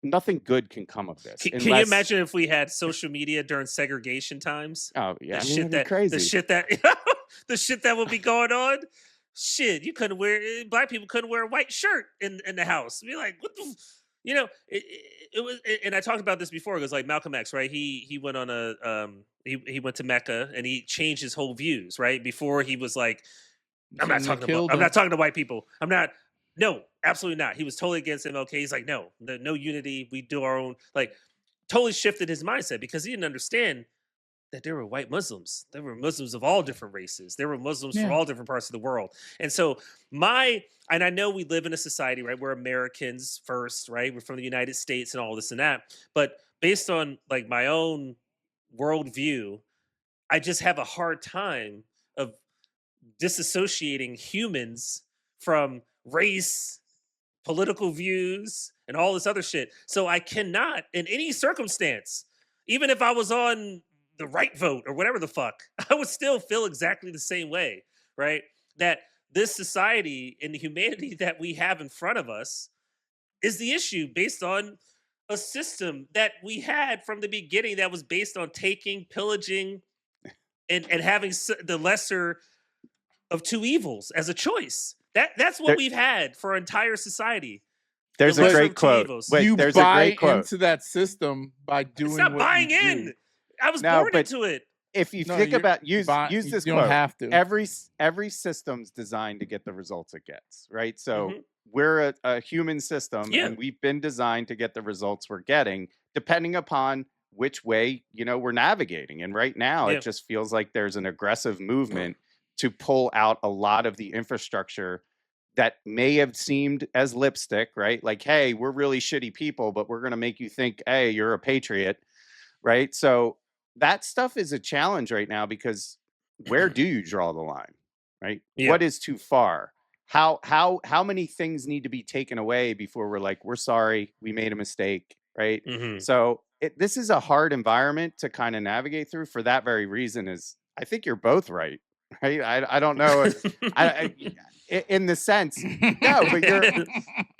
[SPEAKER 3] nothing good can come of this.
[SPEAKER 2] Can you imagine if we had social media during segregation times?
[SPEAKER 3] Oh yeah,
[SPEAKER 2] crazy. The shit that would be going on. Shit, you couldn't Black people couldn't wear a white shirt in the house. Be like, what the, it was. And I talked about this before. It was like Malcolm X, right? He went on he went to Mecca and he changed his whole views, right? Before he was like, I'm not talking to white people. No, absolutely not. He was totally against MLK. He's like, no unity. We do our own, totally shifted his mindset because he didn't understand that there were white Muslims. There were Muslims of all different races. There were Muslims from all different parts of the world. And so and I know we live in a society, right? We're Americans first, right? We're from the United States and all this and that. But based on my own worldview, I just have a hard time of disassociating humans from race, political views, and all this other shit. So I cannot, in any circumstance, even if I was on the right vote or whatever the fuck, I would still feel exactly the same way, right? That this society and the humanity that we have in front of us is the issue based on a system that we had from the beginning that was based on taking, pillaging, and having the lesser of two evils as a choice. That's what we've had for our entire society.
[SPEAKER 3] There's a great quote. Wait,
[SPEAKER 1] you
[SPEAKER 3] there's
[SPEAKER 1] buy
[SPEAKER 3] a great quote.
[SPEAKER 1] into that system by doing.
[SPEAKER 2] It's not
[SPEAKER 1] what
[SPEAKER 2] buying
[SPEAKER 1] you
[SPEAKER 2] in.
[SPEAKER 1] do.
[SPEAKER 2] I was born into it.
[SPEAKER 3] If you think about use this
[SPEAKER 1] you
[SPEAKER 3] quote,
[SPEAKER 1] don't have to.
[SPEAKER 3] Every system's designed to get the results it gets, right? So we're a human system, and we've been designed to get the results we're getting, depending upon which way we're navigating. And right now, it just feels like there's an aggressive movement to pull out a lot of the infrastructure that may have seemed as lipstick, right? Like, hey, we're really shitty people, but we're going to make you think, hey, you're a patriot, right? So that stuff is a challenge right now, because where do you draw the line, right? What is too far? How many things need to be taken away before we're like, we're sorry, we made a mistake, right? So this is a hard environment to kind of navigate through. For that very reason, is I think you're both right? I don't know if, in the sense, no, but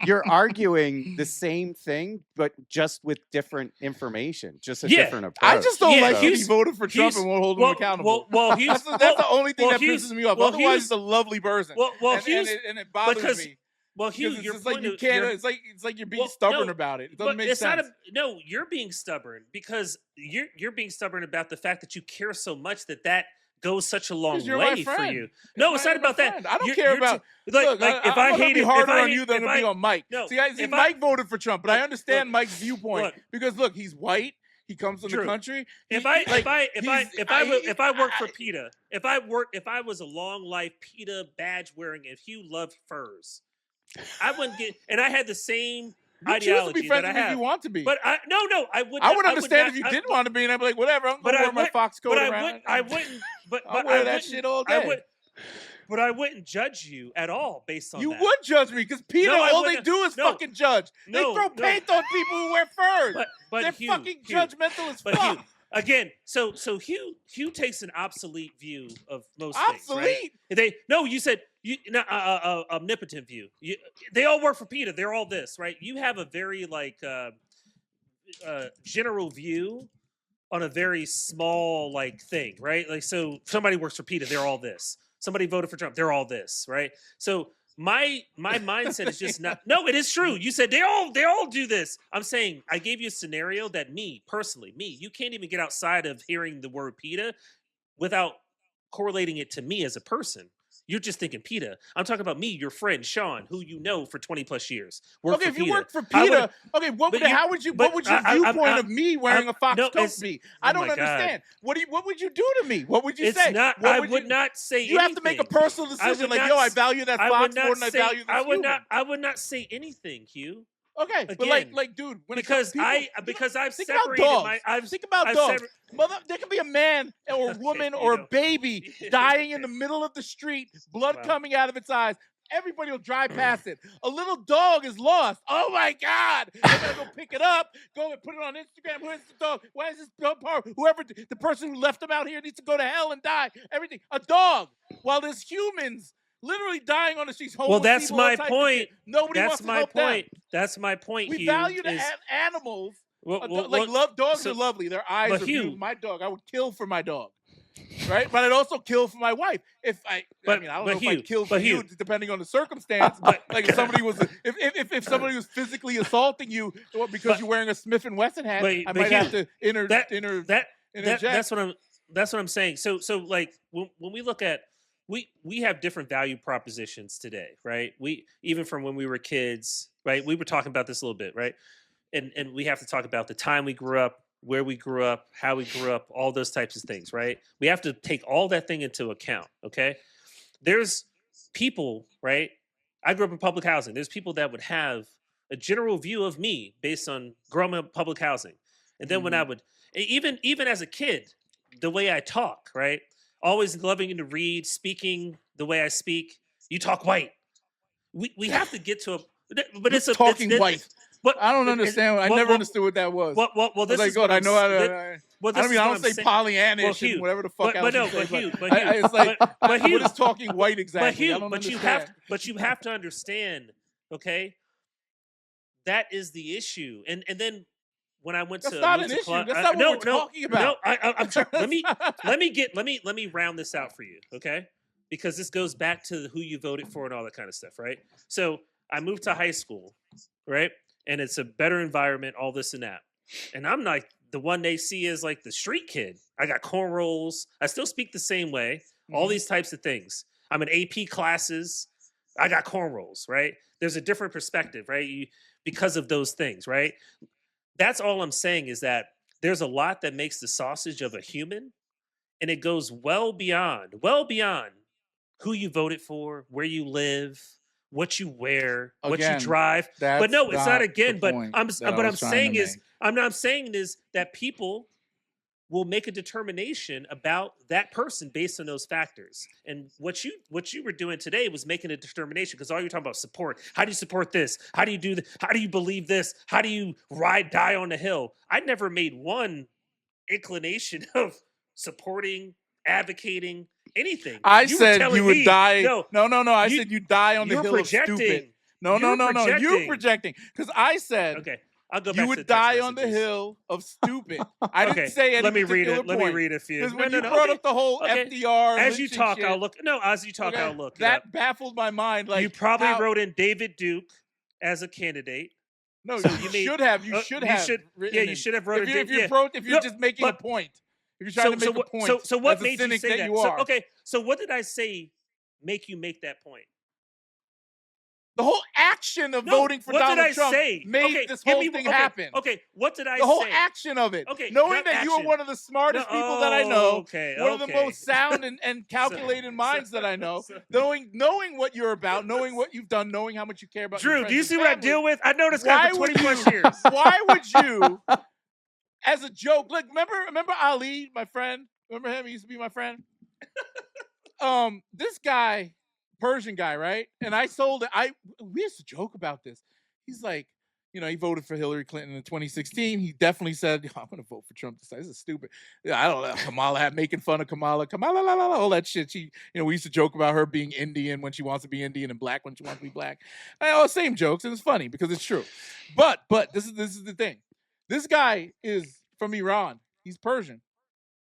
[SPEAKER 3] you're arguing the same thing, but just with different information, just a different approach.
[SPEAKER 1] I just don't like he voted for Trump and won't hold him accountable. That's the only thing that pisses me off. Otherwise, he's a lovely person. And it bothers me.
[SPEAKER 2] Well, Hugh,
[SPEAKER 1] it's like you can't. It's like you're being stubborn about it. It doesn't make sense.
[SPEAKER 2] No, you're being stubborn because you're being stubborn about the fact that you care so much that goes such a long way for you. No, it's not about that.
[SPEAKER 1] I don't care about
[SPEAKER 2] if I hate
[SPEAKER 1] it, harder on you than
[SPEAKER 2] to
[SPEAKER 1] be on Mike.
[SPEAKER 2] No,
[SPEAKER 1] see, Mike voted for Trump, but I understand Mike's viewpoint because look, he's white. He comes from the country.
[SPEAKER 2] If I worked for PETA, if I was a long life PETA badge wearing, if Hugh loved furs, I wouldn't get. And I had the same ideology that I have.
[SPEAKER 1] If you want to be,
[SPEAKER 2] but I would.
[SPEAKER 1] I would understand if you didn't want to be, and I'd be like, whatever. I'm gonna wear my fox coat around.
[SPEAKER 2] I wouldn't. But
[SPEAKER 1] I'll wear that shit all day.
[SPEAKER 2] But I wouldn't judge you at all based on that.
[SPEAKER 1] You would judge me because PETA, all they do is fucking judge. They throw paint on people who wear furs.
[SPEAKER 2] But
[SPEAKER 1] they're fucking judgmental as fuck.
[SPEAKER 2] Hugh, again, so Hugh takes an obsolete view of most
[SPEAKER 1] things.
[SPEAKER 2] Right? You said omnipotent view. They all work for PETA. They're all this, right? You have a very general view on a very small thing, right? Like, so somebody works for PETA, they're all this. Somebody voted for Trump, they're all this, right? So my mindset is just not. No, it is true. You said they all do this. I'm saying I gave you a scenario that me personally, you can't even get outside of hearing the word PETA without correlating it to me as a person. You're just thinking PETA. I'm talking about me, your friend Sean, who you know for 20 plus years.
[SPEAKER 1] If you work for PETA, what would your viewpoint of me wearing a fox coat be? I don't understand. What would you do to me? What would you say?
[SPEAKER 2] I would not say anything.
[SPEAKER 1] You have to make a personal decision. I value that fox more than I value this human.
[SPEAKER 2] I would not say anything, Hugh.
[SPEAKER 1] Okay, again, but dude,
[SPEAKER 2] because I've separated
[SPEAKER 1] think about dogs. There could be a man or a woman or a baby dying in the middle of the street, blood coming out of its eyes. Everybody will drive past it. A little dog is lost. Oh my God! They're gonna go pick it up, go and put it on Instagram. Where's the dog? Why is this dog? Whoever the person who left him out here needs to go to hell and die. Everything. A dog. While there's humans literally dying on the streets.
[SPEAKER 2] Well, that's my point.
[SPEAKER 1] Nobody wants to help them.
[SPEAKER 2] That's my point.
[SPEAKER 1] We value the animals. Dogs are lovely. Their eyes are beautiful. My dog, I would kill for my dog, right? But I'd also kill for my wife. I don't know if I'd kill for you, depending on the circumstance. But if somebody if somebody was physically assaulting you because you're wearing a Smith Wesson hat, I might have to interject.
[SPEAKER 2] That's what I'm saying. So when we look at. We have different value propositions today, right? We even from when we were kids, right? We were talking about this a little bit, right? And we have to talk about the time we grew up, where we grew up, how we grew up, all those types of things, right? We have to take all that thing into account, okay? There's people, right? I grew up in public housing. There's people that would have a general view of me based on growing up in public housing. And then when I would, even as a kid, the way I talk, right? Always loving to read, speaking the way I speak. You talk white. We have to get to but it's
[SPEAKER 1] talking white. But I don't understand. I never understood what that was.
[SPEAKER 2] Well, this is
[SPEAKER 1] good. I know how to. I don't say Pollyannish and whatever the fuck else. It's like, what is talking white exactly?
[SPEAKER 2] But you have to understand, okay? That is the issue, and then. When I went
[SPEAKER 1] That's not an issue. That's not what we're talking about.
[SPEAKER 2] No, let me round this out for you, okay? because this goes back to who you voted for and all that kind of stuff, right? So I moved to high school, right? And it's a better environment, all this and that. And I'm like the one they see as like the street kid. I got cornrows. I still speak the same way. All these types of things. I'm in AP classes. I got cornrows, right? There's a different perspective, right? Because of those things, right? That's all I'm saying is that there's a lot that makes the sausage of a human, and it goes well beyond who you voted for, where you live, what you wear, what you drive. But no, it's not again. But I'm saying is that people will make a determination about that person based on those factors. And what you were doing today was making a determination, because all you're talking about support. How do you support this? How do you do how do you believe this? How do you die on the hill? I never made one inclination of supporting, advocating anything.
[SPEAKER 1] I said you would die. No. I said you die on the hill of stupid. No. You're projecting, because I said
[SPEAKER 2] I'll go back
[SPEAKER 1] you would die on the hill of stupid. I didn't say any
[SPEAKER 2] Let me read
[SPEAKER 1] particular
[SPEAKER 2] it.
[SPEAKER 1] point.
[SPEAKER 2] Let me read a few.
[SPEAKER 1] Because when you brought up the whole FDR,
[SPEAKER 2] as you talk,
[SPEAKER 1] shit,
[SPEAKER 2] I'll look. No, as you talk, I'll look.
[SPEAKER 1] That baffled my mind. Like,
[SPEAKER 2] you probably wrote in David Duke as a candidate.
[SPEAKER 1] No, so you should have. You should have.
[SPEAKER 2] You should have wrote.
[SPEAKER 1] If you're just making a point. If you're trying to make a point.
[SPEAKER 2] So what made you say that?
[SPEAKER 1] You are.
[SPEAKER 2] So what did I say? Make you make that point?
[SPEAKER 1] The whole action of voting for Donald Trump made this whole thing happen.
[SPEAKER 2] Okay, what did I say?
[SPEAKER 1] The whole action of it. Okay, knowing that you are one of the smartest people that I know, one of the most sound and calculated minds that I know, knowing what you're about, knowing what you've done, knowing how much you care about.
[SPEAKER 2] Drew, do you see what I deal with? I know this guy for 20 plus years.
[SPEAKER 1] Why would you, as a joke, like remember Ali, my friend? Remember him? He used to be my friend. This guy. Persian guy, right? And I sold it. We used to joke about this. He's like, he voted for Hillary Clinton in 2016. He definitely said, I'm going to vote for Trump this time. This is stupid. I don't know. Kamala making fun of Kamala, all that shit. She, we used to joke about her being Indian when she wants to be Indian and black when she wants to be black. Same jokes, and it's funny because it's true. But this is the thing. This guy is from Iran. He's Persian.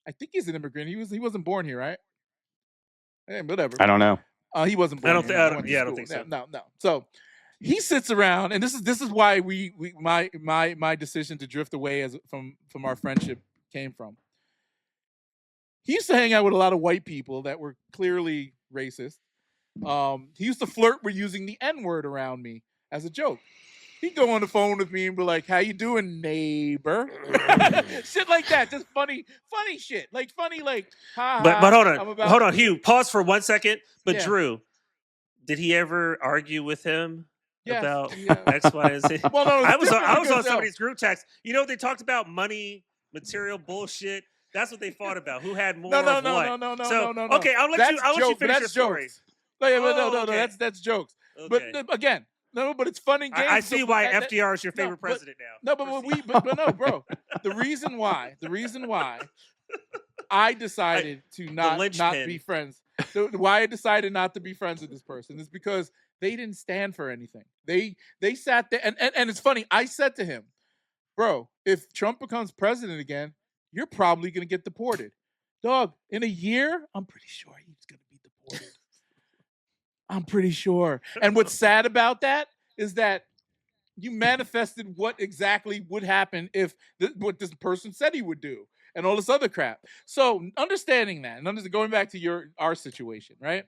[SPEAKER 1] I think he's an immigrant. He wasn't born here, right? Hey, whatever.
[SPEAKER 3] I don't know.
[SPEAKER 1] He wasn't born.
[SPEAKER 2] I don't think so.
[SPEAKER 1] No. So he sits around, and this is why my decision to drift away from our friendship came from. He used to hang out with a lot of white people that were clearly racist. He used to flirt with using the N-word around me as a joke. He'd go on the phone with me and be like, "How you doing, neighbor?" Shit like that. Just funny shit. Like,
[SPEAKER 2] But hold on, Hugh. Pause for 1 second. But Drew, did he ever argue with him about X, Y, and Z?
[SPEAKER 1] Well, no,
[SPEAKER 2] I was on somebody's group text. They talked about money, material bullshit. That's what they fought about. Who had more?
[SPEAKER 1] No.
[SPEAKER 2] Okay, I'll let you finish your story.
[SPEAKER 1] No. That's jokes. Okay. But again. No, but it's fun and games.
[SPEAKER 2] I see why FDR is your favorite president now.
[SPEAKER 1] No, but no, bro. The reason why I decided to not be friends, why I decided not to be friends with this person is because they didn't stand for anything. They sat there, and it's funny. I said to him, bro, if Trump becomes president again, you're probably going to get deported. Dog, in a year, I'm pretty sure he's going to be deported. I'm pretty sure. And what's sad about that is that you manifested what exactly would happen if what this person said he would do and all this other crap. So understanding that and going back to our situation, right?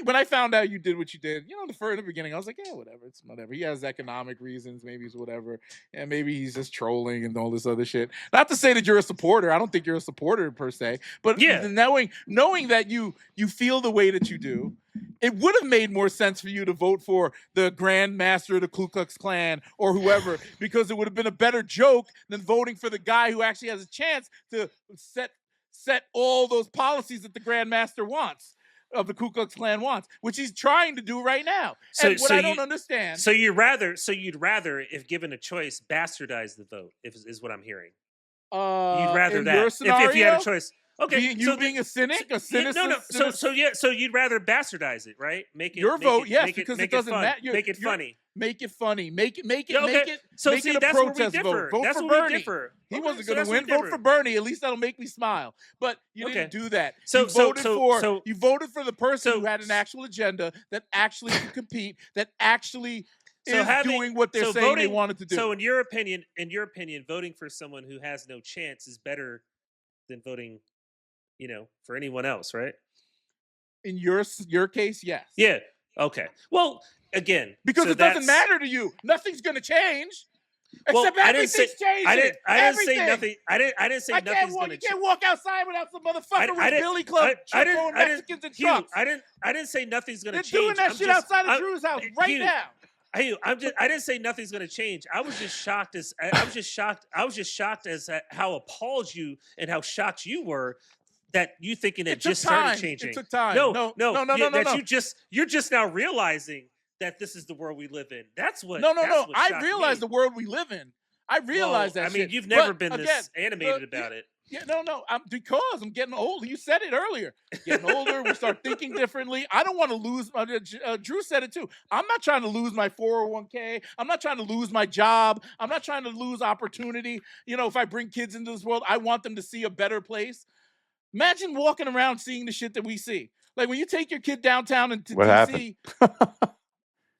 [SPEAKER 1] When I found out you did what you did, in the beginning, I was like, yeah, whatever. It's whatever. He has economic reasons. Maybe it's whatever. And maybe he's just trolling and all this other shit. Not to say that you're a supporter. I don't think you're a supporter per se. But knowing that you feel the way that you do, it would have made more sense for you to vote for the Grand Master of the Ku Klux Klan or whoever, because it would have been a better joke than voting for the guy who actually has a chance to set all those policies that the Grand Master wants. Of the Ku Klux Klan wants, which he's trying to do right now. And I don't understand.
[SPEAKER 2] So you'd rather, if given a choice, bastardize the vote. Is what I'm hearing. You'd rather
[SPEAKER 1] in
[SPEAKER 2] that
[SPEAKER 1] your scenario,
[SPEAKER 2] if you had a choice. Okay,
[SPEAKER 1] being a cynic, a cynicist.
[SPEAKER 2] No. So you'd rather bastardize it, right? Make it
[SPEAKER 1] your vote, yes, because it doesn't matter.
[SPEAKER 2] Make it funny.
[SPEAKER 1] Make it funny. Make it.
[SPEAKER 2] So
[SPEAKER 1] make
[SPEAKER 2] see,
[SPEAKER 1] it a
[SPEAKER 2] that's where we
[SPEAKER 1] protest
[SPEAKER 2] differ.
[SPEAKER 1] vote. Vote
[SPEAKER 2] That's
[SPEAKER 1] for
[SPEAKER 2] where
[SPEAKER 1] Bernie.
[SPEAKER 2] we differ.
[SPEAKER 1] He
[SPEAKER 2] Okay,
[SPEAKER 1] wasn't
[SPEAKER 2] so
[SPEAKER 1] going to
[SPEAKER 2] that's where
[SPEAKER 1] win.
[SPEAKER 2] we
[SPEAKER 1] Vote
[SPEAKER 2] differ.
[SPEAKER 1] for Bernie. At least that'll make me smile. But you didn't do that.
[SPEAKER 2] So
[SPEAKER 1] you voted for the person who had an actual agenda that actually could compete. That actually is doing what they're saying they wanted to do.
[SPEAKER 2] So in your opinion, voting for someone who has no chance is better than voting, for anyone else, right?
[SPEAKER 1] In your case, yes.
[SPEAKER 2] Yeah. Okay. Well, again,
[SPEAKER 1] because it doesn't matter to you. Nothing's going to change. Except everything's changing.
[SPEAKER 2] I didn't say nothing. I didn't say nothing's going to change.
[SPEAKER 1] You can't walk outside without some motherfucker with Billy Club throwing Mexicans in trucks.
[SPEAKER 2] I didn't say nothing's going to change.
[SPEAKER 1] They're doing that shit outside of Drew's house right now.
[SPEAKER 2] Hugh, I didn't say nothing's going to change. I was just shocked as how appalled you and how shocked you were that you thinking it just started changing.
[SPEAKER 1] It took time.
[SPEAKER 2] No. You're just now realizing that this is the world we live in. That's what.
[SPEAKER 1] No. I realize the world we live in. I realize that.
[SPEAKER 2] I mean, you've never been this animated about it.
[SPEAKER 1] Yeah, no. Because I'm getting older. You said it earlier. Getting older, we start thinking differently. I don't want to lose. Drew said it too. I'm not trying to lose my 401k. I'm not trying to lose my job. I'm not trying to lose opportunity. If I bring kids into this world, I want them to see a better place. Imagine walking around seeing the shit that we see. Like when you take your kid downtown and
[SPEAKER 3] what
[SPEAKER 1] DC.
[SPEAKER 3] Happened?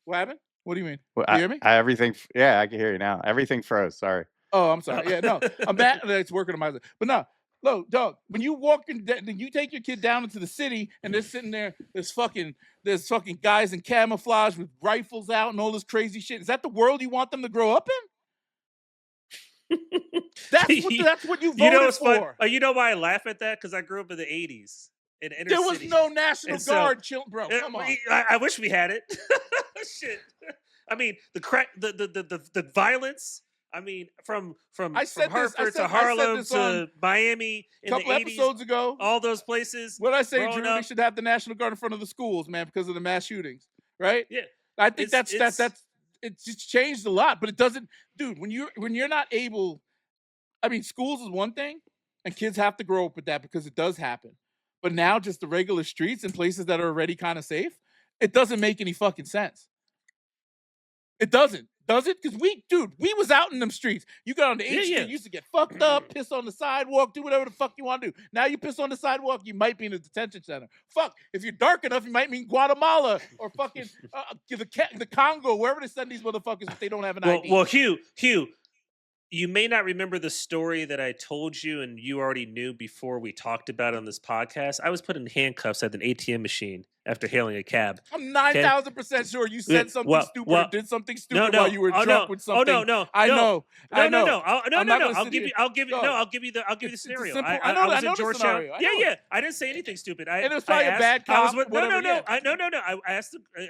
[SPEAKER 1] What happened? What do you mean?
[SPEAKER 3] Well,
[SPEAKER 1] you hear me?
[SPEAKER 3] Everything. Yeah, I can hear you now. Everything froze. Sorry.
[SPEAKER 1] Oh, I'm sorry. Yeah, no. I'm bad. It's working on my side. But no, look, dog. When you you take your kid down into the city and they're sitting there. There's fucking guys in camouflage with rifles out and all this crazy shit. Is that the world you want them to grow up in? That's what you voted for.
[SPEAKER 2] You know why I laugh at that? Because I grew up in the 80s.
[SPEAKER 1] There was no National Guard, bro. Come on.
[SPEAKER 2] I wish we had it. Shit. I mean, the violence. I mean, from Hartford to Harlem to Miami in the 80s. A couple episodes ago. All those places.
[SPEAKER 1] What did I say, Drew? We should have the National Guard in front of the schools, man, because of the mass shootings, right?
[SPEAKER 2] Yeah.
[SPEAKER 1] I think it's just changed a lot, but it doesn't, dude. When you're not able, I mean, schools is one thing, and kids have to grow up with that because it does happen. But now, just the regular streets and places that are already kind of safe, it doesn't make any fucking sense. It doesn't, does it? Because we was out in them streets. You got on the 8th Street, you used to get fucked up, piss on the sidewalk, do whatever the fuck you want to do. Now you piss on the sidewalk, you might be in a detention center. Fuck, if you're dark enough, you might be in Guatemala or fucking the Congo, wherever they send these motherfuckers if they don't have an ID.
[SPEAKER 2] Well, Hugh, you may not remember the story that I told you and you already knew before we talked about it on this podcast. I was put in handcuffs at an ATM machine after hailing a cab.
[SPEAKER 1] I'm 9,000% sure you said something stupid or did something stupid while you were drunk with something.
[SPEAKER 2] Oh no!
[SPEAKER 1] I know.
[SPEAKER 2] I'll give you the scenario. I was in Georgetown. Yeah. I didn't say anything stupid.
[SPEAKER 1] And it was probably a bad cop.
[SPEAKER 2] I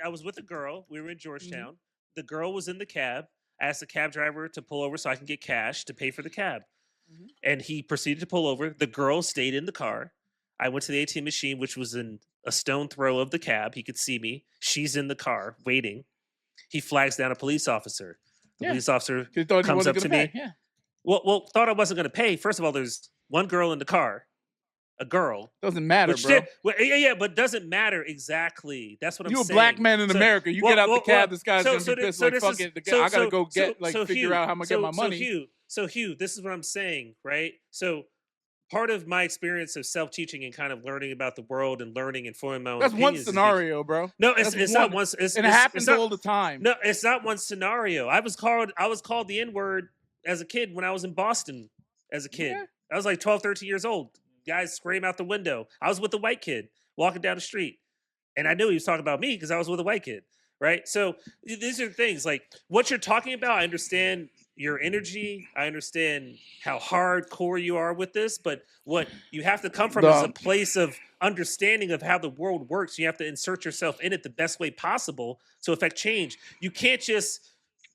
[SPEAKER 2] was with a girl. We were in Georgetown. Mm-hmm. The girl was in the cab. I asked the cab driver to pull over so I can get cash to pay for the cab. Mm-hmm. And he proceeded to pull over. The girl stayed in the car. I went to the ATM machine, which was in a stone throw of the cab. He could see me. She's in the car waiting. He flags down a police officer. The police officer comes up to me. Yeah. Well, thought I wasn't going to pay. First of all, there's one girl in the car. A girl.
[SPEAKER 1] Doesn't matter, bro.
[SPEAKER 2] But doesn't matter exactly. That's what I'm saying.
[SPEAKER 1] You a black man in America. You get out the cab, this guy's going to be pissed like, fuck it. I got to go figure out how I'm going to get my money.
[SPEAKER 2] So Hugh, this is what I'm saying, right? So part of my experience of self-teaching and kind of learning about the world and learning and forming my own
[SPEAKER 1] opinions. That's one scenario, bro.
[SPEAKER 2] No, it's not one.
[SPEAKER 1] It happens all the time.
[SPEAKER 2] No, it's not one scenario. I was called the N-word as a kid when I was in Boston as a kid. Yeah. I was like 12, 13 years old. Guys scream out the window. I was with a white kid walking down the street. And I knew he was talking about me because I was with a white kid, right? So these are things like what you're talking about. I understand your energy. I understand how hardcore you are with this. But what you have to come from is a place of understanding of how the world works. You have to insert yourself in it the best way possible to affect change. You can't just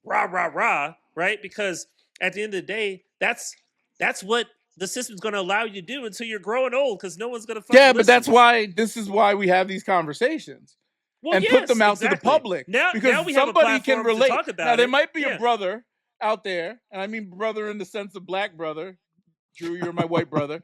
[SPEAKER 2] rah, right? Because at the end of the day, that's what the system's going to allow you to do until you're growing old because no one's going to fucking listen.
[SPEAKER 1] But that's why this is why we have these conversations and put them out to the public.
[SPEAKER 2] Now we
[SPEAKER 1] somebody can relate.
[SPEAKER 2] Talk about
[SPEAKER 1] now, there might be a brother out there, and I mean brother in the sense of black brother. Drew, you're my white brother.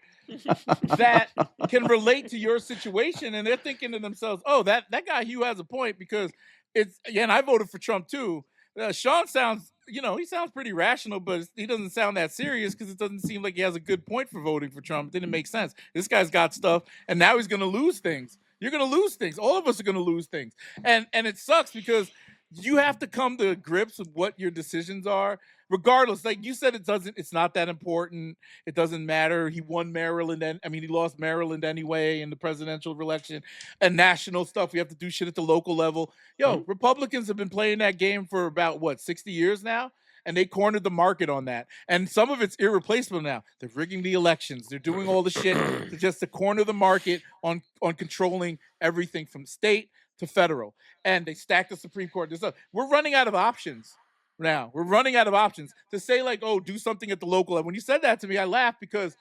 [SPEAKER 1] That can relate to your situation, and they're thinking to themselves, oh, that guy Hugh has a point because it's, and I voted for Trump too. Sean sounds, he sounds pretty rational, but he doesn't sound that serious because it doesn't seem like he has a good point for voting for Trump. It didn't make sense. This guy's got stuff, and now he's going to lose things. You're going to lose things. All of us are going to lose things. And it sucks because you have to come to grips with what your decisions are, regardless. Like you said, it's not that important. It doesn't matter. He won Maryland. He lost Maryland anyway in the presidential election and national stuff. We have to do shit at the local level. Republicans have been playing that game for about 60 years now. And they cornered the market on that. And some of it's irreplaceable now. They're rigging the elections. They're doing all the shit to corner the market on controlling everything from state to federal. And they stacked the Supreme Court. We're running out of options now. We're running out of options to say do something at the local level. When you said that to me, I laughed because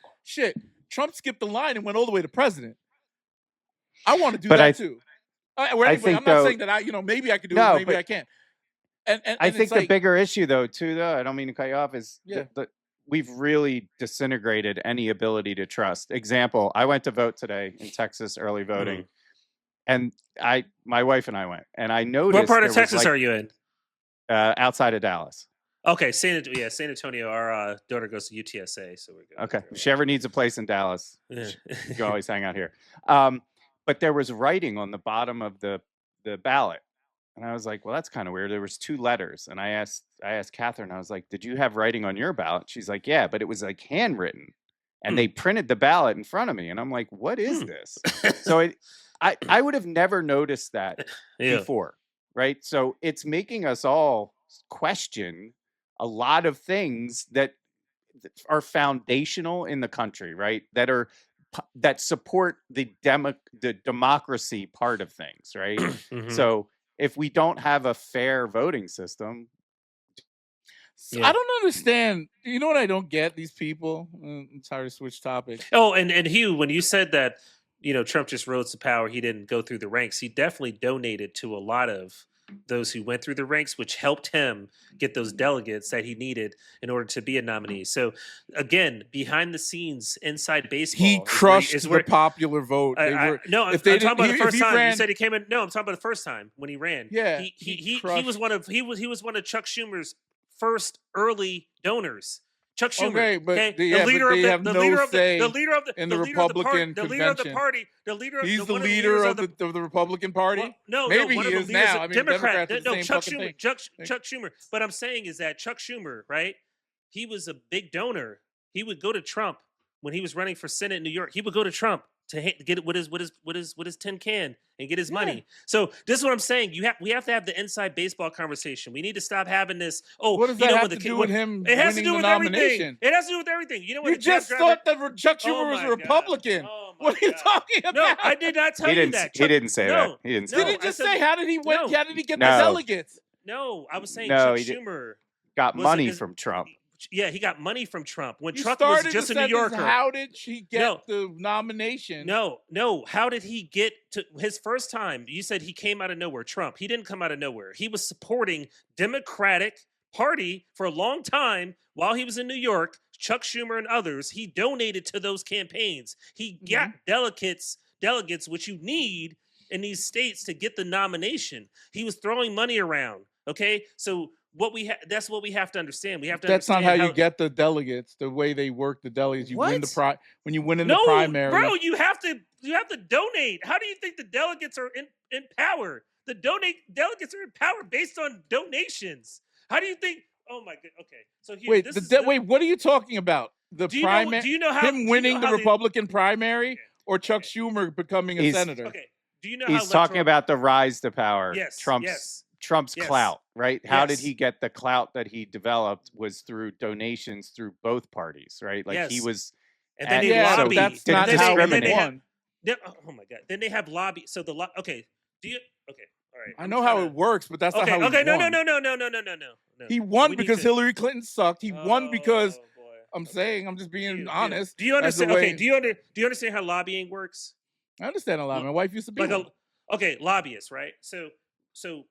[SPEAKER 1] Trump skipped the line and went all the way to president. I want to do that too. I'm not saying that maybe I could do it, maybe I can't. And
[SPEAKER 3] I think the bigger issue though, I don't mean to cut you off, is we've really disintegrated any ability to trust. Example, I went to vote today in Texas, early voting. And my wife and I went, and I noticed.
[SPEAKER 2] What part of Texas are you in?
[SPEAKER 3] Outside of Dallas.
[SPEAKER 2] Okay, San Antonio. Our daughter goes to UTSA, so we're good.
[SPEAKER 3] Okay, if she ever needs a place in Dallas, you can always hang out here. But there was writing on the bottom of the ballot, and I was like, "Well, that's kind of weird." There was 2 letters, and I asked Catherine. I was like, "Did you have writing on your ballot?" She's like, "Yeah, but it was handwritten, and they printed the ballot in front of me." And I'm like, "What is this?" So I would have never noticed that before, right? So it's making us all question a lot of things that are foundational in the country, right? That support the democracy part of things, right? So if we don't have a fair voting system,
[SPEAKER 1] I don't understand. You know what I don't get? These people. I'm sorry to switch topics.
[SPEAKER 2] Oh, and Hugh, when you said that, Trump just rose to power, he didn't go through the ranks. He definitely donated to a lot of those who went through the ranks, which helped him get those delegates that he needed in order to be a nominee. So again, behind the scenes, inside baseball,
[SPEAKER 1] he crushed the popular vote.
[SPEAKER 2] I'm talking about the first time. You said he came in. No, I'm talking about the first time when he ran.
[SPEAKER 1] Yeah,
[SPEAKER 2] he was one of Chuck Schumer's first early donors. Chuck Schumer,
[SPEAKER 1] okay, but the leader of the Republican convention. He's the leader of the Republican Party.
[SPEAKER 2] Well,
[SPEAKER 1] maybe he is now.
[SPEAKER 2] Democrat.
[SPEAKER 1] Chuck
[SPEAKER 2] Schumer. But I'm saying is that Chuck Schumer, right? He was a big donor. He would go to Trump when he was running for Senate in New York. He would go to Trump to get it with his tin can and get his money. So this is what I'm saying. We have to have the inside baseball conversation. We need to stop having this. Oh,
[SPEAKER 1] what does that have to do with him?
[SPEAKER 2] It has to do with
[SPEAKER 1] everything.
[SPEAKER 2] It has to do with everything. You know what?
[SPEAKER 1] You just thought that Chuck Schumer was a Republican. What are you talking about?
[SPEAKER 2] No, I did not tell you that.
[SPEAKER 3] He didn't say that. He didn't say
[SPEAKER 1] that. Did he just say how did he win? How did he get the delegates?
[SPEAKER 2] No, I was saying Chuck Schumer
[SPEAKER 3] got money from Trump.
[SPEAKER 2] Yeah, he got money from Trump when Trump was just a New Yorker.
[SPEAKER 1] How did he get the nomination?
[SPEAKER 2] No. How did he get to his first time? You said he came out of nowhere. Trump. He didn't come out of nowhere. He was supporting Democratic Party for a long time while he was in New York. Chuck Schumer and others. He donated to those campaigns. He got delegates, which you need in these states to get the nomination. He was throwing money around. Okay, so. That's what we have to understand. We have to.
[SPEAKER 1] That's not how you get the delegates. The way they work the delegates, you win when you win in the primary.
[SPEAKER 2] Bro, you have to donate. How do you think the delegates are in power? The delegates are in power based on donations. How do you think? Oh my god. Okay, so here,
[SPEAKER 1] wait. What are you talking about? The primary?
[SPEAKER 2] Do you know how
[SPEAKER 1] him winning the Republican primary or Chuck Schumer becoming a senator?
[SPEAKER 2] Okay. Do you know
[SPEAKER 3] he's talking about the rise to power?
[SPEAKER 2] Yes.
[SPEAKER 3] Trump's clout, right? How did he get the clout that he developed was through donations through both parties, right? Like he was,
[SPEAKER 2] and then they lobby.
[SPEAKER 1] That's not how he won.
[SPEAKER 2] Oh my god! Then they have lobby. So okay. Do you? Okay. All right.
[SPEAKER 1] I know how it works, but that's not how he won.
[SPEAKER 2] Okay. No.
[SPEAKER 1] He won because Hillary Clinton sucked. He won because I'm just being honest.
[SPEAKER 2] Do you understand? Okay. Do you understand how lobbying works?
[SPEAKER 1] I understand a lot. My wife used to be
[SPEAKER 2] lobbyists, right? So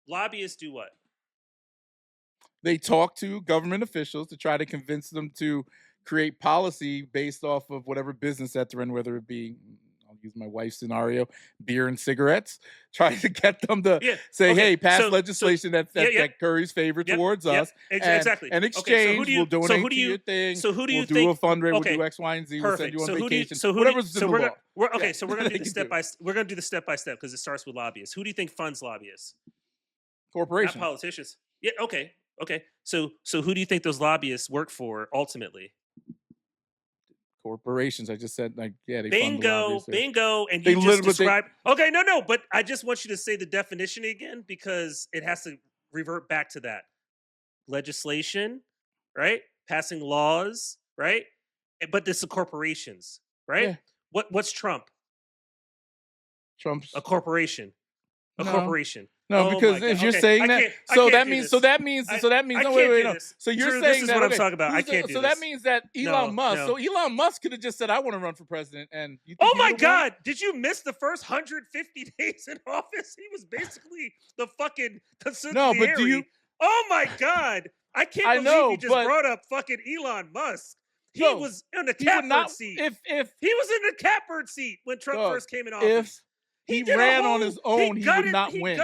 [SPEAKER 2] lobbyists do what?
[SPEAKER 1] They talk to government officials to try to convince them to create policy based off of whatever business that they're in, whether it be, I'll want to use my wife's scenario, beer and cigarettes, trying to get them to say, hey, pass legislation that curries favor towards us.
[SPEAKER 2] Exactly.
[SPEAKER 1] And exchange, we'll donate to your thing.
[SPEAKER 2] So who do you
[SPEAKER 1] we'll
[SPEAKER 2] think?
[SPEAKER 1] Do a fundraiser, we'll do X, Y, and Z. Perfect. We'll send you on vacation.
[SPEAKER 2] So
[SPEAKER 1] whatever's in the law.
[SPEAKER 2] So we're going to do the step by step. We're going to do the step by step because it starts with lobbyists. Who do you think funds lobbyists?
[SPEAKER 1] Corporations.
[SPEAKER 2] Not politicians. Yeah, okay. So who do you think those lobbyists work for ultimately?
[SPEAKER 1] Corporations. I just said, they
[SPEAKER 2] bingo. And you just describe. Okay, no. But I just want you to say the definition again because it has to revert back to that. Legislation, right? Passing laws, right? But this is corporations, right?
[SPEAKER 1] Yeah.
[SPEAKER 2] What's Trump?
[SPEAKER 1] Trump's
[SPEAKER 2] a corporation. Corporation.
[SPEAKER 1] No, because if you're saying that, so that means. No, wait. No. So you're saying
[SPEAKER 2] this is
[SPEAKER 1] that.
[SPEAKER 2] what I'm talking about. I can't do
[SPEAKER 1] this. So that means that Elon Musk. So Elon Musk could have just said, "I want to run for president." And
[SPEAKER 2] oh my God, did you miss the first 150 days in office? He was basically the fucking consigliere.
[SPEAKER 1] No, but do you?
[SPEAKER 2] Oh my God, I can't believe you just brought up fucking Elon Musk. He was in the catbird seat.
[SPEAKER 1] If
[SPEAKER 2] he was in the catbird seat when Trump first came in office,
[SPEAKER 1] if he ran on his own, he would not win.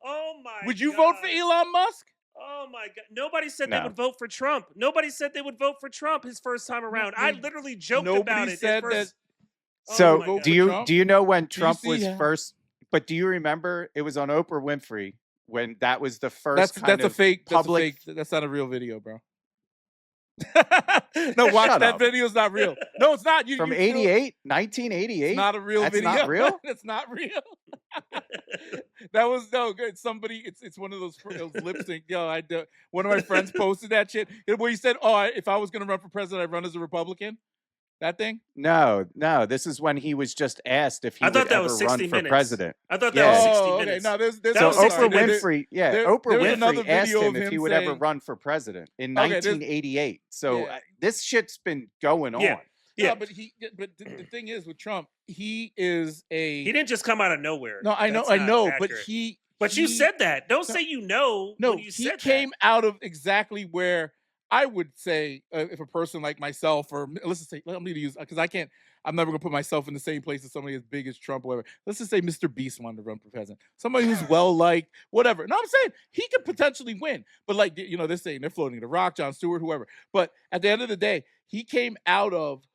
[SPEAKER 2] Oh my God.
[SPEAKER 1] Would you vote for Elon Musk?
[SPEAKER 2] Oh my God. Nobody said they would vote for Trump. Nobody said they would vote for Trump his first time around. I literally joked about it.
[SPEAKER 1] Said that.
[SPEAKER 3] So do you know when Trump was first? But do you remember it was on Oprah Winfrey when that was the first
[SPEAKER 1] that's a fake
[SPEAKER 3] public.
[SPEAKER 1] That's not a real video, bro. No, watch that video. It's not real. No, it's not.
[SPEAKER 3] From 1988.
[SPEAKER 1] It's not a real video.
[SPEAKER 3] Not real.
[SPEAKER 1] It's not real. That was good. Somebody, it's one of those lip sync. One of my friends posted that shit where he said, "Oh, if I was going to run for president, I'd run as a Republican." That thing?
[SPEAKER 3] No. This is when he was just asked if he would ever run for president.
[SPEAKER 2] I thought that was 60 minutes.
[SPEAKER 1] No, there's
[SPEAKER 3] Oprah Winfrey. Oprah Winfrey asked him if he would
[SPEAKER 1] saying,
[SPEAKER 3] ever run for president in 1988. So this shit's been going on.
[SPEAKER 1] Yeah, but the thing is with Trump, he
[SPEAKER 2] didn't just come out of nowhere.
[SPEAKER 1] No, I know,
[SPEAKER 2] accurate.
[SPEAKER 1] but
[SPEAKER 2] you said that. Don't say you know.
[SPEAKER 1] No,
[SPEAKER 2] when you said
[SPEAKER 1] came out of exactly where I would say if a person like myself, or let's just say, let me use because I'm never gonna put myself in the same place as somebody as big as Trump, or whatever. Let's just say Mr. Beast wanted to run for president. Somebody who's well liked, whatever. No, I'm saying he could potentially win, but they're saying they're floating The Rock, Jon Stewart, whoever. But at the end of the day, he came out of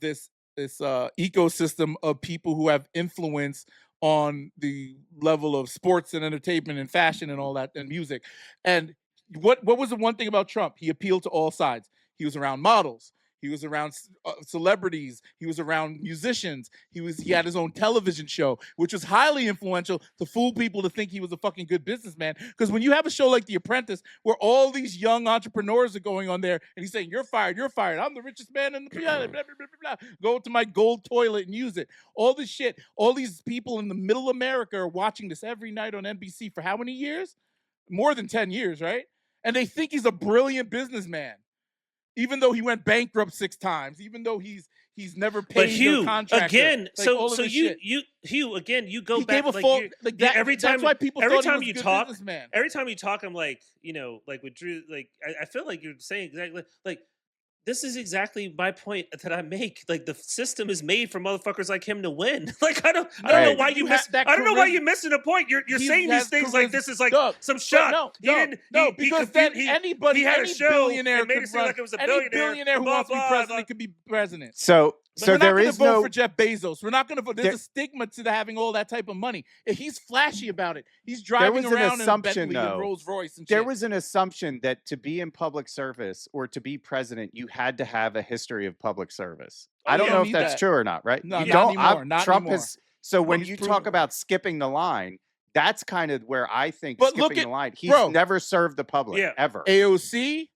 [SPEAKER 1] this ecosystem of people who have influence on the level of sports and entertainment and fashion and all that and music. And what was the one thing about Trump? He appealed to all sides. He was around models. He was around celebrities. He was around musicians. He had his own television show, which was highly influential to fool people to think he was a fucking good businessman. Because when you have a show like The Apprentice, where all these young entrepreneurs are going on there, and he's saying, "You're fired. You're fired. I'm the richest man in the planet. Blah, blah, blah, blah, blah. Go to my gold toilet and use it." All this shit. All these people in the middle America are watching this every night on NBC for how many years? More than 10 years, right? And they think he's a brilliant businessman. Even though he went bankrupt 6 times, even though he's never paid.
[SPEAKER 2] But Hugh,
[SPEAKER 1] contractor,
[SPEAKER 2] again, Hugh, again, you go back every time.
[SPEAKER 1] That's why people
[SPEAKER 2] every
[SPEAKER 1] thought
[SPEAKER 2] time
[SPEAKER 1] he was
[SPEAKER 2] you
[SPEAKER 1] a good
[SPEAKER 2] talk,
[SPEAKER 1] businessman.
[SPEAKER 2] Every time you talk, I'm like, with Drew, I feel like you're saying exactly this is exactly my point that I make. The system is made for motherfuckers like him to win. I don't know why you missed that. I don't know why you're missing the point. You're saying these things like this is some shot.
[SPEAKER 1] Because anybody, any billionaire
[SPEAKER 2] made it seem like it was a billionaire.
[SPEAKER 1] Any billionaire who wants to be president could be president.
[SPEAKER 3] So there is
[SPEAKER 1] no vote for Jeff Bezos. We're not going to vote. There's a stigma to having all that type of money. He's flashy about it. He's driving around in a Bentley and Rolls Royce and shit.
[SPEAKER 3] There was an assumption that to be in public service or to be president, you had to have a history of public service. I don't know if that's true or not, right?
[SPEAKER 1] No, not anymore.
[SPEAKER 3] Trump has. So when you talk about skipping the line, that's kind of where I think skipping the line. He's never served the public ever.
[SPEAKER 1] AOC,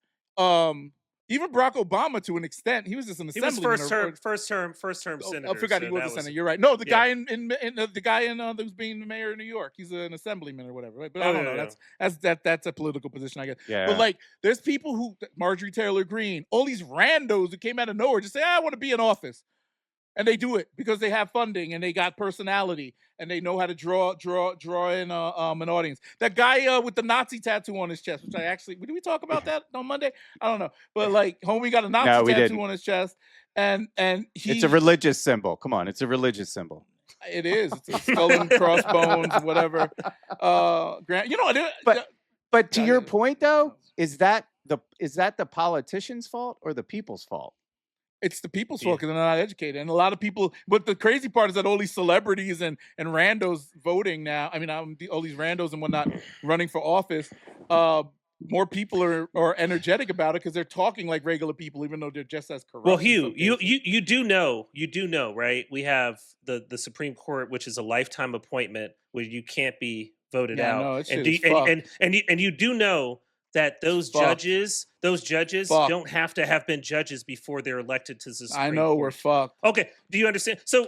[SPEAKER 1] even Barack Obama to an extent, he was just an assemblyman.
[SPEAKER 2] He was first term senator.
[SPEAKER 1] I forgot he was a senator. You're right. No, the guy in the guy who's being the mayor of New York, he's an assemblyman or whatever. Right? But I don't know. That's a political position, I guess.
[SPEAKER 3] Yeah.
[SPEAKER 1] But there's people who Marjorie Taylor Greene, all these randos who came out of nowhere, just say, "I want to be in office." And they do it because they have funding and they got personality and they know how to draw in an audience. That guy with the Nazi tattoo on his chest, which did we talk about that on Monday? I don't know, but homie got a Nazi tattoo on his chest, and
[SPEAKER 3] it's a religious symbol. Come on, it's a religious symbol.
[SPEAKER 1] It is. It's a skull and crossbones, whatever.
[SPEAKER 3] But to your point, though, is that the politicians' fault or the people's fault?
[SPEAKER 1] It's the people's fault because they're not educated, and a lot of people. But the crazy part is that all these celebrities and randos voting now. I mean, all these randos and whatnot running for office. More people are energetic about it because they're talking like regular people, even though they're just as corrupt.
[SPEAKER 2] Well, Hugh, you do know, right? We have the Supreme Court, which is a lifetime appointment where you can't be voted out.
[SPEAKER 1] No,
[SPEAKER 2] and you do know that those judges don't have to have been judges before they're elected to the Supreme
[SPEAKER 1] I know
[SPEAKER 2] Court.
[SPEAKER 1] we're fucked.
[SPEAKER 2] Okay, do you understand? So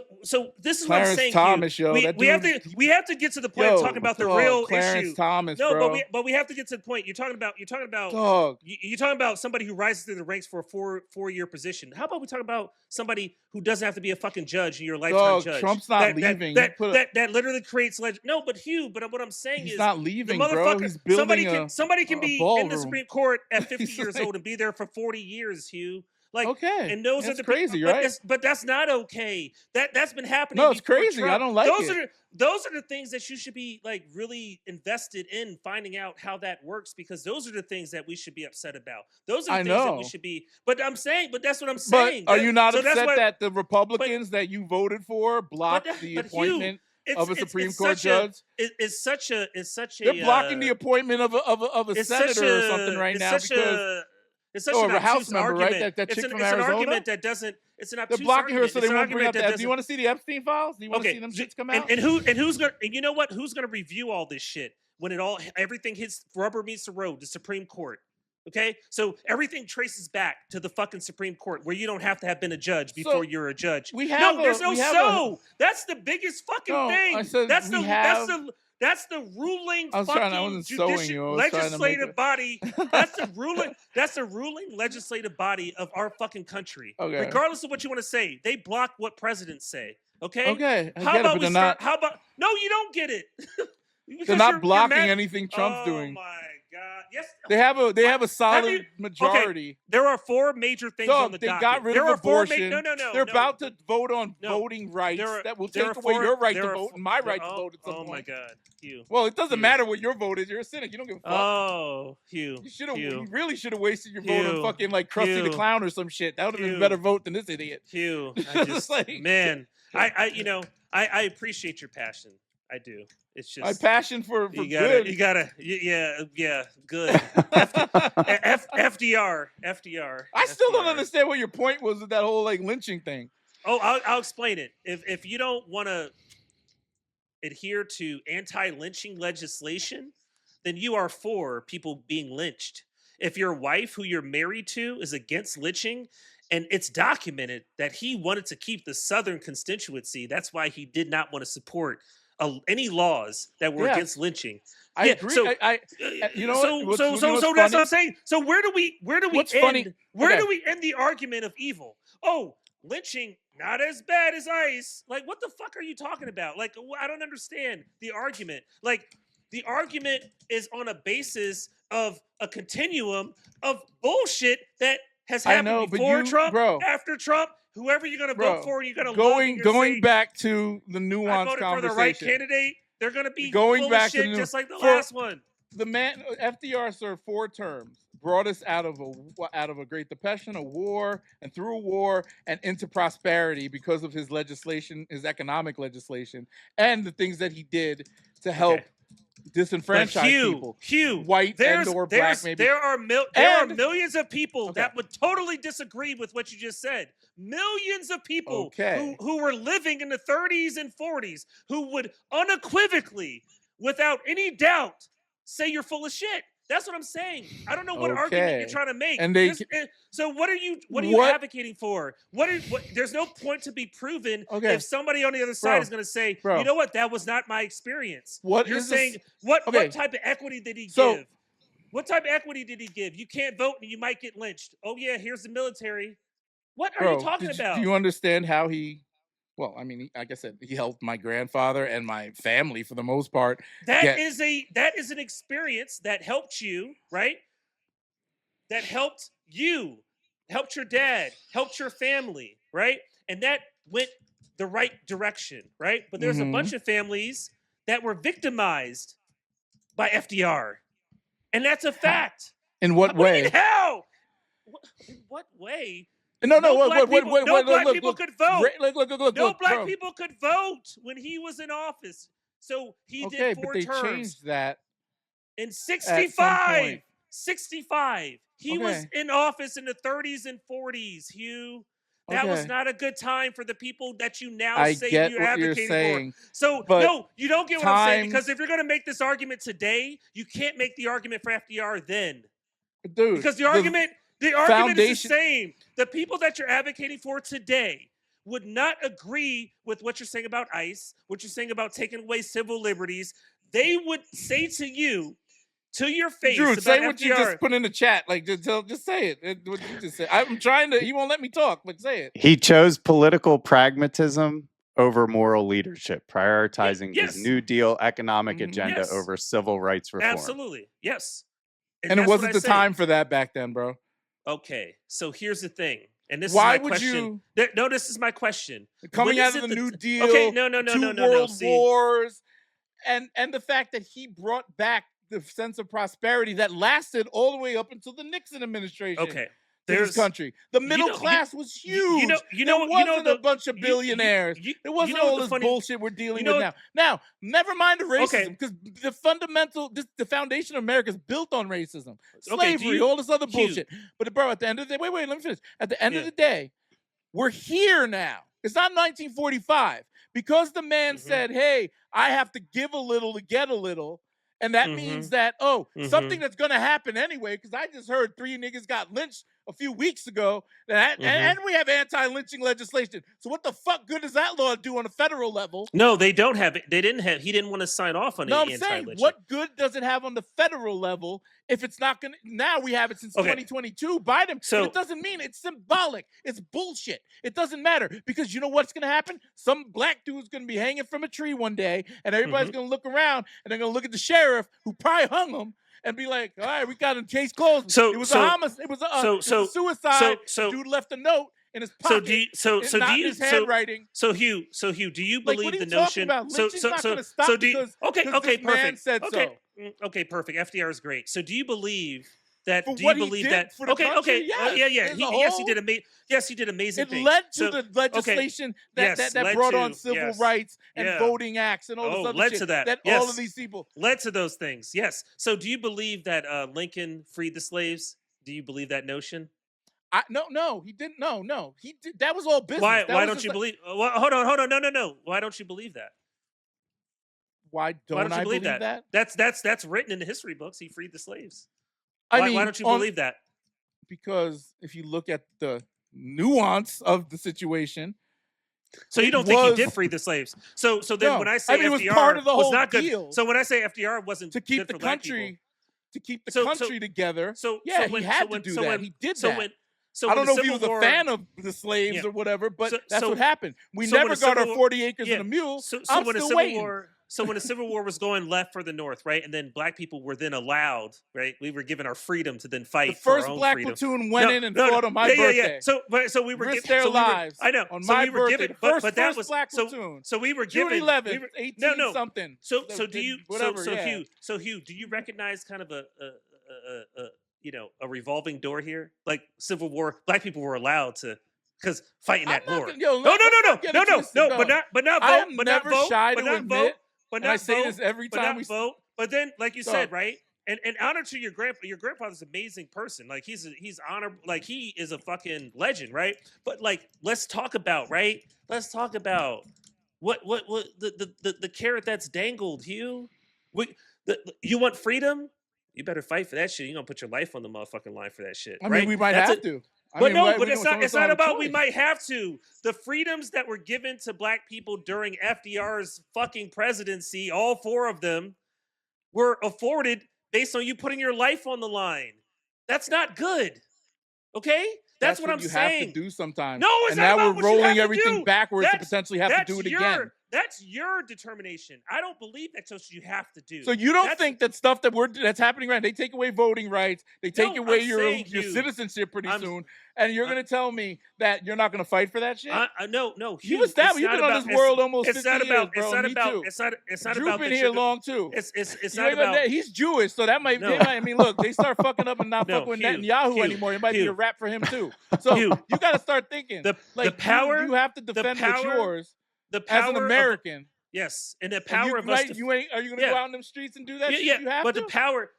[SPEAKER 2] this is
[SPEAKER 1] Clarence
[SPEAKER 2] what I'm saying.
[SPEAKER 1] Thomas,
[SPEAKER 2] Hugh. We have to get to the point of talking about the real
[SPEAKER 1] Clarence
[SPEAKER 2] issue.
[SPEAKER 1] Thomas,
[SPEAKER 2] no,
[SPEAKER 1] bro.
[SPEAKER 2] but we have to get to the point. You're talking about
[SPEAKER 1] Dog.
[SPEAKER 2] you're talking about somebody who rises through the ranks for a four-year position. How about we talk about somebody who doesn't have to be a fucking judge and you're a lifetime judge?
[SPEAKER 1] Trump's not leaving.
[SPEAKER 2] That literally creates no, but Hugh, but what I'm saying
[SPEAKER 1] he's
[SPEAKER 2] is
[SPEAKER 1] not leaving,
[SPEAKER 2] the
[SPEAKER 1] bro. He's building
[SPEAKER 2] somebody can be in the Supreme Court at 50 years
[SPEAKER 1] like,
[SPEAKER 2] old and be there for 40 years, Hugh. Like,
[SPEAKER 1] okay,
[SPEAKER 2] and those
[SPEAKER 1] that's
[SPEAKER 2] are the
[SPEAKER 1] crazy, right?
[SPEAKER 2] But that's not okay. That's been happening.
[SPEAKER 1] No, it's crazy.
[SPEAKER 2] Trump.
[SPEAKER 1] I don't like it.
[SPEAKER 2] Those are the things that you should be like really invested in finding out how that works, because those are the things that we should be upset about. Those are the things that we should be. But that's what I'm saying.
[SPEAKER 1] But are you not upset that the Republicans that you voted for blocked the appointment of a Supreme Court judge?
[SPEAKER 2] It's such a.
[SPEAKER 1] They're blocking the appointment of a senator or something right now because.
[SPEAKER 2] It's such an
[SPEAKER 1] House member,
[SPEAKER 2] argument.
[SPEAKER 1] right? That chick from
[SPEAKER 2] Arizona? It's an argument that doesn't. It's an obtuse
[SPEAKER 1] They're blocking her
[SPEAKER 2] argument.
[SPEAKER 1] so they won't bring up that. Do you want to see the Epstein files? Do you want to see them shits come out?
[SPEAKER 2] And who's gonna? And you know what? Who's gonna review all this shit when everything hits rubber meets the road? The Supreme Court. Okay, so everything traces back to the fucking Supreme Court, where you don't have to have been a judge before you're a judge. There's no so. That's the biggest fucking thing.
[SPEAKER 1] I said
[SPEAKER 2] that's the ruling
[SPEAKER 1] fucking
[SPEAKER 2] legislative body. That's the ruling legislative body of our fucking country.
[SPEAKER 1] Okay.
[SPEAKER 2] Regardless of what you want to say, they block what presidents say. Okay.
[SPEAKER 1] Okay.
[SPEAKER 2] How about we start? How about no? You don't get it.
[SPEAKER 1] They're not blocking anything Trump's doing.
[SPEAKER 2] Oh my God! Yes,
[SPEAKER 1] they have a solid majority.
[SPEAKER 2] Okay. There are four major things on the docket.
[SPEAKER 1] They got rid of abortion.
[SPEAKER 2] No.
[SPEAKER 1] They're about to vote on voting rights that will take away your right to vote and my right to vote at some point.
[SPEAKER 2] Oh my God, Hugh.
[SPEAKER 1] Well, it doesn't matter what your vote is. You're a cynic. You don't give a fuck.
[SPEAKER 2] Oh, Hugh.
[SPEAKER 1] You really should have wasted your vote on fucking like Krusty the Clown or some shit. That would have been a better vote than this idiot.
[SPEAKER 2] Hugh, I just man, I appreciate your passion. I do. It's just
[SPEAKER 1] my passion for
[SPEAKER 2] good.
[SPEAKER 1] Good.
[SPEAKER 2] FDR.
[SPEAKER 1] I still don't understand what your point was with that whole like lynching thing.
[SPEAKER 2] Oh, I'll explain it. If you don't want to adhere to anti-lynching legislation, then you are for people being lynched. If your wife, who you're married to, is against lynching, and it's documented that he wanted to keep the Southern constituency, that's why he did not want to support any laws that were against lynching.
[SPEAKER 1] I agree. So, you know what?
[SPEAKER 2] So that's what I'm saying. So where do we end? Where do we end the argument of evil? Oh, lynching not as bad as ICE. Like, what the fuck are you talking about? Like, I don't understand the argument. Like, the argument is on a basis of a continuum of bullshit that has happened before Trump, after Trump. Whoever you're going to vote for, you're going to
[SPEAKER 1] going back to the nuanced
[SPEAKER 2] I voted
[SPEAKER 1] conversation.
[SPEAKER 2] for the right candidate. They're going to be
[SPEAKER 1] going
[SPEAKER 2] full
[SPEAKER 1] back
[SPEAKER 2] of shit
[SPEAKER 1] to
[SPEAKER 2] just like the last one.
[SPEAKER 1] The man FDR served 4 terms, brought us out of a Great Depression, a war, and through a war and into prosperity because of his legislation, his economic legislation, and the things that he did to help. Disenfranchise people, white and/or black. Maybe
[SPEAKER 2] there are millions of people that would totally disagree with what you just said. Millions of people who were living in the 30s and 40s who would unequivocally, without any doubt, say you're full of shit. That's what I'm saying. I don't know what argument you're trying to make.
[SPEAKER 1] And
[SPEAKER 2] so what are you advocating for? There's no point to be proven if somebody on the other side is going to say, you know what, that was not my experience. What type of equity did he give? What type of equity did he give? You can't vote and you might get lynched. Oh yeah, here's the military. What are you talking about?
[SPEAKER 1] Do you understand how he? Well, I mean, like I said, he helped my grandfather and my family for the most part.
[SPEAKER 2] That is an experience that helped you, right? That helped you helped your dad, helped your family, right? And that went the right direction, right? But there's a bunch of families that were victimized by FDR. And that's a fact.
[SPEAKER 1] In what way?
[SPEAKER 2] What do you mean, how? In what way?
[SPEAKER 1] No,
[SPEAKER 2] black
[SPEAKER 1] look,
[SPEAKER 2] people could vote.
[SPEAKER 1] Look,
[SPEAKER 2] no black
[SPEAKER 1] bro.
[SPEAKER 2] people could vote when he was in office. So he did 4
[SPEAKER 1] but they
[SPEAKER 2] terms.
[SPEAKER 1] Changed that
[SPEAKER 2] in 65. 65. He was in office in the 30s and 40s, Hugh. That was not a good time for the people that you now say you're advocating for. So, no, you don't get what I'm saying. Because if you're going to make this argument today, you can't make the argument for FDR then.
[SPEAKER 1] Dude.
[SPEAKER 2] Because the argument is the same. The people that you're advocating for today would not agree with what you're saying about ICE, what you're saying about taking away civil liberties. They would say to you, to your face,
[SPEAKER 1] Drew, say
[SPEAKER 2] FDR,
[SPEAKER 1] what you just put in the chat. Like, just say it. What you just said. I'm trying to. He won't let me talk, but say it.
[SPEAKER 3] He chose political pragmatism over moral leadership, prioritizing his New Deal economic agenda over civil rights reform.
[SPEAKER 2] Absolutely, yes.
[SPEAKER 1] And it wasn't the time for that back then, bro.
[SPEAKER 2] Okay, so here's the thing. And this
[SPEAKER 1] Why
[SPEAKER 2] is my question. No, this is my question.
[SPEAKER 1] Coming out of the New Deal,
[SPEAKER 2] no,
[SPEAKER 1] world wars, and the fact that he brought back the sense of prosperity that lasted all the way up until the Nixon administration.
[SPEAKER 2] Okay.
[SPEAKER 1] This country. The middle class was huge. There wasn't a bunch of billionaires. There wasn't all this bullshit we're dealing with now. Now, never mind the racism, because the foundation of America is built on racism. Slavery, all this other bullshit. But bro, at the end of the day, wait, let me finish. At the end of the day, we're here now. It's not 1945. Because the man said, hey, I have to give a little to get a little. And that means that, something that's going to happen anyway, because I just heard 3 niggas got lynched a few weeks ago, and we have anti-lynching legislation. So what the fuck good does that law do on a federal level?
[SPEAKER 2] No, they don't have it. He didn't want to sign off on
[SPEAKER 1] I'm saying, what good does it have on the federal level if it's not going to, now we have it since 2022, Biden, but it doesn't mean it's symbolic. It's bullshit. It doesn't matter, because you know what's going to happen? Some black dude's going to be hanging from a tree one day, and everybody's going to look around, and they're going to look at the sheriff who probably hung him, and be like, all right, we got him case closed. It was a homicide. It was a suicide. Dude left a note in his pocket. His handwriting.
[SPEAKER 2] So Hugh, do you believe the notion?
[SPEAKER 1] Perfect. Said so.
[SPEAKER 2] Okay, perfect. FDR is great. So do you believe that?
[SPEAKER 1] Do you believe that?
[SPEAKER 2] Yes, he did. Yes, he did amazing things.
[SPEAKER 1] It led to the legislation that brought on civil rights and voting acts and all this other shit.
[SPEAKER 2] To that.
[SPEAKER 1] All of these people
[SPEAKER 2] led to those things. Yes. So do you believe that Lincoln freed the slaves? Do you believe that notion?
[SPEAKER 1] No, he didn't. No, he did. That was all business.
[SPEAKER 2] Why don't you believe? Well, hold on. No. Why don't you believe that?
[SPEAKER 1] Why don't I believe that?
[SPEAKER 2] That's written in the history books. He freed the slaves. Why don't you believe that?
[SPEAKER 1] Because if you look at the nuance of the situation,
[SPEAKER 2] so you don't think he did free the slaves. So then when I say FDR
[SPEAKER 1] it was part of the whole
[SPEAKER 2] not
[SPEAKER 1] deal.
[SPEAKER 2] Good. So when I say FDR wasn't
[SPEAKER 1] to keep the country together, he had to do that. He did that. I don't know if he was a fan of the slaves or whatever, but that's what happened. We never got our 40 acres and a mule. I'm still waiting.
[SPEAKER 2] So when the Civil War was going left for the North, right, and then black people were then allowed, right, we were given our freedom to then fight for our own freedom.
[SPEAKER 1] The first black platoon went in and fought on my birthday.
[SPEAKER 2] So we were
[SPEAKER 1] risked their lives.
[SPEAKER 2] I know.
[SPEAKER 1] On my birthday,
[SPEAKER 2] given,
[SPEAKER 1] but that
[SPEAKER 2] was
[SPEAKER 1] black platoon.
[SPEAKER 2] So we were given
[SPEAKER 1] June 11th, 18 something.
[SPEAKER 2] So do you? Hugh, do you recognize kind of a revolving door here? Like Civil War, black people were allowed to. Because fighting that war. No. But not vote.
[SPEAKER 1] I am never shy to admit.
[SPEAKER 2] But
[SPEAKER 1] I say this every time we
[SPEAKER 2] vote. But then, like you said, right? And honor to your grandpa. Your grandfather's an amazing person. Like he's honorable. Like he is a fucking legend, right? But like, let's talk about what the carrot that's dangled, Hugh. You want freedom? You better fight for that shit. You're gonna put your life on the motherfucking line for that shit.
[SPEAKER 1] I mean, we might have to.
[SPEAKER 2] But it's not about we might have to. The freedoms that were given to black people during FDR's fucking presidency, all 4 of them, were afforded based on you putting your life on the line. That's not good. Okay? That's what I'm saying.
[SPEAKER 1] You have to do sometimes.
[SPEAKER 2] No, it's
[SPEAKER 1] and
[SPEAKER 2] not
[SPEAKER 1] now
[SPEAKER 2] about
[SPEAKER 1] we're
[SPEAKER 2] what you
[SPEAKER 1] rolling
[SPEAKER 2] have to
[SPEAKER 1] everything
[SPEAKER 2] do.
[SPEAKER 1] backwards to potentially have to do it again.
[SPEAKER 2] That's your determination. I don't believe that's what you have to do.
[SPEAKER 1] So you don't think that stuff that's happening right? They take away voting rights. They take away your citizenship pretty soon, and you're going to tell me that you're not going to fight for that shit?
[SPEAKER 2] No.
[SPEAKER 1] Hugh, you've been on this world almost 50 years, bro. Me too.
[SPEAKER 2] It's not
[SPEAKER 1] Drew
[SPEAKER 2] about
[SPEAKER 1] been here long too.
[SPEAKER 2] It's not about.
[SPEAKER 1] He's Jewish, so that might. No. I mean, look, they start fucking up and not fucking with Netanyahu anymore. It might be a rap for him too. So you got to start thinking. The power. You have to defend what's yours. The power as an American.
[SPEAKER 2] Yes, and the power of us.
[SPEAKER 1] Are you going to go out in them streets and do that?
[SPEAKER 2] Yeah,
[SPEAKER 1] shit? You have
[SPEAKER 2] but
[SPEAKER 1] to?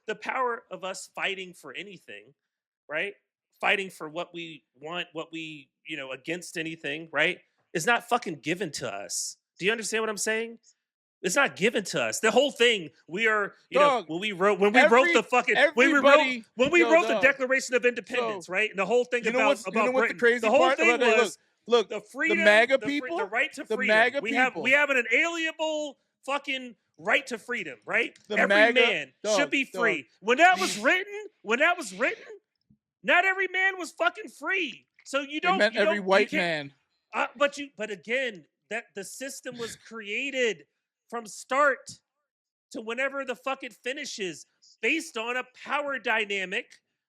[SPEAKER 2] the power of us fighting for anything, right? Fighting for what we want, what we against anything, right? Is not fucking given to us. Do you understand what I'm saying? It's not given to us. The whole thing. We are, when we wrote the Declaration of Independence, right? And the whole thing about
[SPEAKER 1] what the crazy
[SPEAKER 2] the whole
[SPEAKER 1] part
[SPEAKER 2] thing
[SPEAKER 1] about
[SPEAKER 2] was.
[SPEAKER 1] Look,
[SPEAKER 2] the freedom,
[SPEAKER 1] the MAGA people,
[SPEAKER 2] the right to freedom.
[SPEAKER 1] The MAGA
[SPEAKER 2] we
[SPEAKER 1] people.
[SPEAKER 2] have an inalienable fucking right to freedom, right? Every man should be free. When that was written, not every man was fucking free. So you don't.
[SPEAKER 1] It meant every white man.
[SPEAKER 2] But again, that the system was created from start to whenever the fuck it finishes, based on a power dynamic.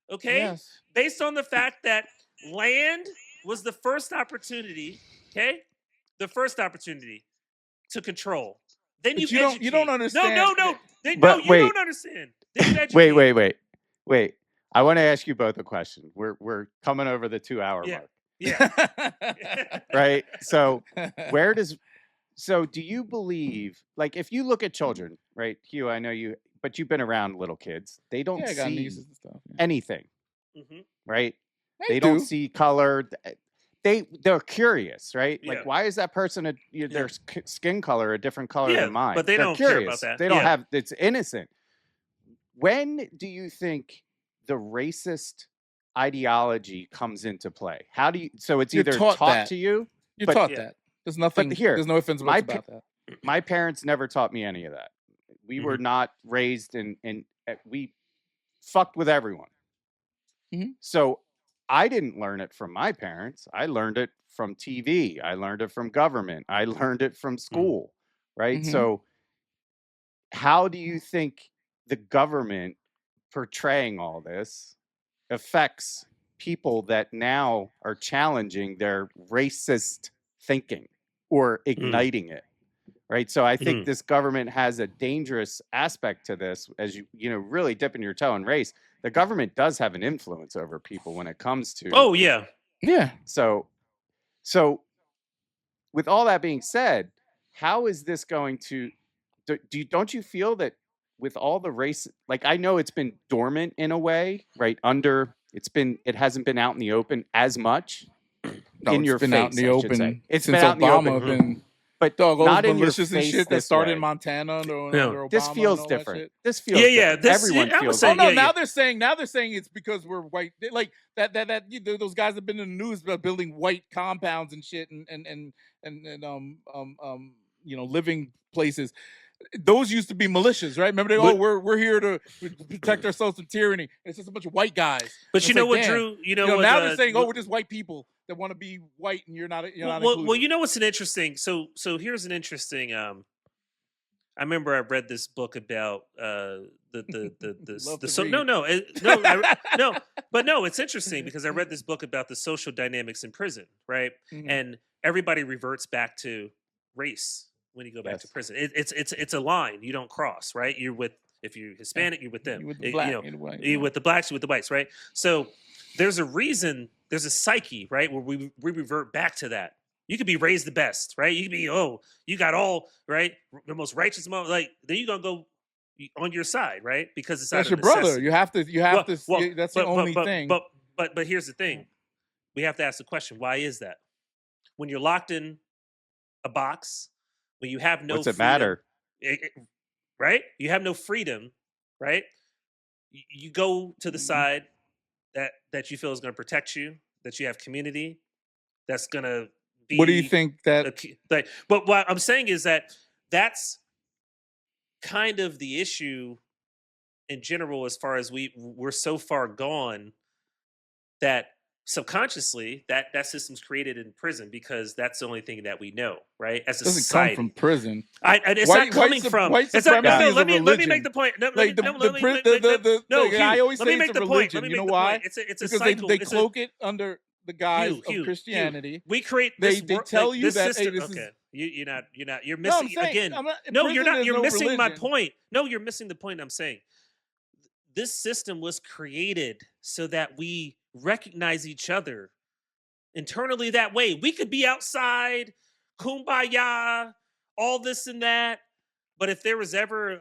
[SPEAKER 2] Okay, based on the fact that land was the first opportunity, the first opportunity to control. Then you
[SPEAKER 1] don't understand.
[SPEAKER 2] No. You don't understand.
[SPEAKER 3] Wait. I want to ask you both a question. We're coming over the 2-hour mark.
[SPEAKER 2] Yeah.
[SPEAKER 3] Right. So do you believe, like, if you look at children, right, Hugh? I know you, but you've been around little kids. They don't see anything, right? They don't see color. They're curious, right?
[SPEAKER 2] Yeah.
[SPEAKER 3] Like, why is that person their skin color a different color than mine?
[SPEAKER 2] But they're don't
[SPEAKER 3] curious.
[SPEAKER 2] Care about that.
[SPEAKER 3] They don't have. It's innocent. When do you think the racist ideology comes into play? How do you? So it's either taught to you.
[SPEAKER 1] You're taught that. There's nothing. There's no offense about that.
[SPEAKER 3] My parents never taught me any of that. We were not raised in we fucked with everyone. So I didn't learn it from my parents. I learned it from TV. I learned it from government. I learned it from school, right? So how do you think the government portraying all this affects people that now are challenging their racist thinking or igniting it? Right. So I think this government has a dangerous aspect to this, as you really dipping your toe in race. The government does have an influence over people when it comes to.
[SPEAKER 2] Oh, yeah.
[SPEAKER 1] Yeah.
[SPEAKER 3] So with all that being said, how is this going to don't you feel that with all the race, like, I know it's been dormant in a way, right? It hasn't been out in the open as much.
[SPEAKER 1] It's been out in the open.
[SPEAKER 3] It's
[SPEAKER 1] since
[SPEAKER 3] been out
[SPEAKER 1] Obama
[SPEAKER 3] in the open.
[SPEAKER 1] But
[SPEAKER 3] not in your
[SPEAKER 1] face
[SPEAKER 3] and
[SPEAKER 1] shit that started in Montana under Obama.
[SPEAKER 3] This feels different. This feels
[SPEAKER 2] different.
[SPEAKER 3] Everyone feels
[SPEAKER 1] different. Now they're saying it's because we're white. Like that those guys have been in the news about building white compounds and shit and living places. Those used to be militias, right? Remember, we're here to protect ourselves from tyranny. It's just a bunch of white guys.
[SPEAKER 2] But you know what, Drew?
[SPEAKER 1] Now they're saying, we're just white people that want to be white, and you're not.
[SPEAKER 2] Well, you know what's an interesting? So here's an interesting. I remember I read this book about it's interesting because I read this book about the social dynamics in prison, right? And everybody reverts back to race when you go back to prison. It's a line you don't cross, right? If you're Hispanic, you're with them.
[SPEAKER 1] You're with the black,
[SPEAKER 2] you're with the blacks, you're with the whites, right? So there's a reason, there's a psyche, right, where we revert back to that. You could be raised the best, right? You could be, you got all, right, the most righteous moment, like, then you're gonna go on your side, right? Because
[SPEAKER 1] that's your brother. You have to. That's the only thing.
[SPEAKER 2] But here's the thing: we have to ask the question: why is that? When you're locked in a box, when you have no,
[SPEAKER 3] what's it matter?
[SPEAKER 2] Right? You have no freedom, right? You go to the side that you feel is going to protect you, that you have community, that's going to be.
[SPEAKER 1] What do you think that?
[SPEAKER 2] But what I'm saying is that's kind of the issue in general, as far as we're so far gone that subconsciously that system's created in prison because that's the only thing that we know, right? As a
[SPEAKER 1] doesn't
[SPEAKER 2] society.
[SPEAKER 1] come from prison.
[SPEAKER 2] It's not coming from
[SPEAKER 1] white
[SPEAKER 2] it's not,
[SPEAKER 1] supremacy.
[SPEAKER 2] no,
[SPEAKER 1] Is
[SPEAKER 2] let
[SPEAKER 1] a
[SPEAKER 2] me
[SPEAKER 1] religion.
[SPEAKER 2] make the point. No,
[SPEAKER 1] like
[SPEAKER 2] Hugh,
[SPEAKER 1] I always
[SPEAKER 2] let
[SPEAKER 1] say
[SPEAKER 2] me make
[SPEAKER 1] it's a
[SPEAKER 2] the
[SPEAKER 1] religion.
[SPEAKER 2] point.
[SPEAKER 1] You know why?
[SPEAKER 2] It's a
[SPEAKER 1] because
[SPEAKER 2] cycle.
[SPEAKER 1] they cloak it under the guise of Christianity.
[SPEAKER 2] We create
[SPEAKER 1] they tell you that
[SPEAKER 2] system.
[SPEAKER 1] Hey,
[SPEAKER 2] okay, you're
[SPEAKER 1] no,
[SPEAKER 2] missing
[SPEAKER 1] I'm saying,
[SPEAKER 2] again.
[SPEAKER 1] no,
[SPEAKER 2] You're not. You're missing
[SPEAKER 1] religion.
[SPEAKER 2] my point. No, you're missing the point I'm saying. This system was created so that we recognize each other internally that way. We could be outside, kumbaya, all this and that. But if there was ever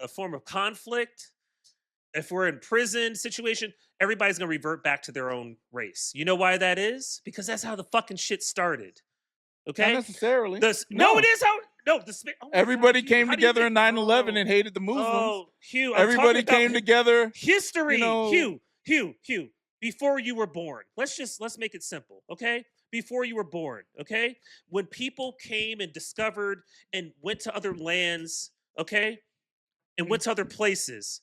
[SPEAKER 2] a form of conflict, if we're in prison situation, everybody's going to revert back to their own race. You know why that is? Because that's how the fucking shit started. Okay?
[SPEAKER 1] Not necessarily.
[SPEAKER 2] No, it is how... No,
[SPEAKER 1] everybody came together in 9/11 and hated the Muslims.
[SPEAKER 2] Oh, Hugh,
[SPEAKER 1] everybody came together.
[SPEAKER 2] History, Hugh. Before you were born, let's make it simple, okay? Before you were born, okay? When people came and discovered and went to other lands, okay, and went to other places,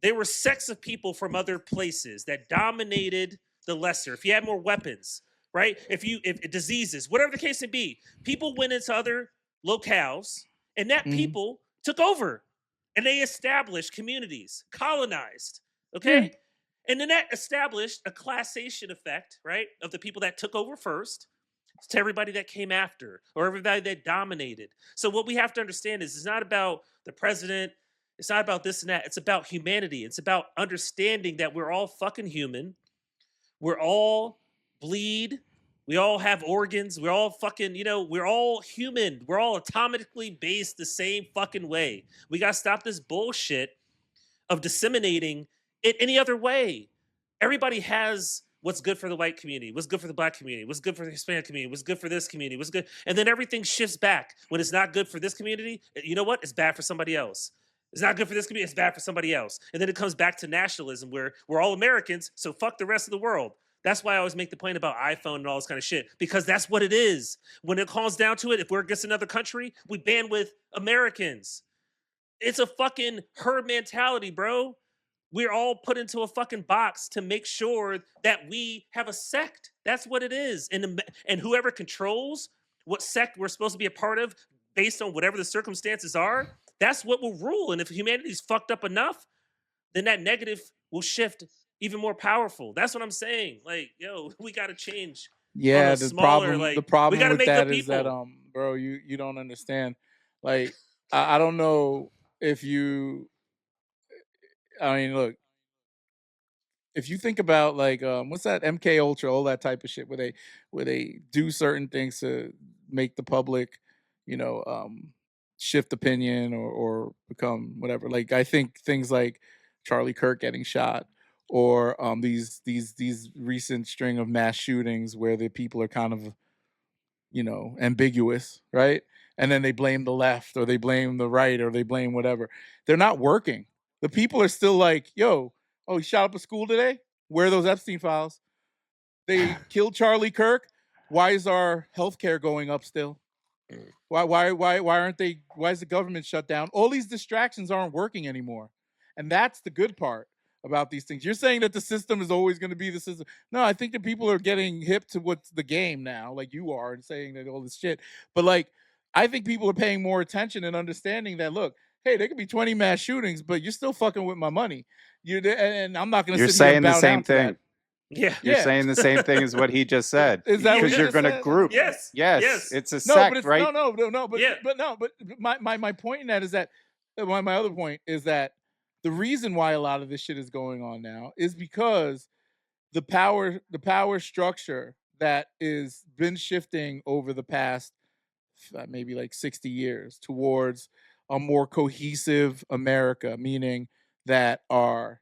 [SPEAKER 2] there were sects of people from other places that dominated the lesser. If you had more weapons, right? If diseases, whatever the case may be, people went into other locales, and that people took over, and they established communities, colonized, okay? And then that established a classation effect, right, of the people that took over first to everybody that came after, or everybody that dominated. So what we have to understand is it's not about the president, it's not about this and that, it's about humanity. It's about understanding that we're all fucking human, we're all bleed, we all have organs. We're all fucking, we're all human. We're all atomically based the same fucking way. We got to stop this bullshit of disseminating it any other way. Everybody has what's good for the white community, what's good for the black community, what's good for the Hispanic community, what's good for this community, what's good. And then everything shifts back. When it's not good for this community, you know what? It's bad for somebody else. It's not good for this community, it's bad for somebody else. And then it comes back to nationalism where we're all Americans, so fuck the rest of the world. That's why I always make the point about iPhone and all this kind of shit, because that's what it is. When it calls down to it, if we're against another country, we ban with Americans. It's a fucking herd mentality, bro. We're all put into a fucking box to make sure that we have a sect. That's what it is. And whoever controls what sect we're supposed to be a part of based on whatever the circumstances are, that's what will rule. And if humanity's fucked up enough, then that negative will shift even more powerful. That's what I'm saying. Like, we got to change.
[SPEAKER 1] Yeah, the problem
[SPEAKER 2] we gotta
[SPEAKER 1] with
[SPEAKER 2] make
[SPEAKER 1] that
[SPEAKER 2] the
[SPEAKER 1] is that, bro, you don't understand. Like, I don't know if you. I mean, look. If you think about like what's that MK Ultra, all that type of shit, where they do certain things to make the public, shift opinion or become whatever. Like I think things like Charlie Kirk getting shot, or these recent string of mass shootings where the people are kind of ambiguous, right? And then they blame the left, or they blame the right, or they blame whatever. They're not working. The people are still like, yo, oh, he shot up a school today? Where are those Epstein files? They killed Charlie Kirk. Why is our healthcare going up still? Why aren't they? Why is the government shut down? All these distractions aren't working anymore. And that's the good part about these things. You're saying that the system is always going to be the system. No, I think that people are getting hip to what's the game now, like you are, and saying that all this shit. But like, I think people are paying more attention and understanding that, look, hey, there could be 20 mass shootings, but you're still fucking with my money. And I'm not going to sit here and bow down to that.
[SPEAKER 3] You're saying the same thing.
[SPEAKER 2] Yeah,
[SPEAKER 3] you're saying the same thing as what he just said.
[SPEAKER 1] Is that
[SPEAKER 3] because you're going to group?
[SPEAKER 2] Yes.
[SPEAKER 3] It's a sect, right?
[SPEAKER 1] But my point in that is that my other point is that the reason why a lot of this shit is going on now is because the power structure that is been shifting over the past maybe like 60 years towards a more cohesive America, meaning that our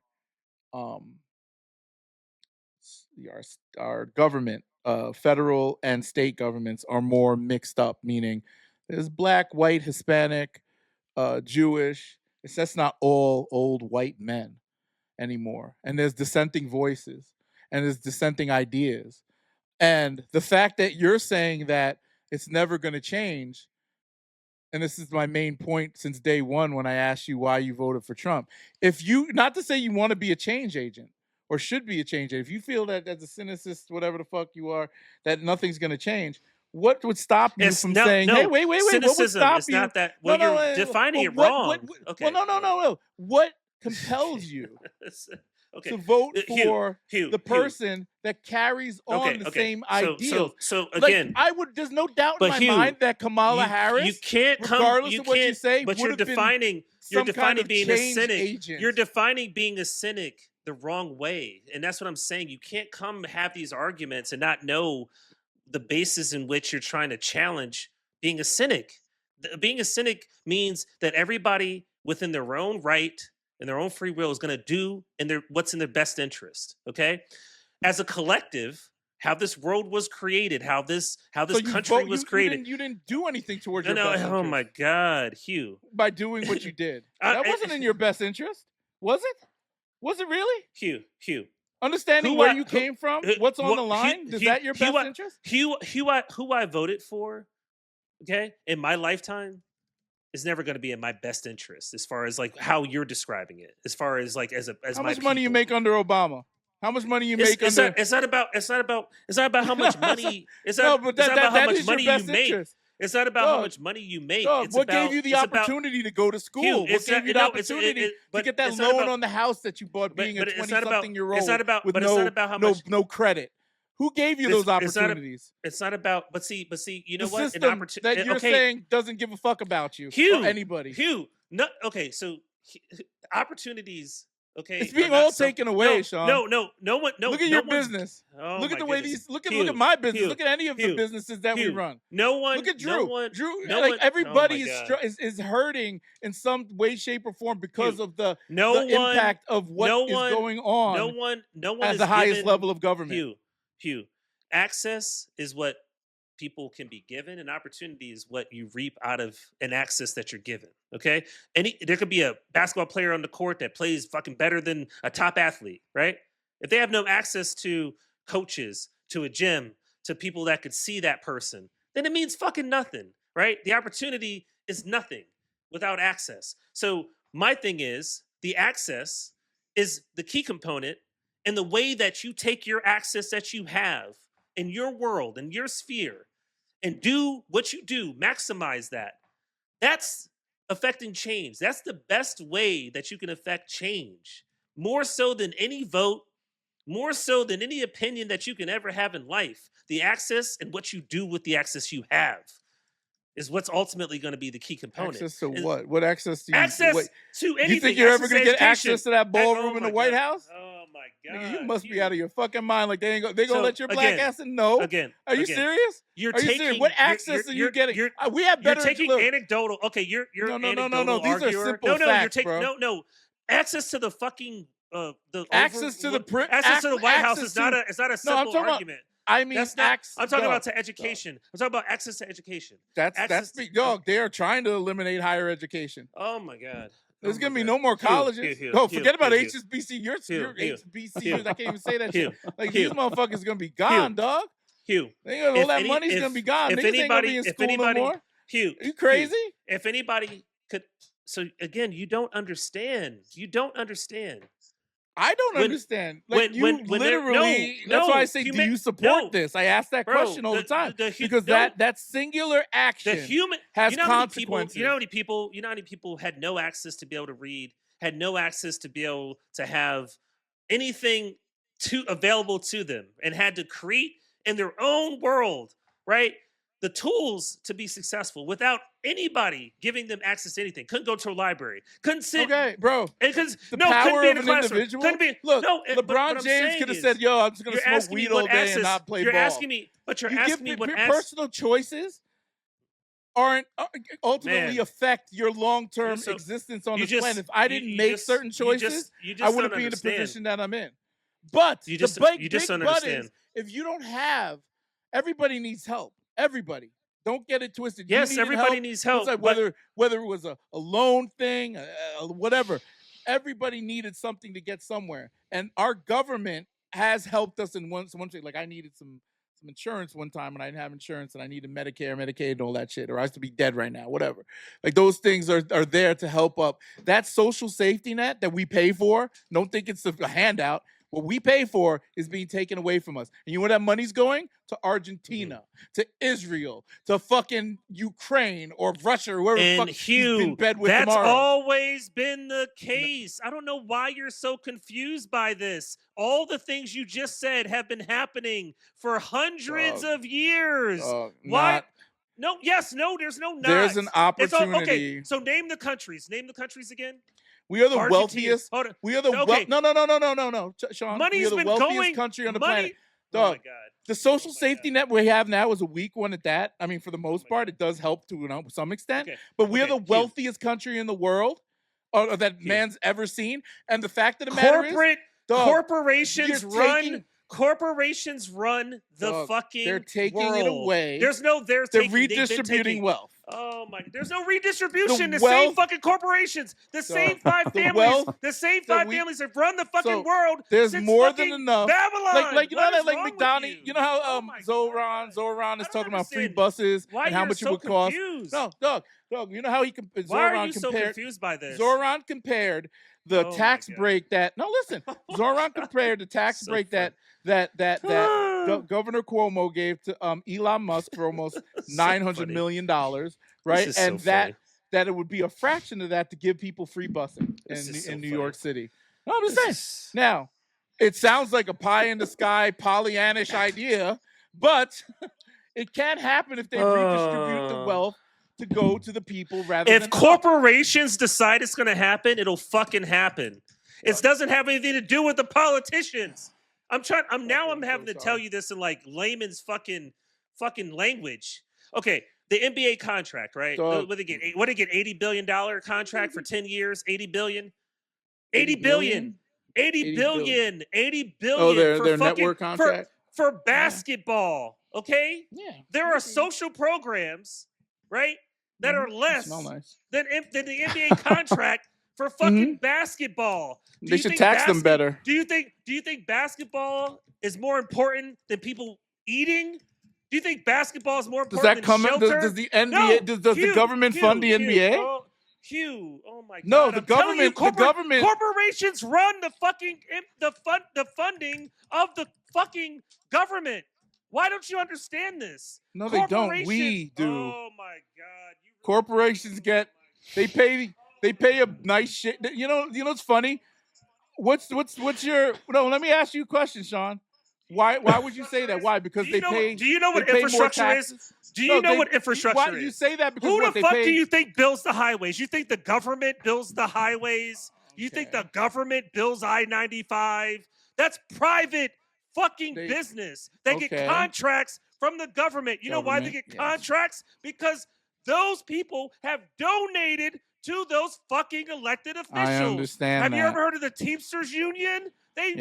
[SPEAKER 1] government, federal and state governments, are more mixed up, meaning there's black, white, Hispanic, Jewish. That's not all old white men anymore. And there's dissenting voices, and there's dissenting ideas. And the fact that you're saying that it's never going to change, and this is my main point since day one when I asked you why you voted for Trump. If you, not to say you want to be a change agent, or should be a change agent, if you feel that as a cynicist, whatever the fuck you are, that nothing's going to change, what would stop you from saying, hey, wait, what would
[SPEAKER 2] Cynicism
[SPEAKER 1] stop
[SPEAKER 2] is
[SPEAKER 1] you?
[SPEAKER 2] not that. Well, you're defining it wrong. Okay.
[SPEAKER 1] Well, no. What compels you to vote for the person that carries on the same ideals?
[SPEAKER 2] So again,
[SPEAKER 1] there's no doubt in my mind that Kamala Harris,
[SPEAKER 2] you can't
[SPEAKER 1] regardless of what you say,
[SPEAKER 2] but you're defining being a cynic.
[SPEAKER 1] Agent.
[SPEAKER 2] You're defining being a cynic the wrong way, and that's what I'm saying. You can't come have these arguments and not know the basis in which you're trying to challenge being a cynic. Being a cynic means that everybody within their own right and their own free will is going to do what's in their best interest. Okay, as a collective, how this world was created, how this country was created.
[SPEAKER 1] You didn't do anything towards your best interest.
[SPEAKER 2] Oh my God, Hugh!
[SPEAKER 1] By doing what you did, that wasn't in your best interest, was it? Was it really?
[SPEAKER 2] Hugh.
[SPEAKER 1] Understanding where you came from, what's on the line, is that your best interest?
[SPEAKER 2] Who I voted for, okay, in my lifetime is never going to be in my best interest as far as like how you're describing it. As far as like as
[SPEAKER 1] how much money you make under Obama? How much money you make under?
[SPEAKER 2] It's not about how much money. It's not about how much money you make. It's not about how much money you make.
[SPEAKER 1] What gave you the opportunity to go to school? What gave you the opportunity to get that loan on the house that you bought being a 20-something-year-old with no credit? Who gave you those opportunities?
[SPEAKER 2] It's not about, but see, you know
[SPEAKER 1] the
[SPEAKER 2] what?
[SPEAKER 1] System that you're saying doesn't give a fuck about you or anybody.
[SPEAKER 2] No, okay, so opportunities. Okay,
[SPEAKER 1] it's being all taken away, Sean.
[SPEAKER 2] No one.
[SPEAKER 1] Look at your business. Look at the way these. Look at my business. Look at any of the businesses that we run.
[SPEAKER 2] No one.
[SPEAKER 1] Look at Drew. Drew, everybody is hurting in some way, shape, or form because of the impact of what is going on.
[SPEAKER 2] No one
[SPEAKER 1] at the highest level of government.
[SPEAKER 2] Hugh, access is what people can be given, and opportunity is what you reap out of an access that you're given. Okay, there could be a basketball player on the court that plays fucking better than a top athlete, right? If they have no access to coaches, to a gym, to people that could see that person, then it means fucking nothing, right? The opportunity is nothing without access. So my thing is, the access is the key component, and the way that you take your access that you have in your world, in your sphere, and do what you do, maximize that. That's affecting change. That's the best way that you can affect change. More so than any vote, more so than any opinion that you can ever have in life. The access and what you do with the access you have is what's ultimately going to be the key component.
[SPEAKER 1] Access to what? What access do you?
[SPEAKER 2] Access to anything.
[SPEAKER 1] You think you're ever going to get access to that ballroom in the White House?
[SPEAKER 2] Oh my God!
[SPEAKER 1] Nigga, you must be out of your fucking mind. Like they gonna let your black ass in? No. Are you serious? Are you serious? What access are you getting? We have better.
[SPEAKER 2] You're taking anecdotal. Okay, you're
[SPEAKER 1] no. These are simple facts, bro.
[SPEAKER 2] No. Access to the fucking
[SPEAKER 1] access to the
[SPEAKER 2] White House is not a simple argument.
[SPEAKER 1] I mean,
[SPEAKER 2] I'm talking about to education. I'm talking about access to education.
[SPEAKER 1] That's big dog. They are trying to eliminate higher education.
[SPEAKER 2] Oh my God.
[SPEAKER 1] There's gonna be no more colleges. Forget about HSBC. You're HBCUs. I can't even say that shit. Like these motherfuckers gonna be gone, dog.
[SPEAKER 2] Hugh,
[SPEAKER 1] all that money's gonna be gone. Niggas ain't gonna be in school no more.
[SPEAKER 2] Hugh,
[SPEAKER 1] are you crazy?
[SPEAKER 2] If anybody could, so again, you don't understand.
[SPEAKER 1] I don't understand. Like literally, that's why I say, do you support this? I ask that question all the time because that singular action has consequences.
[SPEAKER 2] You know how many people had no access to be able to read, had no access to be able to have anything available to them, and had to create in their own world, right? The tools to be successful without anybody giving them access to anything. Couldn't go to a library. Couldn't sit.
[SPEAKER 1] Okay, bro.
[SPEAKER 2] Couldn't
[SPEAKER 1] power
[SPEAKER 2] be
[SPEAKER 1] of
[SPEAKER 2] in a
[SPEAKER 1] an individual. Look, LeBron James could have said, "Yo, I'm just gonna smoke weed all day and not play ball."
[SPEAKER 2] You're asking me what
[SPEAKER 1] personal choices aren't ultimately affect your long-term existence on this planet. If I didn't make certain choices, I wouldn't be in the position that I'm in. But the big but is, if you don't have, everybody needs help. Everybody. Don't get it twisted.
[SPEAKER 2] Yes, everybody needs help.
[SPEAKER 1] Like whether it was a loan thing, whatever. Everybody needed something to get somewhere. And our government has helped us in one thing. Like I needed some insurance one time and I didn't have insurance and I needed Medicare, Medicaid, and all that shit. Or I used to be dead right now, whatever. Like those things are there to help up. That social safety net that we pay for, don't think it's a handout. What we pay for is being taken away from us. And you know where that money's going? To Argentina, to Israel, to fucking Ukraine or Russia or wherever the fuck
[SPEAKER 2] Hugh,
[SPEAKER 1] he's in bed with
[SPEAKER 2] that's
[SPEAKER 1] tomorrow.
[SPEAKER 2] always been the case. I don't know why you're so confused by this. All the things you just said have been happening for hundreds of years. Why? No, yes, no, there's no not.
[SPEAKER 1] There's an opportunity.
[SPEAKER 2] Okay, so name the countries. Name the countries again.
[SPEAKER 1] We are the wealthiest. We are the no, Sean.
[SPEAKER 2] Money's
[SPEAKER 1] we are the wealthiest country on the planet. Dog,
[SPEAKER 2] oh my God.
[SPEAKER 1] The social safety net we have now is a weak one at that. I mean, for the most part, it does help to some extent. But we are the wealthiest country in the world that man's ever seen. And the fact of the matter is,
[SPEAKER 2] corporations run the fucking
[SPEAKER 1] They're taking
[SPEAKER 2] world.
[SPEAKER 1] it away.
[SPEAKER 2] They're
[SPEAKER 1] redistributing wealth.
[SPEAKER 2] Oh my! There's no redistribution. The same fucking corporations, the same five families, the same five families have run the fucking world.
[SPEAKER 1] There's
[SPEAKER 2] since
[SPEAKER 1] more than enough.
[SPEAKER 2] Babylon.
[SPEAKER 1] Like you know that, like McDonald's. You know how Zoran is talking about free buses and how much it would cost. No, dog. You know how he compared.
[SPEAKER 2] Why are you so confused by this?
[SPEAKER 1] Zoran compared the tax break that. No, listen. Zoran compared the tax break that Governor Cuomo gave to Elon Musk for almost $900 million, right? And that it would be a fraction of that to give people free busing in New York City. No, I'm just saying. Now, it sounds like a pie in the sky, Pollyannish idea, but it can't happen if they redistribute the wealth to go to the people rather than...
[SPEAKER 2] If corporations decide it's going to happen, it'll fucking happen. It doesn't have anything to do with the politicians. I'm having to tell you this in like layman's fucking language. Okay, the NBA contract, right? What did they get? $80 billion contract for 10 years? 80 billion? 80 billion. 80 billion. 80 billion.
[SPEAKER 1] Oh, their network contract?
[SPEAKER 2] For basketball, okay? Yeah. There are social programs, right, that are less than the NBA contract for fucking basketball.
[SPEAKER 1] They should tax them better.
[SPEAKER 2] Do you think basketball is more important than people eating? Do you think basketball is more important than shelter?
[SPEAKER 1] Does the NBA? Does the government fund the NBA?
[SPEAKER 2] Hugh, oh my God!
[SPEAKER 1] No, the government.
[SPEAKER 2] Corporations run the fucking the funding of the fucking government. Why don't you understand this?
[SPEAKER 1] No, they don't. We do.
[SPEAKER 2] Oh my God!
[SPEAKER 1] Corporations get. They pay a nice shit. You know what's funny? What's your? No, let me ask you a question, Sean. Why would you say that? Why? Because they pay.
[SPEAKER 2] Do you know what infrastructure is? Do you know what infrastructure is?
[SPEAKER 1] Why do you say that? Because
[SPEAKER 2] who the fuck do you think builds the highways? You think the government builds the highways? Okay. You think the government builds I-95? That's private fucking business. They get contracts from the government. You know why they get contracts? Because those people have donated to those fucking elected officials.
[SPEAKER 1] I understand.
[SPEAKER 2] Have you ever heard of the Teamsters Union? They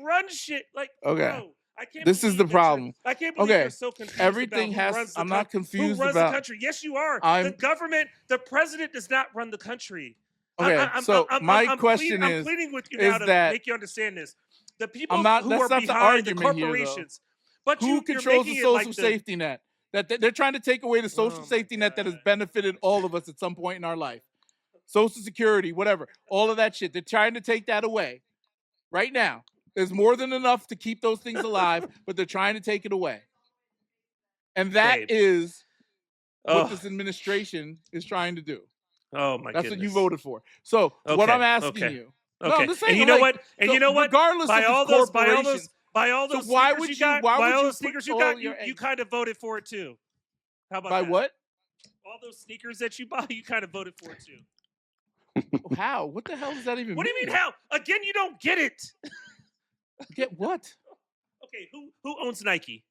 [SPEAKER 2] run shit like. Bro, I can't.
[SPEAKER 1] This is the problem.
[SPEAKER 2] I can't believe you're so confused.
[SPEAKER 1] Everything has. I'm not confused
[SPEAKER 2] who runs
[SPEAKER 1] about
[SPEAKER 2] the country. Yes, you are. The government, the president does not run the country.
[SPEAKER 1] Okay, my question is,
[SPEAKER 2] I'm pleading with you now to make you understand this. The people who are behind the corporations, but
[SPEAKER 1] who controls the social safety net? That they're trying to take away the social safety net that has benefited all of us at some point in our life. Social Security, whatever, all of that shit. They're trying to take that away right now. There's more than enough to keep those things alive, but they're trying to take it away. And that is what this administration is trying to do.
[SPEAKER 2] Oh my
[SPEAKER 1] That's what you voted for. So what I'm asking you.
[SPEAKER 2] Okay. No, I'm just saying, and you know what?
[SPEAKER 1] Regardless
[SPEAKER 2] by
[SPEAKER 1] of
[SPEAKER 2] all those
[SPEAKER 1] sneakers
[SPEAKER 2] you got, you kind of voted for it too. How about that?
[SPEAKER 1] What?
[SPEAKER 2] All those sneakers that you buy, you kind of voted for it too.
[SPEAKER 1] How? What the hell does that even mean?
[SPEAKER 2] What do you mean how? Again, you don't get it.
[SPEAKER 1] Get what?
[SPEAKER 2] Okay, who owns Nike?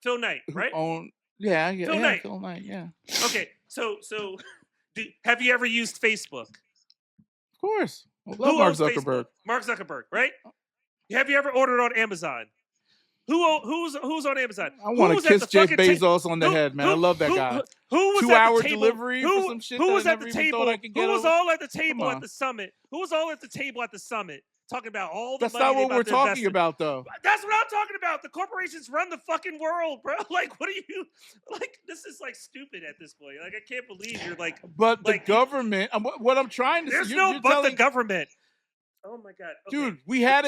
[SPEAKER 2] Phil Knight, right?
[SPEAKER 1] Phil Knight, yeah.
[SPEAKER 2] Okay, so have you ever used Facebook?
[SPEAKER 1] Of course. I love Mark Zuckerberg.
[SPEAKER 2] Mark Zuckerberg, right? Have you ever ordered on Amazon? Who's on Amazon?
[SPEAKER 1] I want to kiss Jeff Bezos on the head, man. I love that guy.
[SPEAKER 2] Who was
[SPEAKER 1] 2-hour delivery for some shit
[SPEAKER 2] who was
[SPEAKER 1] that I
[SPEAKER 2] at the
[SPEAKER 1] never even
[SPEAKER 2] table?
[SPEAKER 1] thought I could get
[SPEAKER 2] Who was
[SPEAKER 1] over?
[SPEAKER 2] all at the table at the summit? Who was all at the table at the summit? Talking about all the
[SPEAKER 1] That's
[SPEAKER 2] money
[SPEAKER 1] not what we're talking
[SPEAKER 2] invested.
[SPEAKER 1] about, though.
[SPEAKER 2] That's what I'm talking about. The corporations run the fucking world, bro. Like, what are you like? This is like stupid at this point. Like, I can't believe you're like.
[SPEAKER 1] But the government. What I'm trying to.
[SPEAKER 2] There's no but the government. Oh my God,
[SPEAKER 1] dude! We had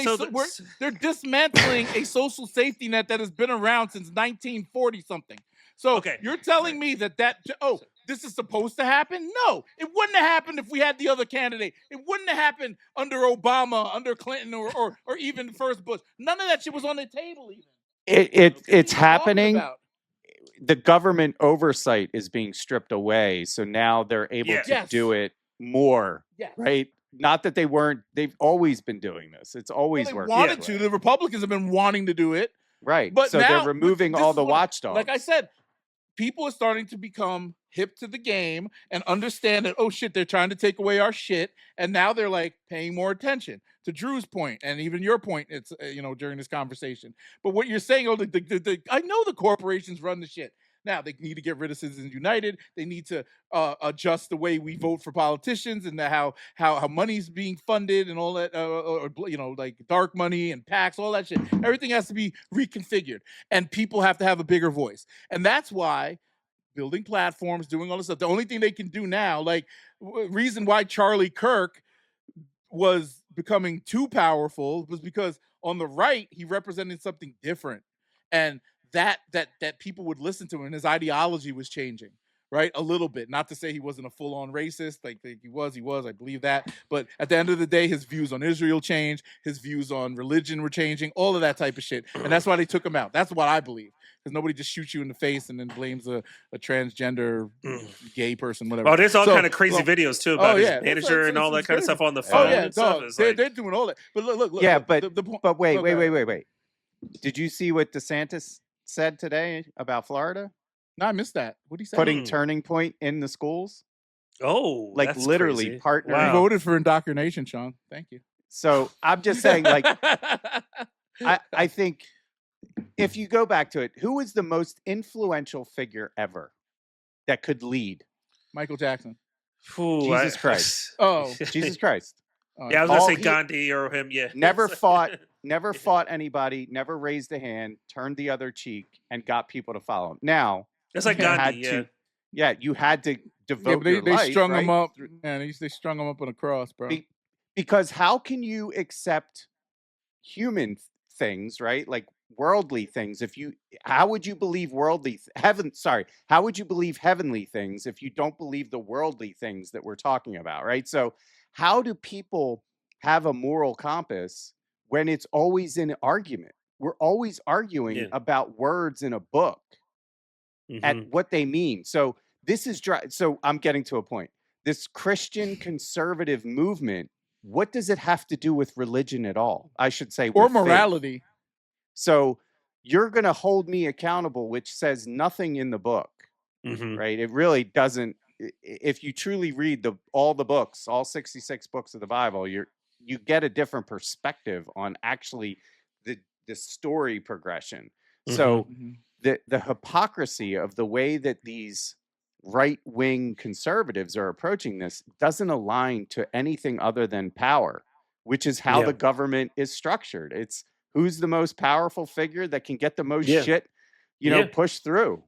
[SPEAKER 1] they're dismantling a social safety net that has been around since 1940 something. So you're telling me that this is supposed to happen? No, it wouldn't have happened if we had the other candidate. It wouldn't have happened under Obama, under Clinton, or even first Bush. None of that shit was on the table even.
[SPEAKER 3] It's happening. The government oversight is being stripped away, so now they're able to do it more, right? Not that they've always been doing this. It's always worked.
[SPEAKER 1] Wanted to. The Republicans have been wanting to do it.
[SPEAKER 3] Right. But so now, they're removing all the watchdogs.
[SPEAKER 1] Like I said, people are starting to become hip to the game and understand that, oh shit, they're trying to take away our shit. And now they're like paying more attention. To Drew's point, and even your point, it's during this conversation. But what you're saying, I know the corporations run the shit. Now they need to get rid of Citizens United. They need to adjust the way we vote for politicians and how money's being funded and all that, like dark money and PACs, all that shit. Everything has to be reconfigured, and people have to have a bigger voice. And that's why building platforms, doing all this stuff. The only thing they can do now, like reason why Charlie Kirk was becoming too powerful was because on the right he represented something different, and that people would listen to him, and his ideology was changing, right? A little bit. Not to say he wasn't a full-on racist, like he was, I believe that. But at the end of the day, his views on Israel changed, his views on religion were changing, all of that type of shit. And that's why they took him out. That's what I believe. Because nobody just shoots you in the face and then blames a transgender gay person, whatever.
[SPEAKER 2] Oh, there's all kind of crazy videos too about his manager and all that kind of stuff on the phone.
[SPEAKER 1] They're doing all that. But look.
[SPEAKER 3] Yeah, but wait. Did you see what DeSantis said today about Florida?
[SPEAKER 1] No, I missed that. What did he say?
[SPEAKER 3] Putting Turning Point in the schools.
[SPEAKER 2] Oh,
[SPEAKER 3] like literally partnering.
[SPEAKER 1] Wow. You voted for indoctrination, Sean. Thank you.
[SPEAKER 3] So I'm just saying, like, I think if you go back to it, who is the most influential figure ever that could lead?
[SPEAKER 1] Michael Jackson.
[SPEAKER 3] Jesus Christ.
[SPEAKER 1] Oh,
[SPEAKER 3] Jesus Christ.
[SPEAKER 2] Yeah, I was gonna say Gandhi or him. Yeah,
[SPEAKER 3] never fought anybody, never raised a hand, turned the other cheek, and got people to follow him. Now
[SPEAKER 2] it's like Gandhi.
[SPEAKER 3] You had to devote your life.
[SPEAKER 1] They strung him up, man. They strung him up on a cross, bro.
[SPEAKER 3] Because how can you accept human things, right? Like worldly things. How would you believe how would you believe heavenly things if you don't believe the worldly things that we're talking about, right? So how do people have a moral compass when it's always in argument? We're always arguing about words in a book at what they mean. So so I'm getting to a point. This Christian conservative movement, what does it have to do with religion at all? I should say,
[SPEAKER 1] or morality.
[SPEAKER 3] Faith. So you're going to hold me accountable, which says nothing in the book, right? It really doesn't. If you truly read all the books, all 66 books of the Bible, you get a different perspective on actually the story progression. So the hypocrisy of the way that these right-wing conservatives are approaching this doesn't align to anything other than power, which is how the government is structured. It's who's the most powerful figure that can get the most shit, pushed through.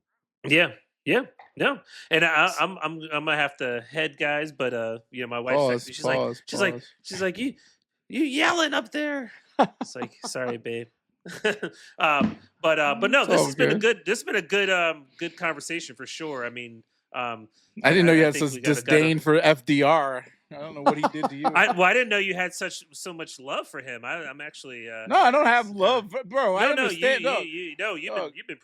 [SPEAKER 2] No, and I'm gonna have to head, guys. But my wife, she's like, you yelling up there. It's like, sorry, babe. But no, this has been a good conversation for sure. I mean, I
[SPEAKER 1] didn't know you had such disdain for FDR. I don't know what he did to you.
[SPEAKER 2] I didn't know you had so much love for him. I'm actually
[SPEAKER 1] no, I don't have love, bro. I understand.
[SPEAKER 2] You've been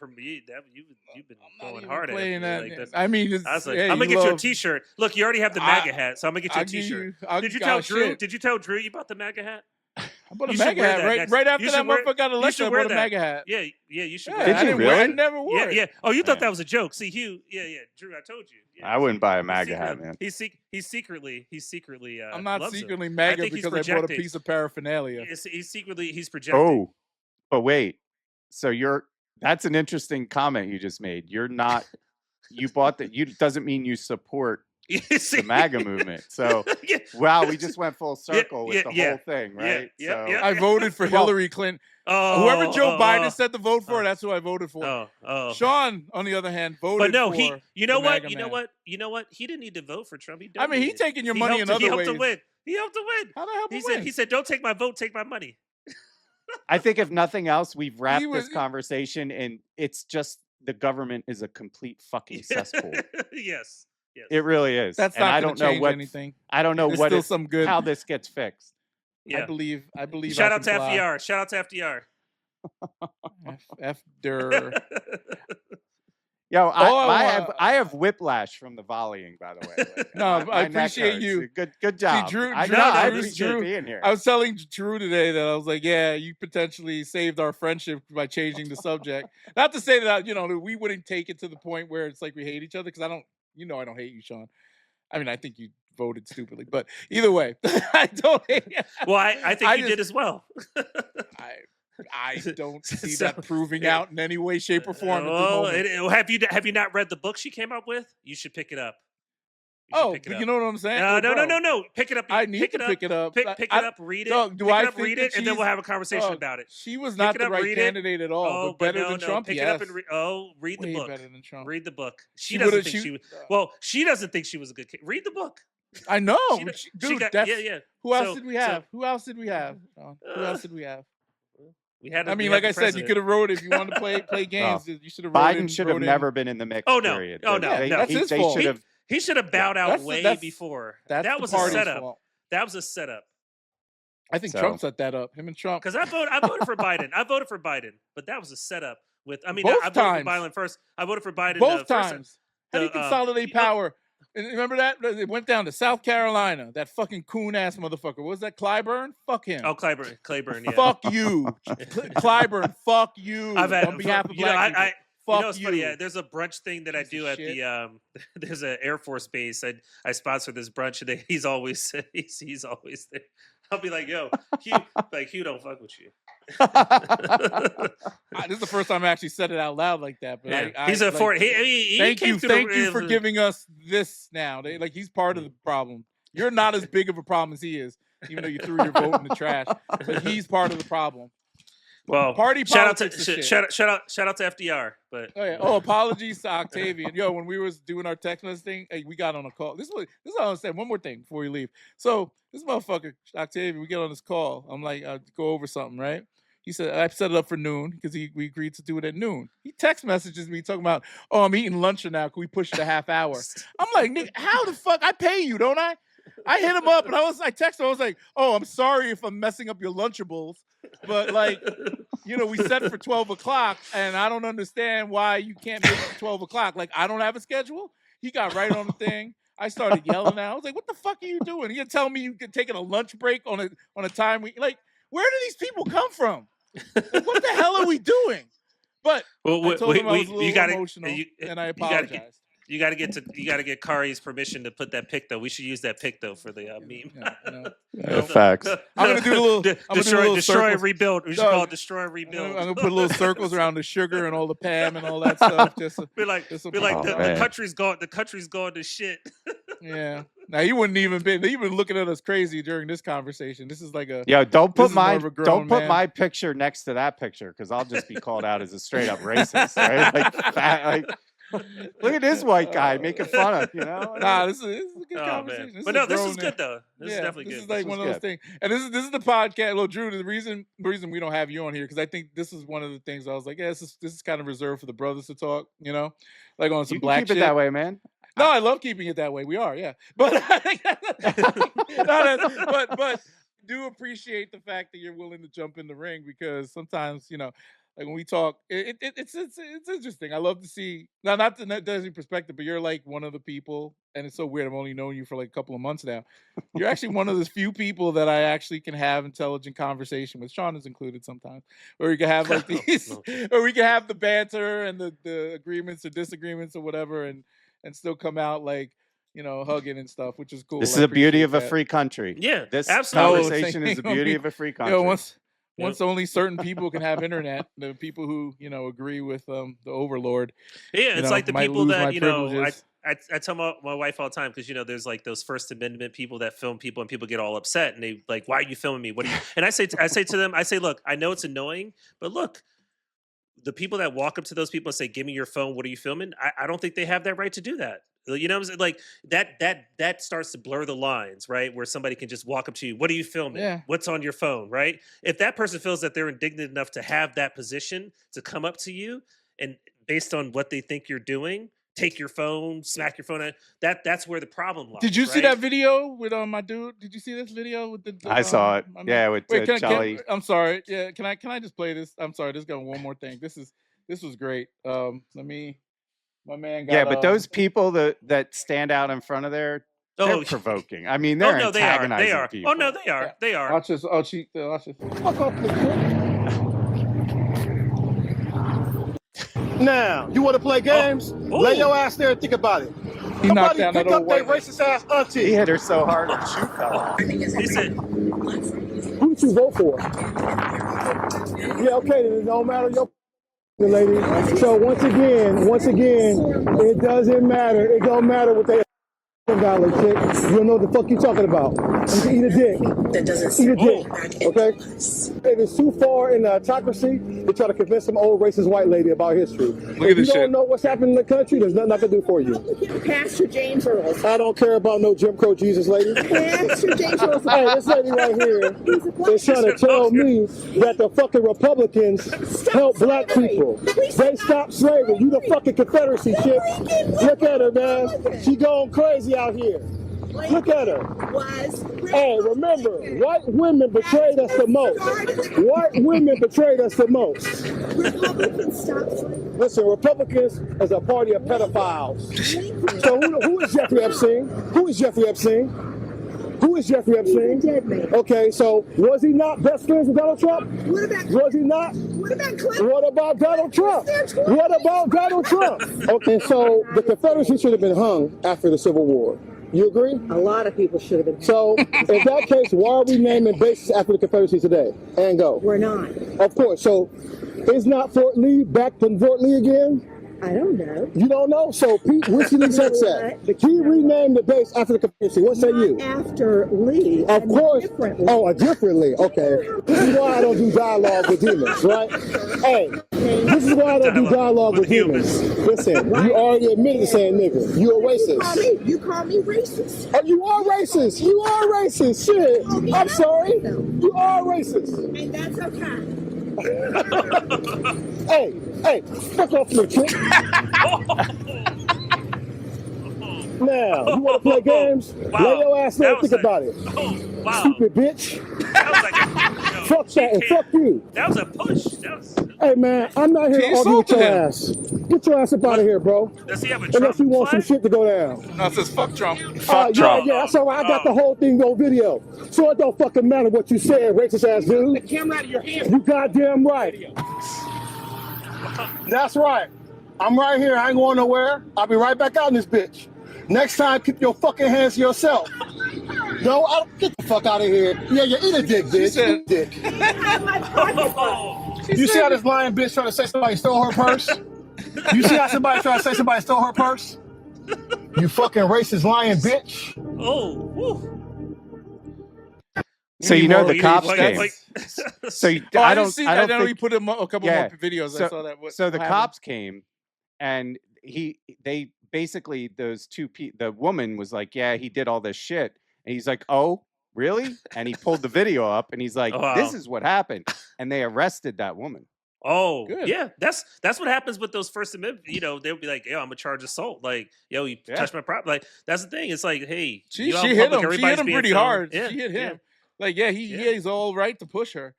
[SPEAKER 2] going hard at it. Like
[SPEAKER 1] I mean,
[SPEAKER 2] I was like, I'm gonna get you a T-shirt. Look, you already have the MAGA hat, so I'm gonna get you a T-shirt. Did you tell Drew? Did you tell Drew you bought the MAGA hat?
[SPEAKER 1] I bought a MAGA hat right after that motherfucker got elected. I bought a MAGA hat.
[SPEAKER 2] Yeah, you should.
[SPEAKER 3] Did you really?
[SPEAKER 1] I never wore it.
[SPEAKER 2] Yeah. Oh, you thought that was a joke? See, Hugh. Yeah. Drew, I told you. Yeah.
[SPEAKER 3] I wouldn't buy a MAGA hat, man.
[SPEAKER 2] He's secretly.
[SPEAKER 1] I'm not secretly MAGA because I bought a piece of paraphernalia.
[SPEAKER 2] He's projecting.
[SPEAKER 3] Oh, but wait. So that's an interesting comment you just made. You're not. You bought that. You doesn't mean you support the MAGA movement. So, wow, we just went full circle with the whole thing, right?
[SPEAKER 1] I voted for Hillary Clinton. Whoever Joe Biden said to vote for, that's who I voted for. Sean, on the other hand, voted for
[SPEAKER 2] you know what? You know what? He didn't need to vote for Trump.
[SPEAKER 1] He taking your money in other ways.
[SPEAKER 2] He helped to win.
[SPEAKER 1] How the hell
[SPEAKER 2] He said, "Don't take my vote, take my money."
[SPEAKER 3] I think if nothing else, we've wrapped this conversation, and it's just the government is a complete fucking cesspool.
[SPEAKER 2] Yes.
[SPEAKER 3] It really is.
[SPEAKER 1] That's
[SPEAKER 3] and
[SPEAKER 1] not
[SPEAKER 3] I don't know what
[SPEAKER 1] anything.
[SPEAKER 3] I don't know
[SPEAKER 1] There's
[SPEAKER 3] what
[SPEAKER 1] still some good.
[SPEAKER 3] how this gets fixed.
[SPEAKER 2] Yeah.
[SPEAKER 1] I believe.
[SPEAKER 2] Shout out to FDR. Shout out to FDR.
[SPEAKER 1] FDR.
[SPEAKER 3] Yo, I have whiplash from the volleying, by the way. Like,
[SPEAKER 1] no, I appreciate you.
[SPEAKER 3] Good job.
[SPEAKER 1] See, Drew,
[SPEAKER 3] I appreciate being here.
[SPEAKER 1] I was telling Drew today that I was like, yeah, you potentially saved our friendship by changing the subject. Not to say that, we wouldn't take it to the point where it's like we hate each other, because I don't hate you, Sean. I mean, I think you voted stupidly, but either way, I don't hate you.
[SPEAKER 2] Well, I think you did as well.
[SPEAKER 1] I don't see that proving out in any way, shape, or form.
[SPEAKER 2] Have you not read the book she came up with? You should pick it up.
[SPEAKER 1] You know what I'm saying?
[SPEAKER 2] No. Pick it up.
[SPEAKER 1] I need to pick it up.
[SPEAKER 2] Pick it up, read it. Read it, and then we'll have a conversation about it.
[SPEAKER 1] She was not the right candidate at all, but better than Trump.
[SPEAKER 2] Pick it up and read the book.
[SPEAKER 1] Better than Trump.
[SPEAKER 2] Read the book. She doesn't think she was. Well, she doesn't think she was a good kid. Read the book.
[SPEAKER 1] I know.
[SPEAKER 2] Dude,
[SPEAKER 1] Who else did we have? Who else did we have?
[SPEAKER 2] We had.
[SPEAKER 1] Like I said, you could have wrote it if you wanted to play games. You should have.
[SPEAKER 3] Biden should have never been in the mix. Period.
[SPEAKER 2] Oh no,
[SPEAKER 1] that's his fault.
[SPEAKER 2] He should have bowed out way before. That was a setup.
[SPEAKER 1] Fault.
[SPEAKER 2] That was a setup.
[SPEAKER 1] I think Trump set that up. Him and Trump.
[SPEAKER 2] Because I voted for Biden. But that was a setup. I voted for Biden first. I voted for Biden
[SPEAKER 1] both times. How do you consolidate power? And remember that? It went down to South Carolina. That fucking coon-ass motherfucker. What was that, Clyburn? Fuck him.
[SPEAKER 2] Oh, Clyburn, yeah.
[SPEAKER 1] Fuck you. Clyburn, fuck you. On behalf of black people.
[SPEAKER 2] It's funny. There's a brunch thing that I do at the there's an Air Force base. I sponsor this brunch, and he's always there. I'll be like, yo, Hugh don't fuck with you.
[SPEAKER 1] This is the first time I actually said it out loud like that. But
[SPEAKER 2] yeah. He's a foreign.
[SPEAKER 1] Thank you for giving us this now. He's part of the problem. You're not as big of a problem as he is, even though you threw your vote in the trash. But he's part of the problem.
[SPEAKER 2] Well,
[SPEAKER 1] party
[SPEAKER 2] shout out to FDR. But
[SPEAKER 1] apologies to Octavian. Yo, when we was doing our text message thing, we got on a call. This is what I understand. One more thing before we leave. So this motherfucker Octavian, we get on this call. I'm like, go over something, right? He said I set it up for noon because we agreed to do it at noon. He text messages me talking about, I'm eating lunch now. Can we push it a half hour? I'm like, nigga, how the fuck? I pay you, don't I? I hit him up and I texted him. I was like, I'm sorry if I'm messing up your Lunchables. But we set for 12 o'clock and I don't understand why you can't make it 12 o'clock. Like, I don't have a schedule. He got right on the thing. I started yelling at him. I was like, what the fuck are you doing? You're telling me you could take a lunch break on a time where do these people come from? Like, what the hell are we doing? But I told him I was a little emotional and I apologized.
[SPEAKER 2] You got to get Kari's permission to put that pic though. We should use that pic though for the meme.
[SPEAKER 3] Facts.
[SPEAKER 1] I'm gonna do a little
[SPEAKER 2] destroy and rebuild. We should call it destroy and rebuild.
[SPEAKER 1] I'm gonna put little circles around the sugar and all the Pam and all that stuff.
[SPEAKER 2] The country's gone. The country's gone to shit.
[SPEAKER 1] Yeah. Now you wouldn't even been looking at us crazy during this conversation. This is like
[SPEAKER 3] don't put my picture next to that picture because I'll just be called out as a straight up racist. Right? Look at this white guy making fun of,
[SPEAKER 1] Nah, this is a good conversation.
[SPEAKER 2] This is good though. This is definitely good.
[SPEAKER 1] This is like one of those things. And this is the podcast. Well, Drew, the reason we don't have you on here because I think this is one of the things I was like, this is kind of reserved for the brothers to talk. Like on some
[SPEAKER 3] you
[SPEAKER 1] black
[SPEAKER 3] keep it that way, man.
[SPEAKER 1] No, I love keeping it that way. We are, yeah. But but do appreciate the fact that you're willing to jump in the ring because sometimes like when we talk, it's interesting. I love to see not the Desi perspective, but you're like one of the people, and it's so weird. I've only known you for like a couple of months now. You're actually one of the few people that I actually can have intelligent conversation with. Sean is included sometimes, where we can have like these, or we can have the banter and the agreements or disagreements or whatever, and still come out like hugging and stuff, which is cool.
[SPEAKER 3] This is the beauty of a free country.
[SPEAKER 2] Yeah,
[SPEAKER 3] this
[SPEAKER 2] absolutely.
[SPEAKER 3] conversation is the beauty of a free country.
[SPEAKER 1] Once only certain people can have internet, the people who agree with the overlord.
[SPEAKER 2] Yeah, it's like the people that I tell my wife all the time because there's like those First Amendment people that film people and people get all upset and they like, why are you filming me? What are you? And I say to them, look, I know it's annoying, but look, the people that walk up to those people and say, give me your phone, what are you filming? I don't think they have that right to do that. You know what I'm saying? Like that starts to blur the lines, right? Where somebody can just walk up to you. What are you filming?
[SPEAKER 1] Yeah.
[SPEAKER 2] What's on your phone, right? If that person feels that they're indignant enough to have that position to come up to you and based on what they think you're doing, take your phone, smack your phone out. That's where the problem lies.
[SPEAKER 1] Did you see
[SPEAKER 2] right?
[SPEAKER 1] that video with my dude? Did you see this video with the
[SPEAKER 3] I saw it. Yeah, with Charlie.
[SPEAKER 1] I'm sorry. Yeah, can I just play this? I'm sorry. This got one more thing. This was great. My man got.
[SPEAKER 3] Yeah, but those people that stand out in front of there, they're provoking. I mean, they're antagonizing
[SPEAKER 2] they are.
[SPEAKER 3] people.
[SPEAKER 2] Oh no, they are.
[SPEAKER 1] Yeah.
[SPEAKER 2] They are.
[SPEAKER 1] Watch this. Fuck off.
[SPEAKER 4] Now, you want to play games? Lay your ass there and think about it.
[SPEAKER 1] He knocked down that
[SPEAKER 4] pick
[SPEAKER 1] old
[SPEAKER 4] up that
[SPEAKER 1] white
[SPEAKER 4] racist ass auntie.
[SPEAKER 3] He hit her so hard her shoe fell off.
[SPEAKER 2] He said,
[SPEAKER 4] Who did you vote for? Yeah, okay, then it don't matter your lady. So once again, it doesn't matter. It don't matter what they $1 chick. You don't know what the fuck you talking about. You can eat a dick.
[SPEAKER 5] That doesn't
[SPEAKER 4] eat a dick. Okay? It is too far in the autocracy to try to convince some old racist white lady about history.
[SPEAKER 1] Look at this
[SPEAKER 4] shit. If you don't
[SPEAKER 1] shit.
[SPEAKER 4] know what's happening in the country, there's nothing I can do for you.
[SPEAKER 5] Pastor James Earl.
[SPEAKER 4] I don't care about no Jim Crow Jesus lady.
[SPEAKER 5] Pastor James Earl.
[SPEAKER 4] Hey, this lady right here is trying to tell me that the fucking Republicans help black people. They stop slavery. You the fucking Confederacy chick. Look at her, man. She going crazy out here. Look at her. Hey, remember, white women betrayed us the most. White women betrayed us the most. Listen, Republicans is a party of pedophiles. So who is Jeffrey Epstein? Who is Jeffrey Epstein? Who is Jeffrey Epstein? Okay, so was he not best friends with Donald Trump? Was he not? What about Donald Trump? What about Donald Trump? Okay, so the Confederacy should have been hung after the Civil War. You agree?
[SPEAKER 5] A lot of people should have been.
[SPEAKER 4] So, in that case, why are we naming bases after the Confederacy today? And go.
[SPEAKER 5] We're not.
[SPEAKER 4] Of course. So, is not Fort Lee back to Fort Lee again?
[SPEAKER 5] I don't know.
[SPEAKER 4] You don't know? So, Pete, where's he checks at? He renamed the base after the Confederacy. What say you?
[SPEAKER 5] After Lee.
[SPEAKER 4] Of course. A different Lee. Okay. This is why I don't do dialogue with demons, right? Hey, this is why I don't do dialogue with demons. Listen, you already admitted to saying nigga. You a racist.
[SPEAKER 5] You call me racist.
[SPEAKER 4] Oh, you are racist. You are racist. Shit. Okay, I'm sorry. You are racist.
[SPEAKER 5] And that's okay.
[SPEAKER 4] Hey, fuck off me, chick. Now, you want to play games?
[SPEAKER 2] Wow.
[SPEAKER 4] Lay your ass there and think about it.
[SPEAKER 2] Wow.
[SPEAKER 4] Stupid bitch.
[SPEAKER 2] That was like
[SPEAKER 4] fuck that and fuck you.
[SPEAKER 2] That was a push.
[SPEAKER 4] Hey, man, I'm not here to argue with your ass. Get your ass up out of here, bro.
[SPEAKER 2] Does he have a
[SPEAKER 4] Unless you want some shit to go down.
[SPEAKER 1] No, it says fuck Trump.
[SPEAKER 3] Fuck Trump.
[SPEAKER 4] Yeah, that's all right. I got the whole thing on video. So it don't fucking matter what you said, racist ass dude.
[SPEAKER 5] The camera out of your hand.
[SPEAKER 4] You goddamn right. That's right. I'm right here. I ain't going nowhere. I'll be right back out in this bitch. Next time, keep your fucking hands to yourself. No, I don't get the fuck out of here. Yeah, you eat a dick, bitch. Eat a dick. You see how this lying bitch trying to say somebody stole her purse? You see how somebody trying to say somebody stole her purse? You fucking racist lying bitch.
[SPEAKER 2] Oh, woo.
[SPEAKER 3] So you know the cops came. So
[SPEAKER 1] I don't see that. I know he put a couple more videos.
[SPEAKER 3] So,
[SPEAKER 1] I saw that.
[SPEAKER 3] So the cops came, and they basically the woman was like, yeah, he did all this shit, and he's like, oh, really? And he pulled the video up, and he's like, this is what happened, and they arrested that woman.
[SPEAKER 2] Oh,
[SPEAKER 1] good.
[SPEAKER 2] Yeah, that's what happens with those First Amendment. You know, they'll be like, "Yo, I'm gonna charge assault." Like, "Yo, you touched my property." Like, that's the thing. It's like, hey,
[SPEAKER 1] she hit him. She hit him pretty hard.
[SPEAKER 2] Yeah,
[SPEAKER 1] she hit him. Like, he has all right to push her.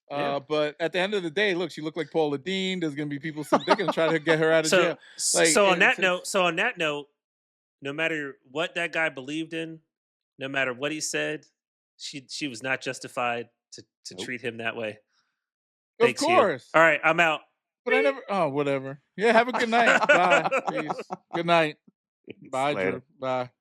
[SPEAKER 1] But at the end of the day, look, she looked like Paula Dean. There's gonna be people they're gonna try to get her out of jail.
[SPEAKER 2] So on that note, no matter what that guy believed in, no matter what he said, she was not justified to treat him that way.
[SPEAKER 1] Of course.
[SPEAKER 2] All right, I'm out.
[SPEAKER 1] But I never. Oh, whatever. Yeah, have a good night. Bye. Peace. Good night. Bye, Drew. Bye.